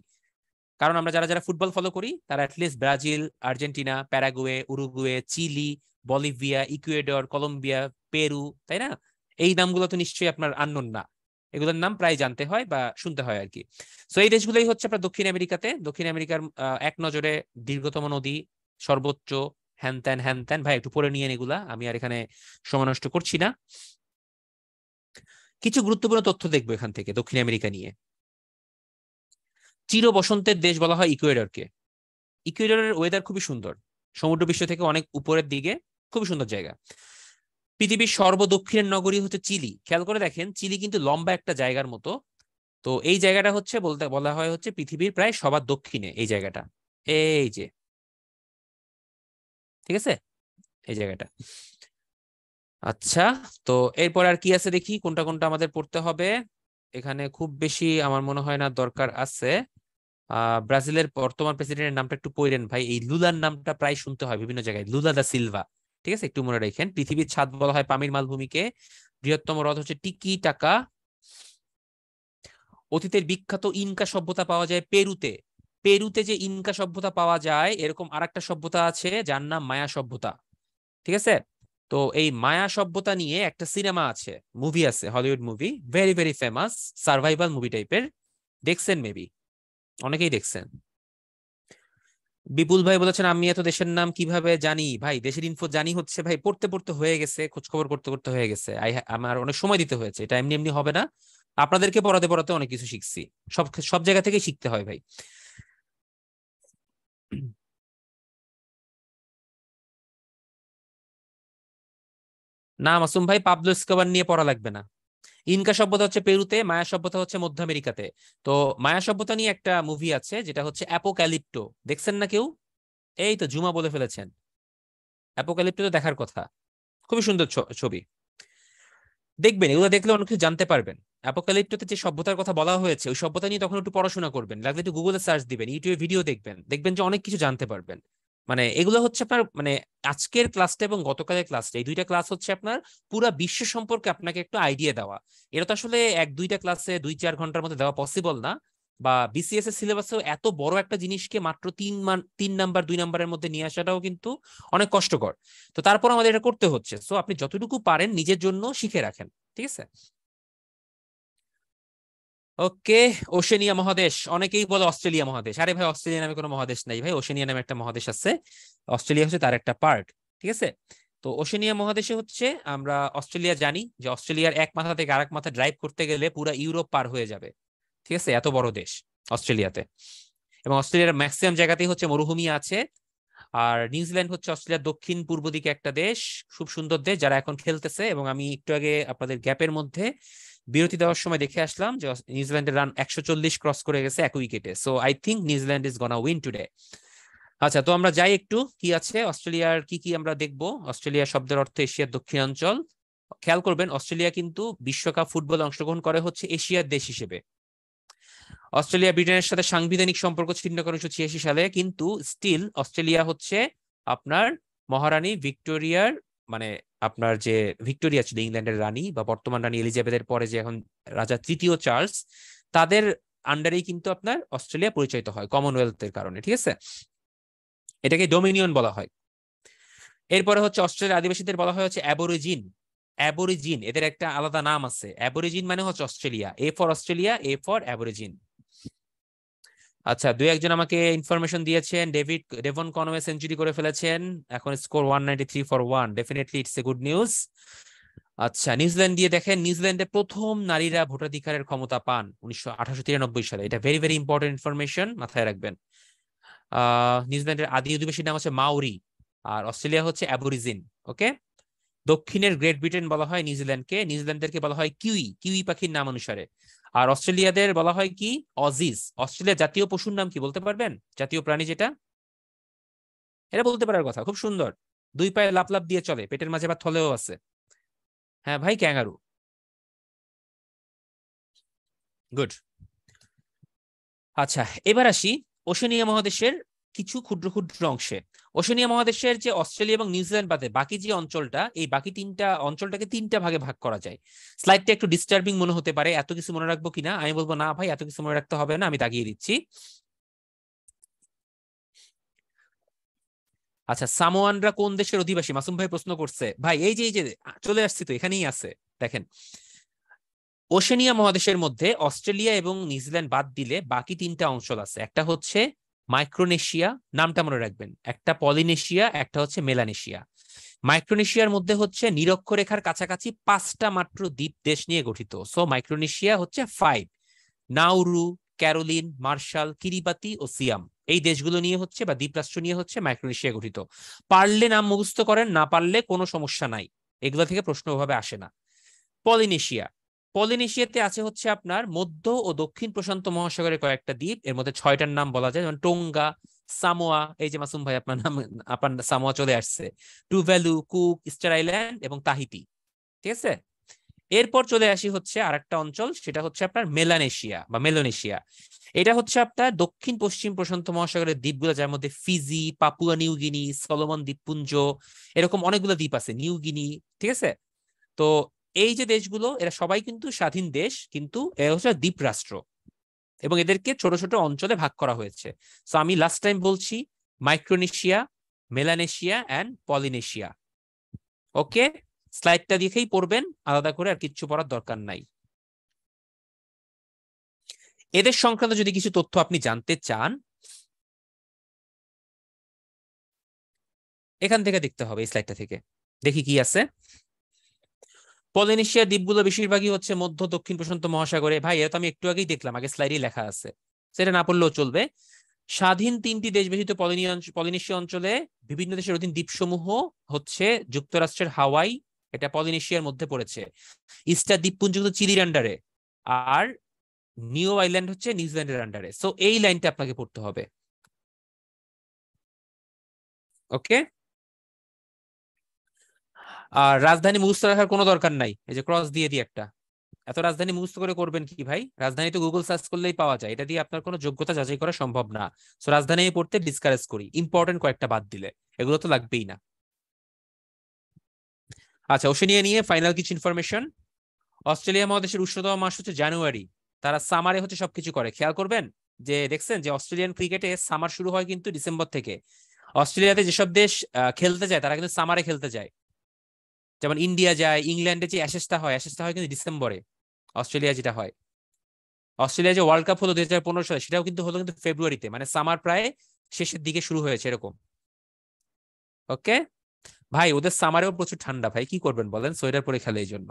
কারণ আমরা যারা যারা ফুটবল ফলো করি তারা at least Brazil, Argentina, Paraguay, Uruguay, Chile, Bolivia, Ecuador, Colombia, Peru, তাই না? এই নামগুলো তো নিশ্চয়ই আপনার আননোন না, এগুলোর নাম প্রায় জানতে হয় বা শুনতে হয় আর কি। সো এই দেশগুলোই হচ্ছে আপনার দক্ষিণ আমেরিকাতে। দক্ষিণ আমেরিকার এক নজরে দীর্ঘতম নদী, সর্বোচ্চ, হ্যান ত্যান হ্যান ত্যান, ভাই একটু পড়ে নিয়ে এগুলা, আমি আর এখানে সময় নষ্ট করছি না। কিছু গুরুত্বপূর্ণ তথ্য দেখবো এখান থেকে দক্ষিণ আমেরিকা নিয়ে। চির বসন্তের দেশ বলা হয় ইকুয়েডরকে। ইকুয়েডরের ওয়েদার খুবই সুন্দর, সমুদ্র বিশ্ব থেকে অনেক উপরের দিকে, খুবই সুন্দর জায়গা। পৃথিবীর সর্বদক্ষিণের নগরী হচ্ছে চিলি। খেয়াল করে দেখেন, চিলি কিন্তু লম্বা একটা জায়গার মতো। তো এই জায়গাটা হচ্ছে বলা হয় হচ্ছে পৃথিবীর প্রায় সবার দক্ষিণে এই জায়গাটা, এই যে, ঠিক আছে, এই জায়গাটা। আচ্ছা, তো এরপর আর কি আছে দেখি, কোনটা কোনটা আমাদের পড়তে হবে। এখানে খুব বেশি আমার মনে হয় না দরকার আছে। ব্রাজিলের বর্তমান প্রেসিডেন্টের নামটা একটু পড়েন ভাই, এই লুলার নামটা প্রায় শুনতে হয় বিভিন্ন জায়গায়, লুলা দা সিলভা, ঠিক আছে, একটু মনে রাখেন। পৃথিবীর ছাদ বলা হয় পামির মালভূমিকে। বৃহত্তম হ্রদ হচ্ছে টিকি টাকা। অতীতের বিখ্যাত ইনকা সভ্যতা পাওয়া যায় পেরুতে। পেরুতে যে ইনকা সভ্যতা পাওয়া যায়, এরকম আরেকটা সভ্যতা আছে যার নাম মায়া সভ্যতা, ঠিক আছে। তো এই মায়া সভ্যতা নিয়ে একটা সিনেমা আছে, মুভি আছে, Hollywood movie, very very famous, survival movie টাইপের। দেখছেন মেবি, অনেকেই দেখছেন। বিপুল ভাই বলেছেন আমি এত দেশের নাম কিভাবে জানি? ভাই দেশের ইনফো জানি হচ্ছে ভাই পড়তে পড়তে হয়ে গেছে, খোঁজ খবর করতে করতে হয়ে গেছে। আমার অনেক সময় দিতে হয়েছে, এটা এমনি এমনি হবে না। আপনাদেরকে পড়াতে পড়াতে অনেক কিছু শিখছি, সব সব জায়গা থেকেই শিখতে হয় ভাই। না মাসুম ভাই, পাবলো এসকোবার নিয়ে পড়া লাগবে না। ইনকা সভ্যতা হচ্ছে পেরুতে, মায়া সভ্যতা হচ্ছে মধ্য আমেরিকাতে। তো মায়া সভ্যতা নিয়ে একটা মুভি আছে যেটা হচ্ছে অ্যাপোক্যালিপ্টো, দেখছেন না কেউ? এই তো জুমা বলে ফেলেছেন, অ্যাপোক্যালিপ্টো তো দেখার কথা, খুবই সুন্দর ছবি, দেখবেন, এগুলো দেখলে অনেক কিছু জানতে পারবেন। অ্যাপোক্যালিপ্টোতে যে সভ্যতার কথা বলা হয়েছে, ওই সভ্যতা নিয়ে তখন একটু পড়াশোনা করবেন, লাগলে একটু গুগলে সার্চ দিবেন, ইউটিউবে ভিডিও দেখবেন, দেখবেন যে অনেক কিছু জানতে পারবেন। মানে এগুলো হচ্ছে আপনার, মানে আজকের ক্লাসটা এবং গতকালের ক্লাসটা, এই দুইটা ক্লাস হচ্ছে আপনার পুরা বিশ্ব সম্পর্কে আপনাকে একটু আইডিয়া দেওয়া। এটা তো আসলে এক দুইটা ক্লাসে 2-4 ঘন্টার মধ্যে দেওয়া পসিবল না, বা বিসিএস এর সিলেবাসেও এত বড় একটা জিনিসকে মাত্র 3 নাম্বার 2 নাম্বারের মধ্যে নিয়ে আসাটাও কিন্তু অনেক কষ্টকর। তো তারপর আমাদের এটা করতে হচ্ছে, সো আপনি যতটুকু পারেন নিজের জন্য শিখে রাখেন, ঠিক আছে। ওকে, ওশেনিয়া মহাদেশ, অনেকেই বলে অস্ট্রেলিয়া মহাদেশ। আরে ভাই, অস্ট্রেলিয়া নামে কোনো মহাদেশ নাই ভাই, ওশেনিয়া নামে একটা মহাদেশ আছে, অস্ট্রেলিয়া হচ্ছে তার একটা পার্ট, ঠিক আছে। তো ওশেনিয়া মহাদেশে হচ্ছে আমরা অস্ট্রেলিয়া জানি যে অস্ট্রেলিয়ার এক মাথা থেকে আরেক মাথা ড্রাইভ করতে গেলে পুরো ইউরোপ পার হয়ে যাবে, ঠিক আছে, এত বড় দেশ অস্ট্রেলিয়াতে। এবং অস্ট্রেলিয়ার ম্যাক্সিমাম জায়গাতেই হচ্ছে মরুভূমি আছে। আর নিউজিল্যান্ড হচ্ছে অস্ট্রেলিয়ার দক্ষিণ পূর্ব দিকে একটা দেশ, খুব সুন্দর দেশ, যারা এখন খেলতেছে। এবং আমি একটু আগে আপনাদের গ্যাপের মধ্যে বিরতি দেওয়ার সময় দেখে আসলাম যে নিউজিল্যান্ডের রান 140 ক্রস করে গেছে এক উইকেটে। So I think New Zealand is gonna win today. আচ্ছা, তো আমরা যাই একটু কি আছে অস্ট্রেলিয়ার, কি কি আমরা দেখবো। অস্ট্রেলিয়া শব্দের অর্থ এশিয়ার দক্ষিণাঞ্চল। খেয়াল করবেন অস্ট্রেলিয়া কিন্তু বিশ্বকাপ ফুটবলে অংশগ্রহণ করে হচ্ছে এশিয়ার দেশ হিসেবে। অস্ট্রেলিয়া ব্রিটেনের সাথে সাংবিধানিক সম্পর্ক ছিন্ন করে 1986 সালে, কিন্তু স্টিল অস্ট্রেলিয়া হচ্ছে আপনার মহারানী ভিক্টোরিয়ার, মানে আপনার যে ভিক্টোরিয়া ছিল ইংল্যান্ডের রানী বা বর্তমান রানী এলিজাবেথের পরে যে এখন রাজা তৃতীয় চার্লস, তাদের আন্ডারেই কিন্তু আপনার অস্ট্রেলিয়া পরিচালিত হয় কমনওয়েলথের কারণে, ঠিক আছে। এটাকে ডোমিনিয়ন বলা হয়। এরপরে হচ্ছে অস্ট্রেলিয়ার আদিবাসীদের বলা হয় হচ্ছে অ্যাবরিজিন। অ্যাবরিজিন এদের একটা আলাদা নাম আছে। অ্যাবরিজিন মানে হচ্ছে Australia, A for Australia, A for aborigine. আচ্ছা, দুই একজন আমাকে ইনফরমেশন দিয়েছেন। ডেভন কনওয়ে সেঞ্চুরি করে ফেলেছেন, এখন score 193 for 1। Definitely it's a good news. আচ্ছা, নিউজিল্যান্ড দিয়ে দেখেন, নিউজিল্যান্ডে প্রথম নারীরা ভোটাধিকারের ক্ষমতা পান 1893 সালে। এটা ভেরি ভেরি ইম্পর্টেন্ট ইনফরমেশন, মাথায় রাখবেন। নিউজিল্যান্ডের আদি অধিবাসীর নাম হচ্ছে মাউরি, আর অস্ট্রেলিয়া হচ্ছে অ্যাবরিজিন। ওকে। দক্ষিণের গ্রেট ব্রিটেন বলা হয় নিউজিল্যান্ডকে, নিউজিল্যান্ডদেরকে বলা হয় কিউই, কিউই পাখির নাম অনুসারে। আর অস্ট্রেলিয়াদের বলা হয় কি, অজিজ। অস্ট্রেলিয়ার জাতীয় পশুর নাম কি বলতে পারবেন? জাতীয় প্রাণী যেটা, এটা বলতে পারার কথা, খুব সুন্দর। দুই পায়ে লাফ লাফ দিয়ে চলে, পেটের মাঝে বা থলেও আছে। হ্যাঁ ভাই, ক্যাঙ্গারু। গুড। আচ্ছা, এবার আসি ওশেনিয়া মহাদেশের কিছু ক্ষুদ্র ক্ষুদ্র অংশে। ওশেনিয়া মহাদেশের যে অস্ট্রেলিয়া এবং নিউজিল্যান্ড বাদে বাকি যে অঞ্চলটা, এই বাকি তিনটা অঞ্চলটাকে তিনটা ভাগে ভাগ করা যায়। স্লাইডটা একটু ডিস্টার্বিং মনে হতে পারে, এত কিছু মনে রাখবো কিনা। আমি বলবো না ভাই, এত কিছু মনে রাখতে হবে না, আমি দাগিয়ে দিচ্ছি। আচ্ছা, সামোয়ানরা কোন দেশের অধিবাসী? মাসুম ভাই প্রশ্ন করছে। ভাই এই যে চলে আসছি তো, এখানেই আছে, দেখেন। ওশেনিয়া মহাদেশের মধ্যে অস্ট্রেলিয়া এবং নিউজিল্যান্ড বাদ দিলে বাকি তিনটা অঞ্চল আছে। একটা হচ্ছে মাইক্রোনেশিয়া, নামটা মনে রাখবেন, একটা পলিনেশিয়া, একটা হচ্ছে মেলানেশিয়া। মাইক্রোনেশিয়ার মধ্যে হচ্ছে নিরক্ষরেখার কাছাকাছি 5টা মাত্র দ্বীপ দেশ নিয়ে গঠিত। সো মাইক্রোনেশিয়া হচ্ছে 5। নাউরু, ক্যারোলিন, মার্শাল, কিরিবাতি ও সিয়াম, এই দেশগুলো নিয়ে হচ্ছে বা দ্বীপরাষ্ট্র নিয়ে হচ্ছে মাইক্রোনেশিয়া গঠিত। পারলে নাম মুখস্থ করেন, না পারলে কোনো সমস্যা নাই, এগুলো থেকে প্রশ্ন ওভাবে আসে না। পলিনেশিয়া, পলিনেশিয়াতে আছে হচ্ছে আপনার মধ্য ও দক্ষিণ প্রশান্ত মহাসাগরের কয়েকটা দ্বীপ, এর মধ্যে 6টার নাম বলা যায়, যেমন টোঙ্গা, সামোয়া, এই যে মাসুম ভাই আপনার নাম, আপনার সামোয়া চলে আসছে, টুভ্যালু, কুক, স্টার আইল্যান্ড এবং তাহিতি, ঠিক আছে। এরপর চলে আসি হচ্ছে আরেকটা অঞ্চল, সেটা হচ্ছে আপনার মেলানেশিয়া বা মেলোনেশিয়া। এটা হচ্ছে আপনার দক্ষিণ পশ্চিম প্রশান্ত মহাসাগরের দ্বীপগুলো, যার মধ্যে ফিজি, পাপুয়া নিউগিনি, সলোমন দ্বীপপুঞ্জ, এরকম অনেকগুলো দ্বীপ আছে, নিউগিনি, ঠিক আছে। তো এই যে দেশগুলো, এরা সবাই কিন্তু স্বাধীন দেশ, কিন্তু এরা হচ্ছে দ্বীপ রাষ্ট্র এবং এদেরকে ছোট ছোট অঞ্চলে ভাগ করা হয়েছে। তো আমি লাস্ট টাইম বলছি, মাইক্রোনেশিয়া, মেলানেশিয়া অ্যান্ড পলিনেশিয়া। ওকে, স্লাইডটা দেখেই পড়বেন, আলাদা করে আর কিচ্ছু পড়ার দরকার নাই। এদের সংক্রান্ত যদি কিছু তথ্য আপনি জানতে চান, এখান থেকে দেখতে হবে, এই স্লাইডটা থেকে। দেখি কি আছে। পলিনেশিয়া দ্বীপগুলো বেশিরভাগই হচ্ছে মধ্য দক্ষিণ প্রশান্ত মহাসাগরে। ভাই, এটা তো আমি একটু আগেই দেখলাম, আগে স্লাইডে লেখা আছে, সেটা না পড়লেও চলবে। স্বাধীন 3টি দেশ বিশিষ্ট পলিনেশিয়া অঞ্চলে বিভিন্ন দেশের অধীন দ্বীপসমূহ হচ্ছে যুক্তরাষ্ট্রের হাওয়াই, এটা পলিনেশিয়ার মধ্যে পড়েছে। ইস্টার দ্বীপপুঞ্জ কিন্তু চিলির আন্ডারে, আর নিউ আইল্যান্ড হচ্ছে নিউজিল্যান্ডের আন্ডারে। সো এই লাইনটা আপনাকে পড়তে হবে। ওকে। আর রাজধানী মুখস্থ রাখার কোনো দরকার নাই, এই যে ক্রস দিয়ে দিই একটা। এত রাজধানী মুখস্থ করে করবেন কি ভাই? রাজধানী তো গুগল সার্চ করলেই পাওয়া যায়, এটা দিয়ে আপনার কোনো যোগ্যতা যাচাই করা সম্ভব না। সো রাজধানী পড়তে ডিসকারেজ করি, ইম্পর্টেন্ট কয়েকটা বাদ দিলে, এগুলো তো লাগবেই না। আচ্ছা, ওশেনিয়া নিয়ে ফাইনাল কিছু ইনফরমেশন। অস্ট্রেলিয়া মহাদেশের উষ্ণতম মাস হচ্ছে জানুয়ারি। তারা সামারে হচ্ছে সবকিছু করে, খেয়াল করবেন যে দেখছেন যে অস্ট্রেলিয়ান ক্রিকেটে সামার শুরু হয় কিন্তু ডিসেম্বর থেকে। অস্ট্রেলিয়াতে যেসব দেশ খেলতে যায়, তারা কিন্তু সামারে খেলতে যায়। যেমন ইন্ডিয়া যায়, ইংল্যান্ডে যে অ্যাশেজটা হয়, অ্যাশেজটা হয় কিন্তু ডিসেম্বরে। অস্ট্রেলিয়া যেটা হয়, অস্ট্রেলিয়া যে ওয়ার্ল্ড কাপ হলো 2015 সালে, সেটাও কিন্তু হলো কিন্তু ফেব্রুয়ারিতে, মানে সামার প্রায় শেষের দিকে শুরু হয়েছে এরকম। ওকে ভাই, ওদের সামারেও প্রচুর ঠান্ডা, ভাই কি করবেন বলেন, সোয়েটার পরে খেলে এই জন্য।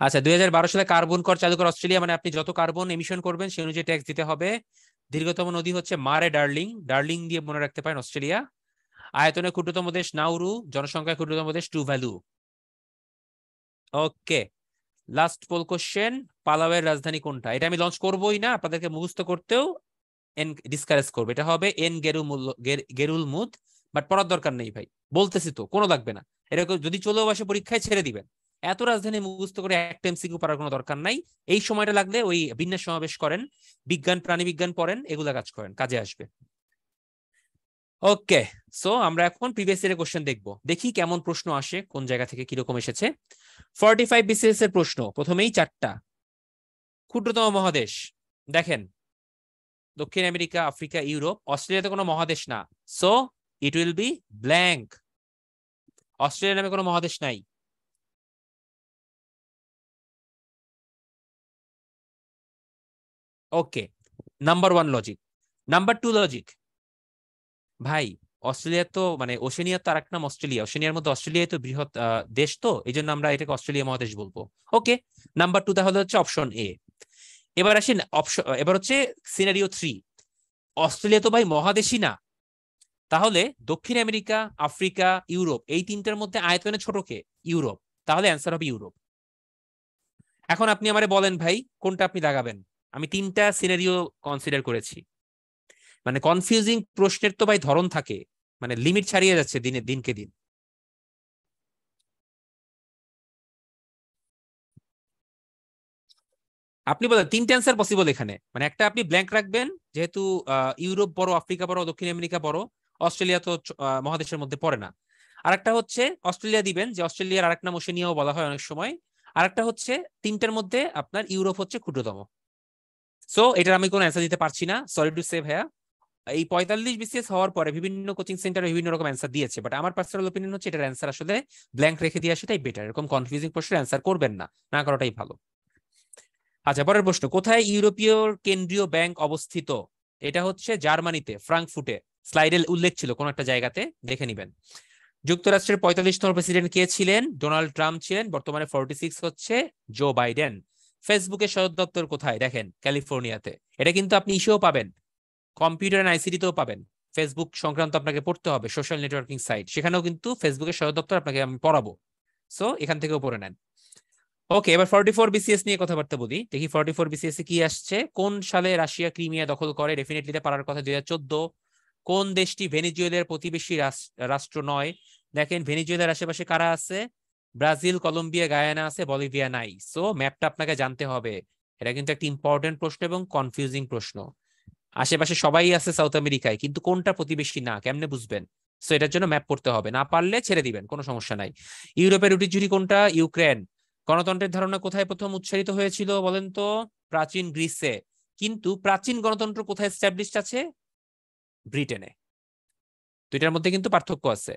আচ্ছা, 2012 সালে কার্বন কর চালু করে অস্ট্রেলিয়া, মানে আপনি যত কার্বন এমিশন করবেন সেই অনুযায়ী ট্যাক্স দিতে হবে। দীর্ঘতম নদী হচ্ছে মারে ডার্লিং, ডার্লিং দিয়ে মনে রাখতে পারেন অস্ট্রেলিয়া। আয়তনে ক্ষুদ্রতম দেশ নাউরু, জনসংখ্যায় ক্ষুদ্রতম দেশ টুভালু। ওকে, লাস্ট পোল কোশ্চেন, পালাওয়ের রাজধানী কোনটা? এটা আমি লঞ্চ করবোই না, আপনাদেরকে মুখস্থ করতেও ডিসকারেজ করবো। এটা হবে এন গেরুল মুদ, বাট পড়ার দরকার নেই ভাই, বলতেছি তো, কোনো লাগবে না। এরকম যদি চলেও আসে পরীক্ষায় ছেড়ে দিবেন। এত রাজধানী মুখস্থ করে একটা এমসিকিউ পড়ার কোনো দরকার নাই। এই সময়টা লাগলে ওই বিন্যাস সমাবেশ করেন, বিজ্ঞান প্রাণী বিজ্ঞান পড়েন, এগুলা কাজ করেন, কাজে আসবে। ওকে, সো আমরা এখন প্রিভিয়াস ইয়ারের কোশ্চেন দেখবো, দেখি কেমন প্রশ্ন আসে, কোন জায়গা থেকে কিরকম এসেছে। 45 বিসিএস এর প্রশ্ন, প্রথমেই 4টা। ক্ষুদ্রতম মহাদেশ দেখেন, দক্ষিণ আমেরিকা, আফ্রিকা, ইউরোপ। অস্ট্রেলিয়াতে কোনো মহাদেশ না, so it will be blank. Australia নামে কোনো মহাদেশ নাই। ওকে, নাম্বার 1 লজিক। নাম্বার 2 লজিক, ভাই অস্ট্রেলিয়া তো মানে ওশেনিয়ার তো আরেক নাম অস্ট্রেলিয়া, ওশেনিয়ার মধ্যে অস্ট্রেলিয়া তো বৃহৎ দেশ, তো এই জন্য আমরা এটাকে অস্ট্রেলিয়া মহাদেশ বলবো। ওকে, নাম্বার 2 তাহলে হচ্ছে অপশন এ। এবার আসি অপশন, এবার হচ্ছে সিনারিও 3। অস্ট্রেলিয়া তো ভাই মহাদেশই না, তাহলে দক্ষিণ আমেরিকা, আফ্রিকা, ইউরোপ, এই তিনটার মধ্যে আয়তনে ছোট কে? ইউরোপ। তাহলে অ্যান্সার হবে ইউরোপ। এখন আপনি আমারে বলেন ভাই, কোনটা আপনি দাগাবেন? আমি 3টা সিনারিও কনসিডার করেছি। মানে কনফিউজিং প্রশ্নের তো ভাই ধরন থাকে, মানে লিমিট ছাড়িয়ে যাচ্ছে দিনকে দিন। আপনি বলেন 3টে অ্যান্সার পসিবল এখানে, মানে একটা আপনি ব্ল্যাঙ্ক রাখবেন, যেহেতু ইউরোপ বড়, আফ্রিকা বড়, দক্ষিণ আমেরিকা বড়, অস্ট্রেলিয়া তো মহাদেশের মধ্যে পড়ে না। আরেকটা হচ্ছে অস্ট্রেলিয়া দিবেন, যে অস্ট্রেলিয়ার আরেক নাম ওশেনিয়াও বলা হয় অনেক সময়। আরেকটা হচ্ছে 3টার মধ্যে আপনার ইউরোপ হচ্ছে ক্ষুদ্রতম। সো এটার আমি কোনো অ্যান্সার দিতে পারছি না, সরি টু সে ভাইয়া। এই 45 বিসিএস হওয়ার পরে বিভিন্ন কোচিং সেন্টারে বিভিন্ন রকম অ্যান্সার দিয়েছে, বাট আমার পার্সোনাল অপিনিয়ন হচ্ছে এটার অ্যান্সার আসলে ব্ল্যাঙ্ক রেখে দিয়ে আসাটাই বেটার। এরকম কনফিউজিং প্রশ্নের অ্যান্সার করবেন না, না করাটাই ভালো। আচ্ছা, পরের প্রশ্ন, কোথায় ইউরোপীয় কেন্দ্রীয় ব্যাংক অবস্থিত? এটা হচ্ছে জার্মানিতে, ফ্রাঙ্কফুটে। স্লাইডে উল্লেখ ছিল কোন একটা জায়গাতে, দেখে নিবেন। যুক্তরাষ্ট্রের 45তম প্রেসিডেন্ট কে ছিলেন? ডোনাল্ড ট্রাম্প ছিলেন। বর্তমানে 46 হচ্ছে জো বাইডেন। ফেসবুকের সদর দপ্তর কোথায়? দেখেন ক্যালিফোর্নিয়াতে। এটা কিন্তু আপনি ইসেও পাবেন, কম্পিউটার এন্ড আইসিটিতেও পাবেন। ফেসবুক সংক্রান্ত আপনাকে পড়তে হবে, সোশ্যাল নেটওয়ার্কিং সাইট, সেখানেও কিন্তু ফেসবুকের সদর দপ্তর আপনাকে আমি পড়াবো। সো এখান থেকেও পড়ে নেন। ওকে, এবার 44 বিসিএস নিয়ে কথাবার্তা বলি, দেখি 44 বিসিএস এ কি আসছে। কোন সালে রাশিয়া ক্রিমিয়া দখল করে? ডেফিনেটলি পারার কথা 2014। কোন দেশটি ভেনিজুয়েলার প্রতিবেশী রাষ্ট্র নয়? দেখেন ভেনিজুয়েলার আশেপাশে কারা আছে? ব্রাজিল, কলম্বিয়া, গায়ানা আছে, বলিভিয়া নাই। সো ম্যাপটা আপনাকে জানতে হবে। এটা কিন্তু একটা ইম্পর্টেন্ট প্রশ্ন এবং কনফিউজিং প্রশ্ন। আশেপাশে সবাই আছে সাউথ আমেরিকায়, কিন্তু কোনটা প্রতিবেশী না কেমনে বুঝবেন? সো এটার জন্য ম্যাপ পড়তে হবে, না পারলে ছেড়ে দিবেন, কোনো সমস্যা নাই। ইউরোপের রুটি ঝুড়ি কোনটা? ইউক্রেন। গণতন্ত্রের ধারণা কোথায় প্রথম উৎসারিত হয়েছিল বলেন তো? প্রাচীন গ্রিসে। কিন্তু প্রাচীন গণতন্ত্র কোথায় এস্টাবলিশড আছে? ব্রিটেনে। দুইটার মধ্যে কিন্তু পার্থক্য আছে।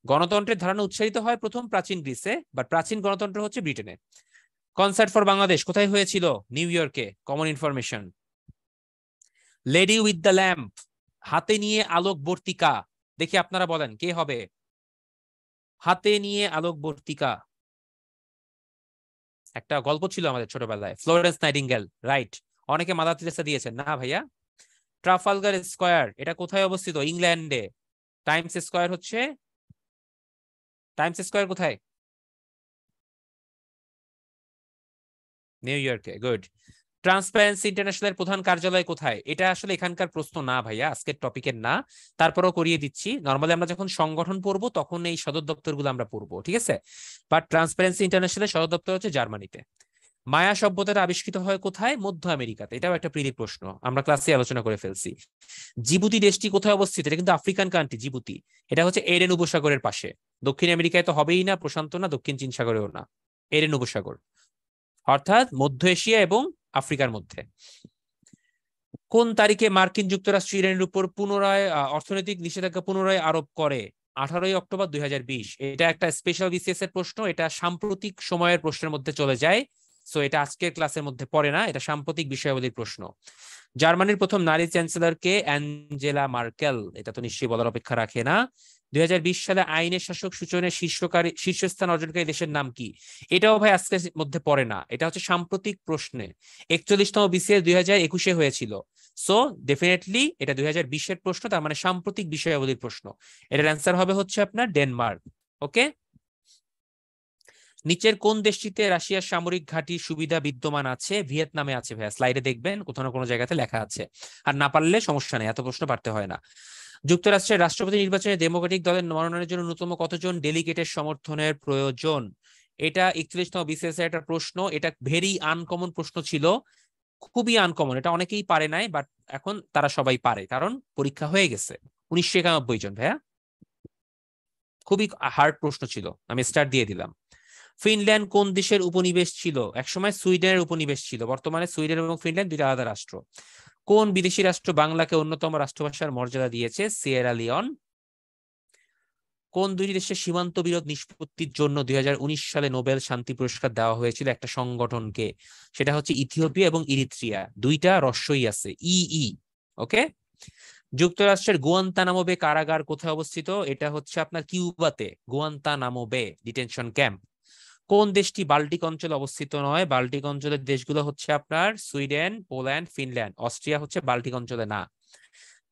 গণতন্ত্রের ধারণা উৎসারিত হয় প্রথম প্রাচীন গ্রিসে, বাট প্রাচীন গণতন্ত্র হচ্ছে ব্রিটেনে। কনসার্ট ফর বাংলাদেশ কোথায় হয়েছিল? নিউ ইয়র্কে। Common information. Lady with the lamp, হাতে নিয়ে আলোক বর্তিকা, দেখি আপনারা বলেন কে হবে? হাতে নিয়ে আলোক বর্তিকা একটা গল্প ছিল আমাদের ছোটবেলায়, ফ্লোরেন্স নাইটিঙ্গেল, রাইট। অনেকে মাদার তেরেসা দিয়েছেন না ভাইয়া। ট্রাফালগার স্কয়ার এটা কোথায় অবস্থিত? ইংল্যান্ডে। টাইমস স্কয়ার হচ্ছে, টাইমস স্কয়ার কোথায়? নিউ ইয়র্কে, গুড। ট্রান্সপারেন্সি ইন্টারন্যাশনাল প্রধান কার্যালয় কোথায়? এটা আসলে এখানকার প্রশ্ন না ভাইয়া, আজকের টপিকের না, তারপরেও করিয়ে দিচ্ছি। নর্মালি আমরা যখন সংগঠন পড়বো তখন এই সদর দপ্তরগুলো আমরা পড়বো, ঠিক আছে? বাট ট্রান্সপারেন্সি ইন্টারন্যাশনাল সদর দপ্তর হচ্ছে জার্মানিতে। মায়া সভ্যতাটা আবিষ্কৃত হয় কোথায়? মধ্য আমেরিকাতে। এটাও একটা প্রিলি প্রশ্ন, আমরা ক্লাসে আলোচনা করে ফেলছি। জিবুতি দেশটি কোথায় অবস্থিত? এটা কিন্তু আফ্রিকান কান্ট্রি জিবুতি। এটা হচ্ছে এডেন উপসাগরের পাশে। দক্ষিণ আমেরিকায় তো হবেই না, প্রশান্ত না, দক্ষিণ চীন সাগরেও না, এডেন উপসাগর, অর্থাৎ মধ্য এশিয়া এবং আফ্রিকার মধ্যে। কোন তারিখে মার্কিন যুক্তরাষ্ট্র ইরানের উপর পুনরায় অর্থনৈতিক নিষেধাজ্ঞা পুনরায় আরোপ করে? 18 অক্টোবর 2020। এটা একটা স্পেশাল বিসিএস এর প্রশ্ন, এটা সাম্প্রতিক সময়ের প্রশ্নের মধ্যে চলে যায়। সো এটা আজকের ক্লাসের মধ্যে পড়ে না, এটা সাম্প্রতিক বিষয়াবলীর প্রশ্ন। জার্মানির প্রথম নারী চ্যান্সেলর কে? Angela Merkel. এটা তো নিশ্চয়ই বলার অপেক্ষা রাখে না। 2020 সালে আইনের শাসক সূচনের শীর্ষস্থান অর্জনকারী দেশের নাম কি? এটাও ভাই আজকের মধ্যে পড়ে না, এটা হচ্ছে সাম্প্রতিক প্রশ্নে। 41তম বিসিএস 2021 হয়েছিল। সো ডেফিনেটলি এটা 2020-এর প্রশ্ন, তার মানে সাম্প্রতিক বিষয়াবলীর প্রশ্ন। এটার অ্যান্সার হবে হচ্ছে আপনার ডেনমার্ক। ওকে, নিচের কোন দেশটিতে রাশিয়ার সামরিক ঘাঁটির সুবিধা বিদ্যমান আছে? ভিয়েতনামে আছে ভাইয়া, স্লাইডে দেখবেন কোথাও না কোনো জায়গাতে লেখা আছে। আর না পারলে সমস্যা নেই, এত প্রশ্ন পারতে হয় না। যুক্তরাষ্ট্রের রাষ্ট্রপতি নির্বাচনে ডেমোক্রেটিক দলের মনোনয়নের জন্য ন্যূনতম কতজন ডেলিগেটের সমর্থনের প্রয়োজন? এটা 41তম বিসিএস এর একটা প্রশ্ন। এটা ভেরি আনকমন প্রশ্ন ছিল, খুবই আনকমন। এটা অনেকেই পারে নাই, বাট এখন তারা সবাই পারে, কারণ পরীক্ষা হয়ে গেছে। 1991 জন ভাইয়া, খুবই হার্ড প্রশ্ন ছিল। আমি স্টার্ট দিয়ে দিলাম। ফিনল্যান্ড কোন দেশের উপনিবেশ ছিল? একসময় সুইডেনের উপনিবেশ ছিল, বর্তমানে সুইডেন এবং ফিনল্যান্ড দুইটা আলাদা রাষ্ট্র। কোন বিদেশি রাষ্ট্র বাংলাকে অন্যতম রাষ্ট্রভাষার মর্যাদা দিয়েছে? Sierra Leone. কোন দুই দেশের সীমান্ত বিরোধ নিষ্পত্তির জন্য 2019 সালে নোবেল শান্তি পুরস্কার দেওয়া হয়েছিল একটা সংগঠনকে? সেটা হচ্ছে ইথিওপিয়া এবং ইরিত্রিয়া, দুইটা রস্যই আছে, ই। ওকে, যুক্তরাষ্ট্রের গুয়ান্তানামো বে কারাগার কোথায় অবস্থিত? এটা হচ্ছে আপনার কিউবাতে, গুয়ান্তানামো বে ডিটেনশন ক্যাম্প। কোন দেশটি বাল্টিক অঞ্চলে অবস্থিত নয়? বাল্টিক অঞ্চলের দেশগুলো হচ্ছে আপনার সুইডেন, পোল্যান্ড, ফিনল্যান্ড। অস্ট্রিয়া হচ্ছে বাল্টিক অঞ্চলে না।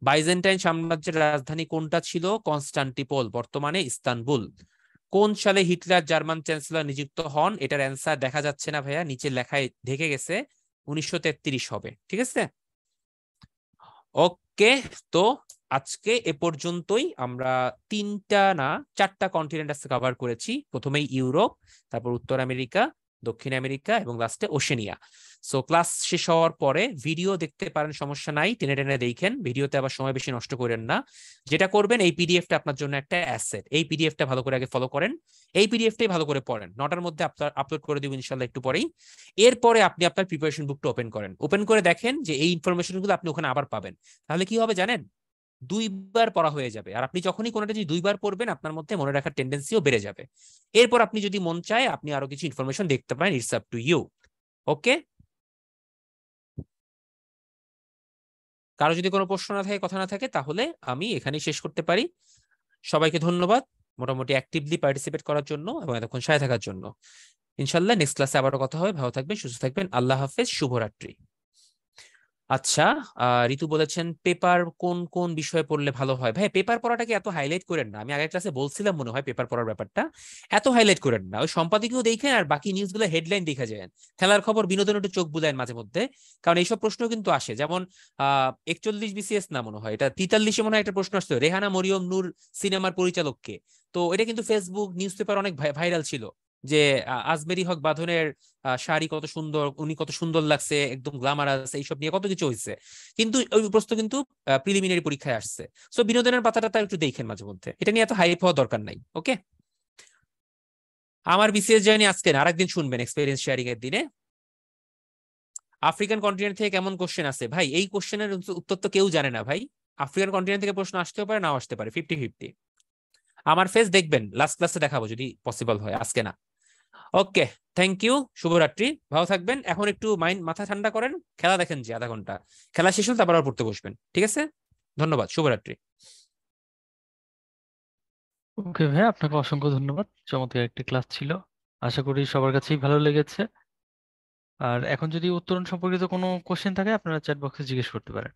বাইজেন্টাইন সাম্রাজ্যের রাজধানী কোনটা ছিল? কনস্টান্টিপোল, বর্তমানে ইস্তানবুল। কোন সালে হিটলার জার্মান চ্যান্সেলর নিযুক্ত হন? এটার অ্যান্সার দেখা যাচ্ছে না ভাইয়া, নিচে লেখায় ঢেকে গেছে, 1933 হবে। ঠিক আছে, ওকে। তো আজকে এ পর্যন্তই। আমরা তিনটা না চারটা কন্টিনেন্ট আজকে কভার করেছি। প্রথমেই ইউরোপ, তারপর উত্তর আমেরিকা, দক্ষিণ আমেরিকা এবং লাস্টে ওশেনিয়া। সো ক্লাস শেষ হওয়ার পরে ভিডিও দেখতে পারেন, সমস্যা নাই, টেনে টেনে দেখেন, ভিডিওতে আবার সময় বেশি নষ্ট করেন না। যেটা করবেন, এই পিডিএফটা আপনার জন্য একটা অ্যাসেট, এই পিডিএফটা ভালো করে আগে ফলো করেন, এই পিডিএফটাই ভালো করে পড়েন। 9টার মধ্যে আপলোড করে দিব ইনশাল্লাহ একটু পরেই। এরপরে আপনি আপনার প্রিপারেশন বুকটা ওপেন করেন, ওপেন করে দেখেন যে এই ইনফরমেশনগুলো আপনি ওখানে আবার পাবেন। তাহলে কি হবে জানেন? দুইবার পড়া হয়ে যাবে। আর আপনি যখনই কোনোটা যদি দুইবার পড়বেন, আপনার মধ্যে মনে রাখার টেন্ডেন্সিও বেড়ে যাবে। এরপর আপনি যদি মন চায়, আপনি আরো কিছু ইনফরমেশন দেখতে পারেন, ইটস আপ টু ইউ। ওকে, কারো যদি কোনো প্রশ্ন না থাকে, কথা না থাকে, তাহলে আমি এখানেই শেষ করতে পারি। সবাইকে ধন্যবাদ মোটামুটি অ্যাক্টিভলি পার্টিসিপেট করার জন্য এবং এতক্ষণ সাথে থাকার জন্য। ইনশাল্লাহ নেক্সট ক্লাসে আবারও কথা হবে। ভালো থাকবেন, সুস্থ থাকবেন, আল্লাহ হাফেজ, শুভরাত্রি। আচ্ছা, ঋতু বলেছেন পেপার কোন কোন বিষয়ে পড়লে ভালো হয়? ভাই পেপার পড়াটাকে এত হাইলাইট করেন না, আমি আগের ক্লাসে বলছিলাম মনে হয় পেপার পড়ার ব্যাপারটা। এত হাইলাইট করেন না, ওই সম্পাদকীয় দেখেন আর বাকি নিউজগুলো হেডলাইন দেখা যায়। খেলার খবর বিনোদন একটু চোখ বুলায়েন মাঝে মধ্যে, কারণ এইসব প্রশ্ন কিন্তু আসে। যেমন 41 বিসিএস না মনে হয়, এটা 43-এ মনে হয় একটা প্রশ্ন আসছে, রেহানা মরিয়ম নূর সিনেমার পরিচালককে। তো এটা কিন্তু ফেসবুক নিউজ পেপার অনেক ভাইরাল ছিল, যে আজমেরি হক বাঁধনের শাড়ি কত সুন্দর, উনি কত সুন্দর লাগছে, একদম গ্ল্যামারাস, এইসব নিয়ে কত কিছু হয়েছে। কিন্তু ওই প্রশ্ন কিন্তু প্রিলিমিনারি পরীক্ষায় আসছে। সো বিনোদনের পাতাটা একটু দেখেন মাঝে মধ্যে, এটা নিয়ে এত হাইপ হওয়ার দরকার নাই। ওকে, আমার বিসিএস জার্নি আজকে না, আরেকদিন শুনবেন এক্সপেরিয়েন্স শেয়ারিং এর দিনে। আফ্রিকান কন্টিনেন্ট থেকে কেমন কোশ্চেন আছে? ভাই এই কোশ্চেনের উত্তর তো কেউ জানে না ভাই। আফ্রিকান কন্টিনেন্ট থেকে প্রশ্ন আসতেও পারে, নাও আসতে পারে, 50-50। আমার ফেস দেখবেন লাস্ট ক্লাসে দেখাবো যদি পসিবল হয়, আজকে না। ওকে, থ্যাংক ইউ, শুভরাত্রি, ভালো থাকবেন। এখন একটু মাথা ঠান্ডা করেন, খেলা দেখেন যে আধা ঘন্টা, খেলা শেষ হলে তারপর আবার পড়তে বসবেন। ঠিক আছে, ধন্যবাদ, শুভরাত্রি। ওকে ভাই, আপনাকে অসংখ্য ধন্যবাদ। চমৎকার একটি ক্লাস ছিল, আশা করি সবার কাছেই ভালো লেগেছে। আর এখন যদি উত্তরণ সম্পর্কিত কোনো কোশ্চেন থাকে, আপনারা চ্যাট বক্সে জিজ্ঞেস করতে পারেন।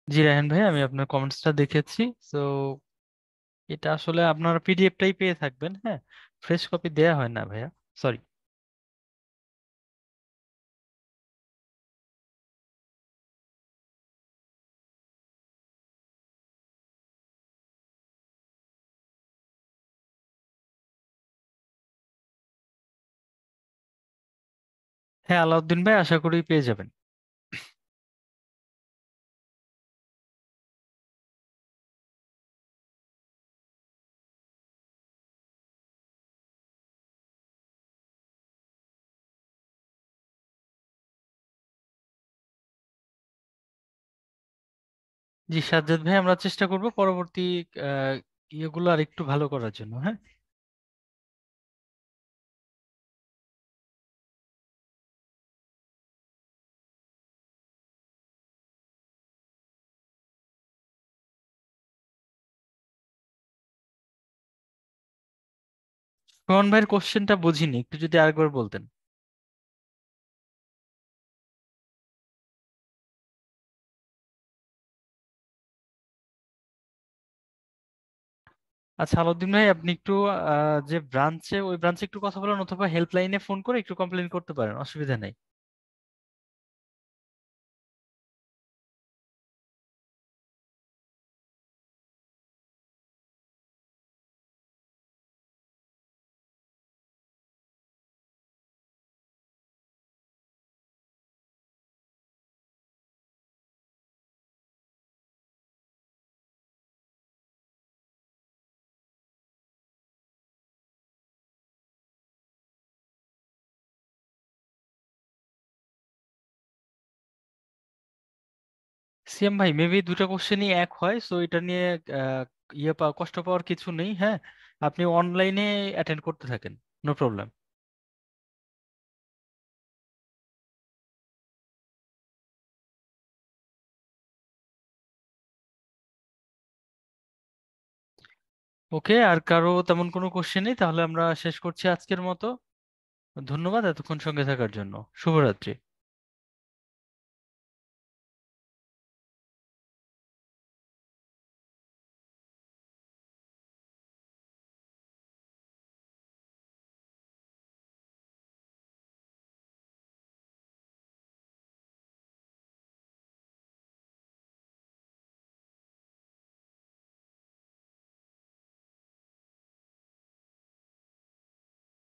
জি রায়হান ভাই, আমি আপনার কমেন্টসটা দেখেছি। তো এটা আসলে আপনার পিডিএফটাই পেয়ে থাকবেন, হ্যাঁ, ফ্রেশ কপি দেয়া হয় না ভাইয়া, সরি। হ্যাঁ আলাউদ্দিন ভাই, আশা করি পেয়ে যাবেন। জি সাজ্জাদ ভাই, আমরা চেষ্টা করব পরবর্তী আহ, ইয়েগুলো আর একটু ভালো করার জন্য। হ্যাঁ, সুমন ভাইয়ের কোশ্চেনটা বুঝিনি, একটু যদি আরেকবার বলতেন। আচ্ছা আলাউদ্দিন ভাই, আপনি একটু যে ব্রাঞ্চে, ওই ব্রাঞ্চে একটু কথা বলেন, অথবা হেল্পলাইনে ফোন করে একটু কমপ্লেন করতে পারেন, অসুবিধা নেই। সিএম ভাই, মেবি দুটো কোশ্চেনই এক হয়, সো এটা নিয়ে আহ, কষ্ট পাওয়ার কিছু নেই। হ্যাঁ, আপনি অনলাইনে অ্যাটেন্ড করতে থাকেন, নো প্রবলেম। ওকে, আর কারো তেমন কোনো কোশ্চেন নেই, তাহলে আমরা শেষ করছি আজকের মতো। ধন্যবাদ এতক্ষণ সঙ্গে থাকার জন্য। শুভরাত্রি।